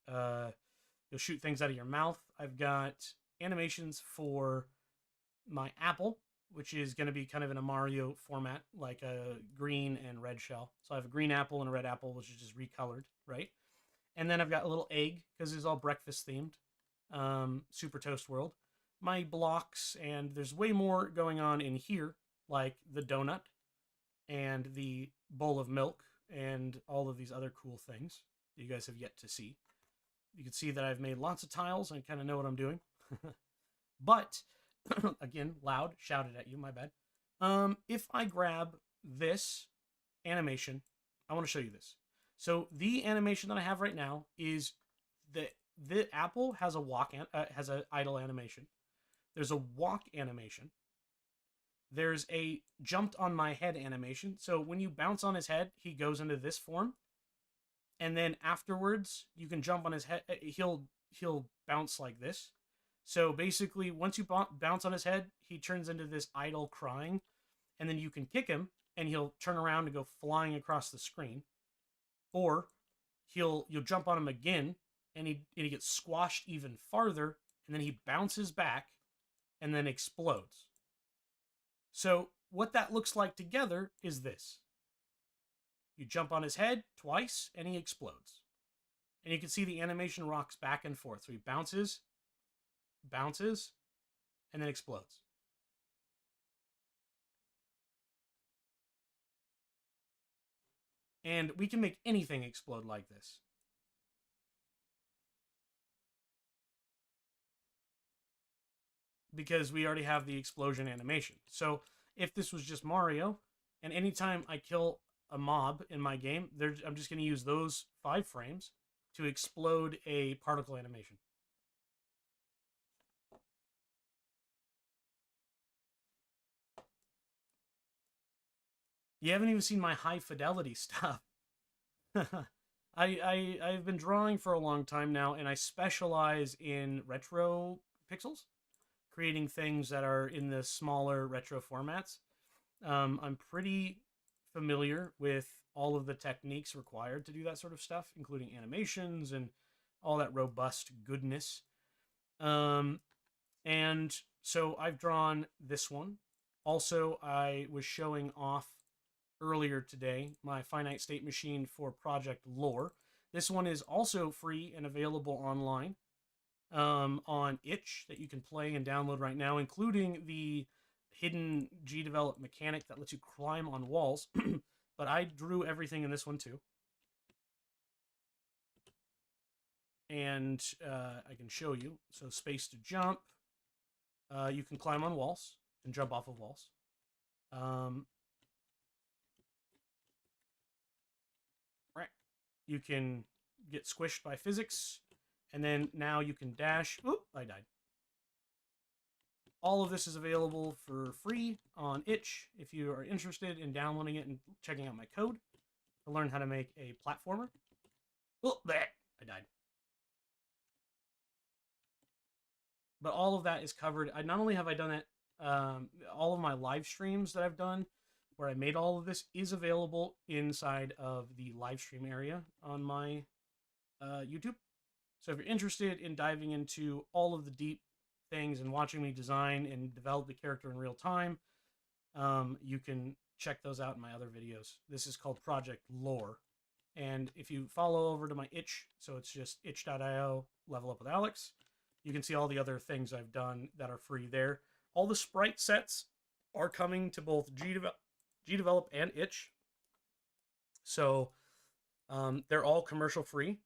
you'll shoot things out of your mouth. I've got animations for my apple, which is going to be kind of in a Mario format, like a green and red shell. So I have a green apple and a red apple, which is just recolored, right? And then I've got a little egg, because it's all breakfast themed. Super Toast World. My blocks, and there's way more going on in here, like the donut, and the bowl of milk, and all of these other cool things that you guys have yet to see. You can see that I've made lots of tiles, and I kind of know what I'm doing. But again, loud, shouted at you, my bad. If I grab this animation, I want to show you this. So the animation that I have right now is the apple has a has an idle animation. There's a walk animation. There's a jumped on my head animation. So when you bounce on his head, he goes into this form. And then afterwards, you can jump on his head. He'll bounce like this. So basically, once you bounce on his head, he turns into this idle crying, and then you can kick him, and he'll turn around and go flying across the screen. Or you'll jump on him again, and he gets squashed even farther, and then he bounces back, and then explodes. So what that looks like together is this. You jump on his head twice, and he explodes. And you can see the animation rocks back and forth. So he bounces, and then explodes. And we can make anything explode like this. Because we already have the explosion animation. So if this was just Mario, and anytime I kill a mob in my game, I'm just going to use those 5 frames to explode a particle animation. You haven't even seen my high fidelity stuff. I've been drawing for a long time now, and I specialize in retro pixels, creating things that are in the smaller retro formats. I'm pretty familiar with all of the techniques required to do that sort of stuff, including animations and all that robust goodness. And so I've drawn this one. Also, I was showing off earlier today my finite state machine for Project Lore. This one is also free and available online on Itch that you can play and download right now, including the hidden GDevelop mechanic that lets you climb on walls. But I drew everything in this one too. And I can show you. So space to jump, You can climb on walls and jump off of walls. Right. You can get squished by physics, and then now you can dash. Oop, I died. All of this is available for free on itch if you are interested in downloading it and checking out my code to learn how to make a platformer. Oh, bleh, I died. But all of that is covered. Not only have I done it, all of my live streams that I've done where I made all of this is available inside of the live stream area on my YouTube. So if you're interested in diving into all of the deep things and watching me design and develop the character in real time, you can check those out in my other videos. This is called Project Lore. And if you follow over to my itch, so it's just itch.io, level up with Alex, you can see all the other things I've done that are free there. All the sprite sets are coming to both GDevelop and itch. So they're all commercial free.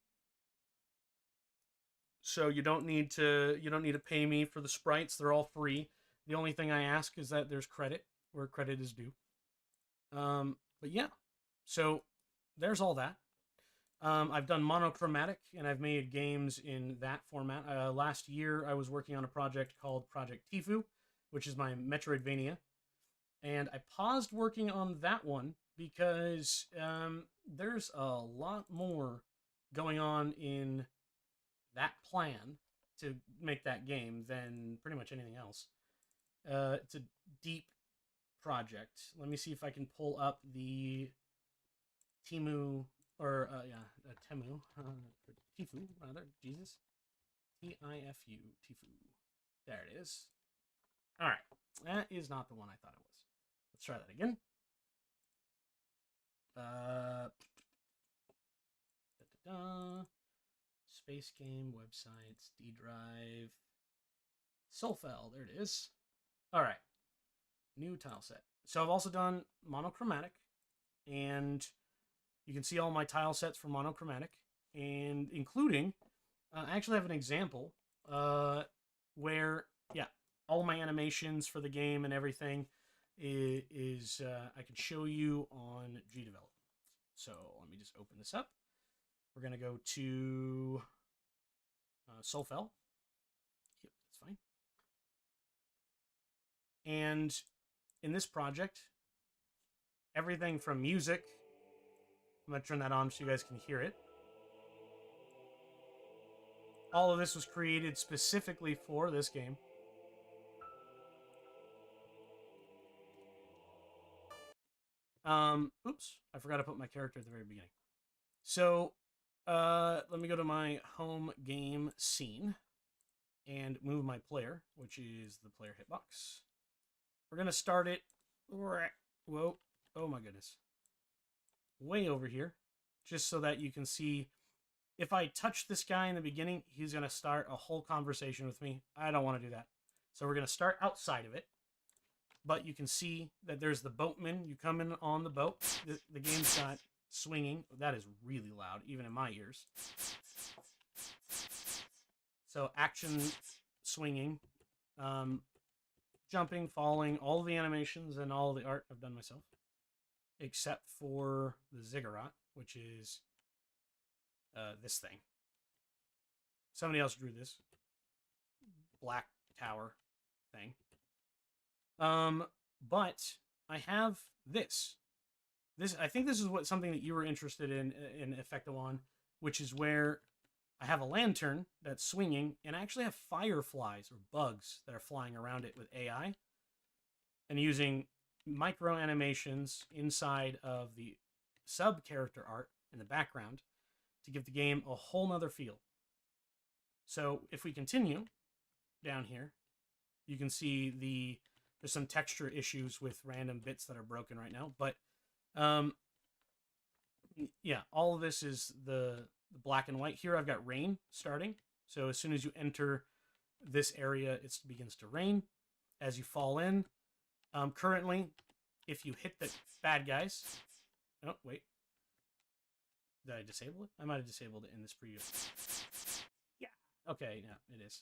So you don't need to pay me for the sprites. They're all free. The only thing I ask is that there's credit where credit is due. But yeah, so there's all that. I've done monochromatic, and I've made games in that format. Last year, I was working on a project called Project Tifu, which is my Metroidvania. And I paused working on that one because there's a lot more going on in that plan to make that game than pretty much anything else. It's a deep project. Let me see if I can pull up the Temu, or Temu, Tifu, rather, Jesus. T-I-F-U, Tifu. There it is. All right, that is not the one I thought it was. Let's try that again. Space game, websites, D drive, Soulfell, there it is. All right, new tile set. So I've also done monochromatic, and you can see all my tile sets for monochromatic, and including, I actually have an example where, yeah, all my animations for the game and everything is I can show you on GDevelop. So let me just open this up. We're going to go to Soulfell. Yep, that's fine. And in this project, everything from music, I'm going to turn that on so you guys can hear it. All of this was created specifically for this game. Oops, I forgot to put my character at the very beginning. So, let me go to my home game scene and move my player, which is the player hitbox. We're going to start it, whoa, oh my goodness, way over here, just so that you can see if I touch this guy in the beginning, he's going to start a whole conversation with me. I don't want to do that. So we're going to start outside of it. But you can see that there's the boatman. You come in on the boat. The game's got swinging. That is really loud, even in my ears. So action, swinging, jumping, falling, all the animations and all the art I've done myself. Except for the ziggurat, which is this thing. Somebody else drew this black tower thing. But I have this. I think this is something that you were interested in Effecto, which is where I have a lantern that's swinging, and I actually have fireflies or bugs that are flying around it with AI, and using micro animations inside of the sub character art in the background to give the game a whole nother feel. So if we continue down here, you can see there's some texture issues with random bits that are broken right now, but yeah, all of this is the black and white. Here I've got rain starting, so as soon as you enter this area, it begins to rain as you fall in. Currently, if you hit the bad guys, oh wait, did I disable it? I might have disabled it in this preview. Yeah, okay, yeah, it is.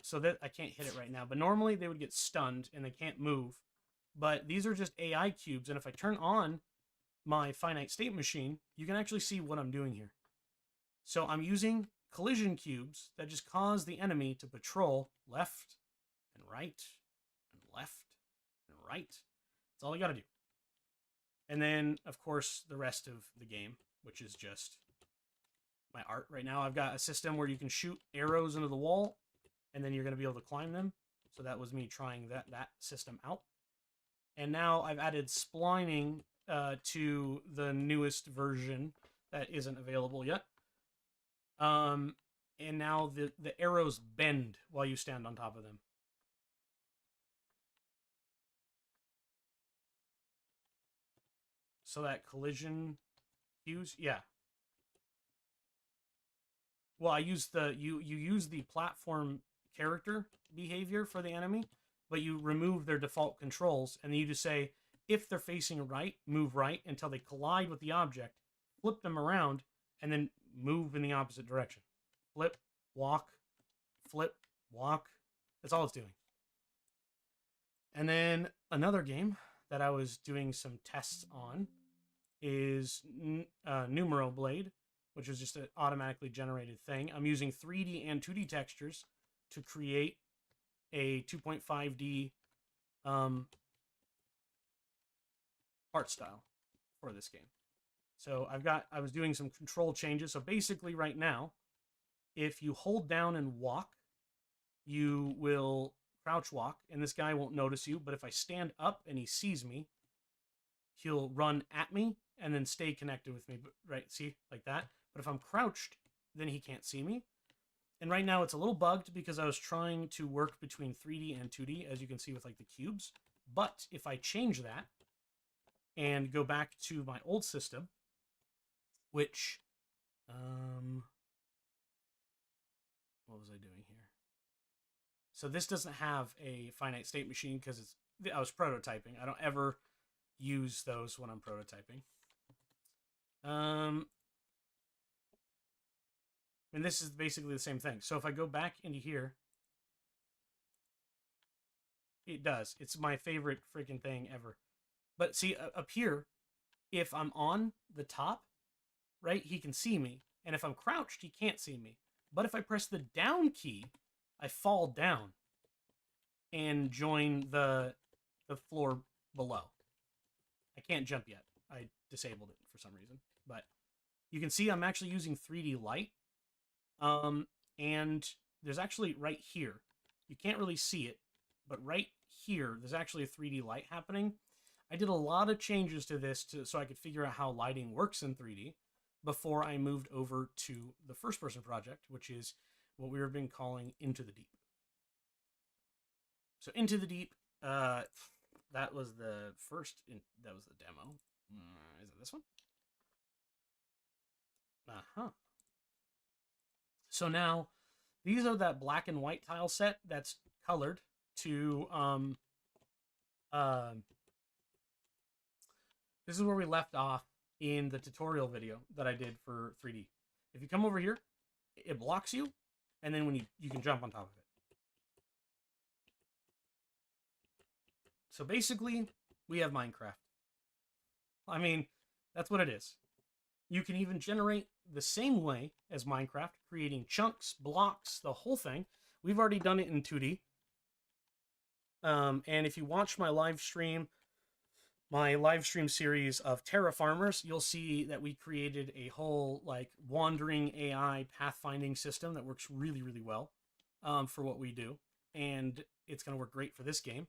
So that I can't hit it right now, but normally they would get stunned and they can't move. But these are just AI cubes, and if I turn on my finite state machine, you can actually see what I'm doing here. So I'm using collision cubes that just cause the enemy to patrol left and right and left and right. That's all I gotta do. And then, of course, the rest of the game, which is just my art. Right now, I've got a system where you can shoot arrows into the wall, and then you're going to be able to climb them. So that was me trying that system out. And now I've added splining to the newest version that isn't available yet. And now the arrows bend while you stand on top of them. So that collision cues, yeah. Well, I use you use the platform character behavior for the enemy, but you remove their default controls, and then you just say, if they're facing right, move right until they collide with the object, flip them around, and then move in the opposite direction. Flip, walk, flip, walk. That's all it's doing. And then another game that I was doing some tests on is Numero Blade, which is just an automatically generated thing. I'm using 3D and 2D textures to create a 2.5D art style for this game. So I was doing some control changes. So basically right now, if you hold down and walk, you will crouch walk, and this guy won't notice you. But if I stand up and he sees me, he'll run at me and then stay connected with me. Right, see, like that. But if I'm crouched, then he can't see me. And right now it's a little bugged because I was trying to work between 3D and 2D, as you can see with like the cubes. But if I change that and go back to my old system, which, what was I doing here? So this doesn't have a finite state machine because I was prototyping. I don't ever use those when I'm prototyping. And this is basically the same thing. So if I go back into here, it does. It's my favorite freaking thing ever. But see, up here, if I'm on the top, right, he can see me. And if I'm crouched, he can't see me. But if I press the down key, I fall down and join the floor below. I can't jump yet. I disabled it for some reason. But you can see I'm actually using 3D light. And there's actually right here, you can't really see it, but right here, there's actually a 3D light happening. I did a lot of changes to this so I could figure out how lighting works in 3D before I moved over to the first person project, which is what we've been calling Into the Deep. So Into the Deep, that was the that was the demo. Is it this one? Uh-huh. So now, these are that black and white tile set that's colored to, this is where we left off in the tutorial video that I did for 3D. If you come over here, it blocks you, and then when you can jump on top of it. So basically, we have Minecraft. I mean, that's what it is. You can even generate the same way as Minecraft, creating chunks, blocks, the whole thing. We've already done it in 2D. And if you watch my live stream series of Terrafarmers, you'll see that we created a whole like wandering AI pathfinding system that works really, really well for what we do. And it's going to work great for this game.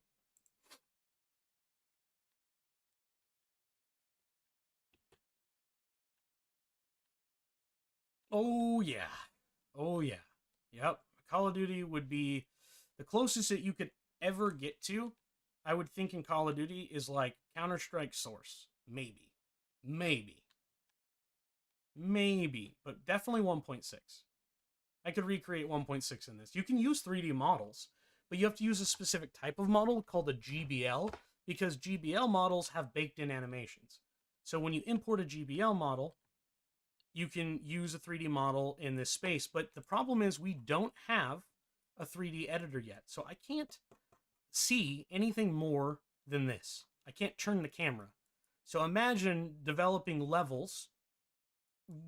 Oh, yeah. Oh, yeah. Yep. Call of Duty would be the closest that you could ever get to. I would think in Call of Duty is like Counter-Strike Source. Maybe. Maybe. Maybe. But definitely 1.6. I could recreate 1.6 in this. You can use 3D models, but you have to use a specific type of model called a GBL, because GBL models have baked-in animations. So when you import a GBL model, you can use a 3D model in this space, but the problem is we don't have a 3D editor yet, so I can't see anything more than this. I can't turn the camera. So imagine developing levels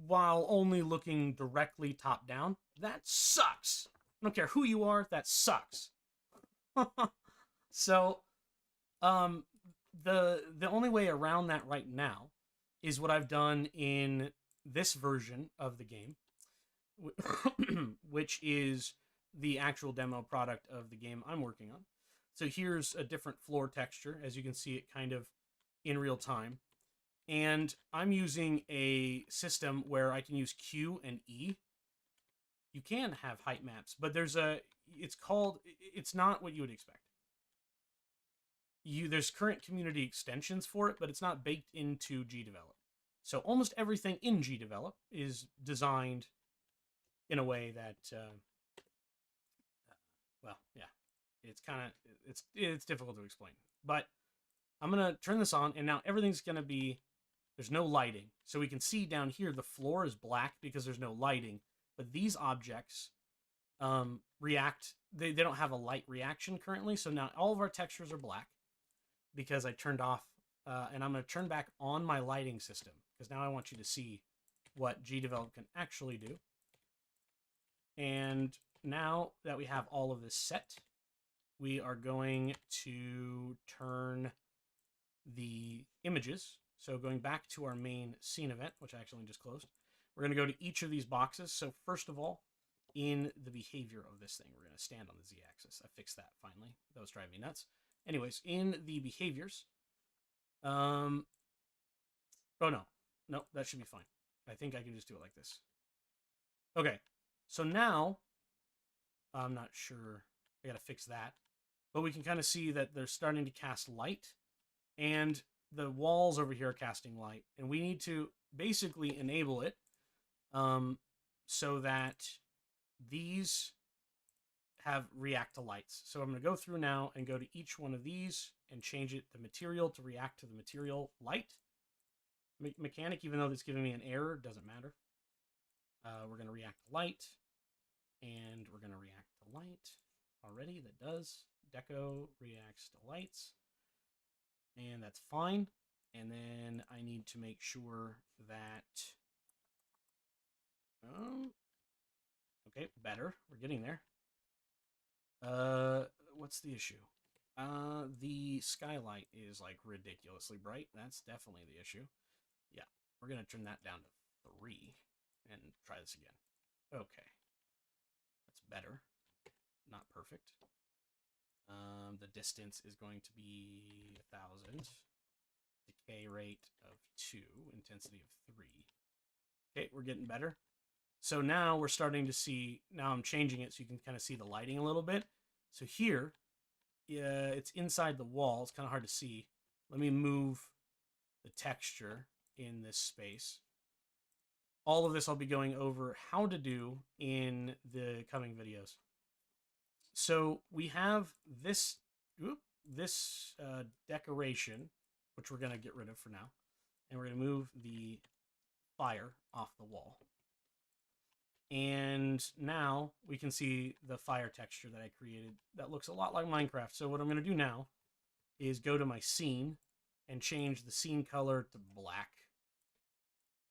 while only looking directly top down. That sucks. I don't care who you are, that sucks. So, the only way around that right now is what I've done in this version of the game, which is the actual demo product of the game I'm working on. So here's a different floor texture, as you can see it kind of in real time. And I'm using a system where I can use Q and E. You can have height maps, but it's not what you would expect. There's current community extensions for it, but it's not baked into gdevelop. So almost everything in gdevelop is designed in a way that, well, yeah, it's difficult to explain. But I'm gonna turn this on, and now everything's gonna be, there's no lighting. So we can see down here the floor is black because there's no lighting, but these objects react, they don't have a light reaction currently, so now all of our textures are black because I turned off, and I'm going to turn back on my lighting system, because now I want you to see what gdevelop can actually do. And now that we have all of this set, we are going to turn the images. So going back to our main scene event, which I actually just closed, we're going to go to each of these boxes. So first of all, in the behavior of this thing, we're going to stand on the z-axis. I fixed that finally. That was driving me nuts. Anyways, in the behaviors, oh no, that should be fine. I think I can just do it like this. Okay, so now, I'm not sure, I gotta fix that, but we can kind of see that they're starting to cast light, and the walls over here are casting light, and we need to basically enable it so that these react to lights. So I'm going to go through now and go to each one of these and change the material to react to the material light mechanic, even though it's giving me an error, doesn't matter. We're going to react to light, and we're going to react to light already. That does. Deco reacts to lights, and that's fine. And then I need to make sure that, okay, better. We're getting there. What's the issue? The skylight is like ridiculously bright. That's definitely the issue. Yeah, we're gonna turn that down to 3 and try this again. Okay, that's better. Not perfect. The distance is going to be 1000. Decay rate of 2. Intensity of 3. Okay, we're getting better. So now we're starting to see, now I'm changing it so you can kind of see the lighting a little bit. So here, it's inside the wall. It's kind of hard to see. Let me move the texture in this space. All of this I'll be going over how to do in the coming videos. So we have this, decoration, which we're going to get rid of for now. And we're going to move the fire off the wall. And now we can see the fire texture that I created that looks a lot like Minecraft. So what I'm going to do now is go to my scene and change the scene color to black.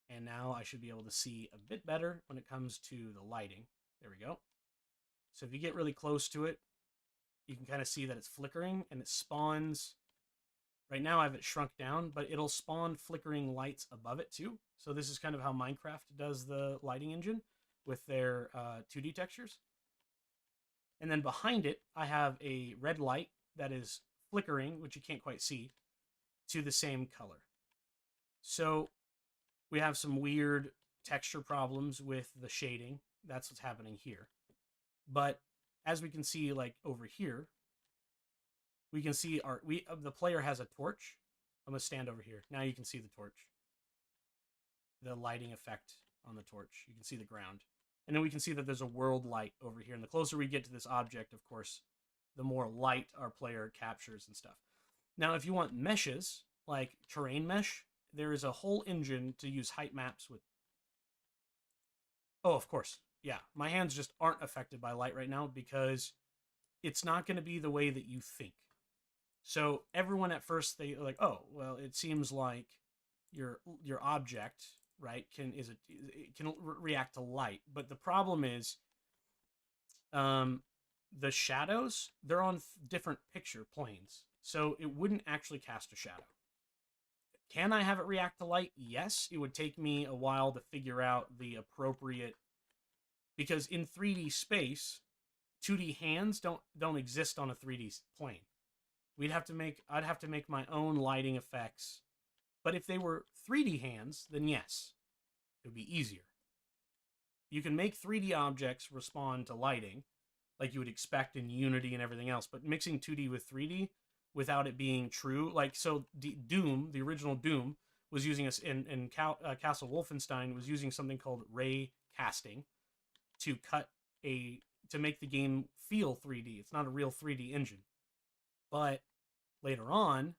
And now I should be able to see a bit better when it comes to the lighting. There we go. So if you get really close to it, you can kind of see that it's flickering and it spawns. Right now I have it shrunk down, but it'll spawn flickering lights above it too. So this is kind of how Minecraft does the lighting engine with their 2D textures. And then behind it, I have a red light that is flickering, which you can't quite see, to the same color. So we have some weird texture problems with the shading. That's what's happening here. But as we can see, like over here, we can see the player has a torch. I'm gonna stand over here. Now you can see the torch. The lighting effect on the torch. You can see the ground. And then we can see that there's a world light over here. And the closer we get to this object, of course, the more light our player captures and stuff. Now, if you want meshes, like terrain mesh, there is a whole engine to use height maps with. Oh, of course. yeah, my hands just aren't affected by light right now because it's not going to be the way that you think. So everyone at first, they like, oh, well, it seems like your object, right, can react to light. But the problem is, um, the shadows, they're on different picture planes, so it wouldn't actually cast a shadow. Can I have it react to light? Yes. It would take me a while to figure out the appropriate, because in 3D space, 2D hands don't exist on a 3D plane. I'd have to make my own lighting effects. But if they were 3D hands, then yes, it would be easier. You can make 3D objects respond to lighting like you would expect in Unity and everything else, but mixing 2D with 3D without it being true, like, so Doom, the original Doom, was using us in Castle Wolfenstein was using something called ray casting to to make the game feel 3D. It's not a real 3D engine. But later on,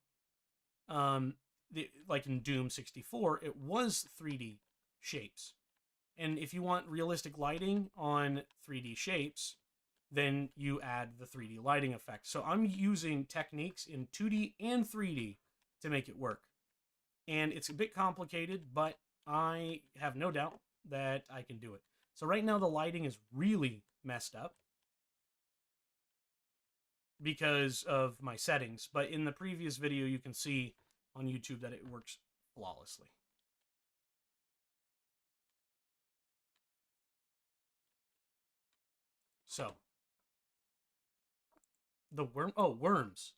like in Doom 64, it was 3D shapes. And if you want realistic lighting on 3D shapes, then you add the 3D lighting effect. So I'm using techniques in 2D and 3D to make it work. And it's a bit complicated, but I have no doubt that I can do it. So right now the lighting is really messed up because of my settings, but in the previous video you can see on YouTube that it works flawlessly. So the worms,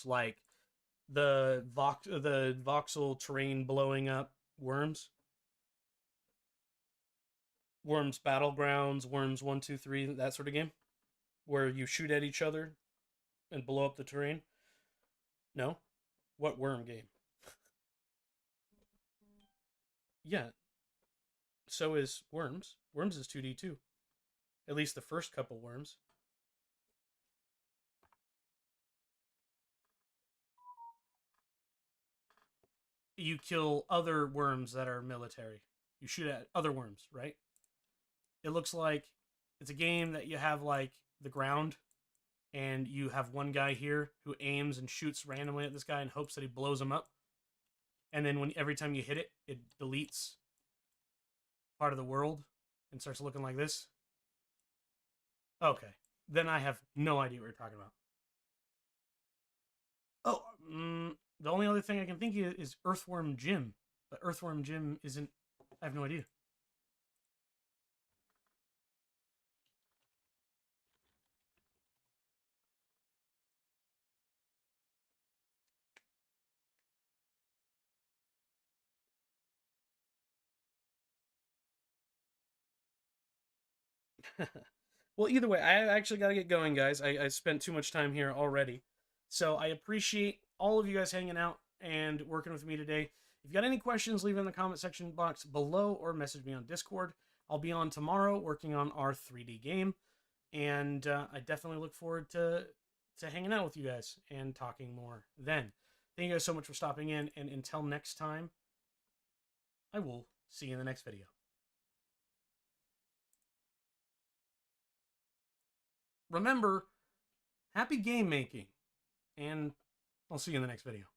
like the voxel terrain blowing up worms. Worms Battlegrounds, Worms 1, 2, 3, that sort of game, where you shoot at each other and blow up the terrain. No? What worm game? Yeah. So is Worms. Worms is 2D too. At least the first couple Worms. You kill other worms that are military. You shoot at other worms, right? It looks like it's a game that you have like the ground, and you have one guy here who aims and shoots randomly at this guy in hopes that he blows him up. And then every time you hit it, it deletes part of the world and starts looking like this. Okay, then I have no idea what you're talking about. Oh, the only other thing I can think of is Earthworm Jim, but Earthworm Jim isn't. I have no idea. Well, either way, I actually got to get going, guys. I spent too much time here already. So I appreciate all of you guys hanging out and working with me today. If you got any questions, leave it in the comment section box below or message me on Discord. I'll be on tomorrow working on our 3D game. And I definitely look forward to hanging out with you guys and talking more then. Thank you guys so much for stopping in. And until next time, I will see you in the next video. Remember, happy game making, and I'll see you in the next video.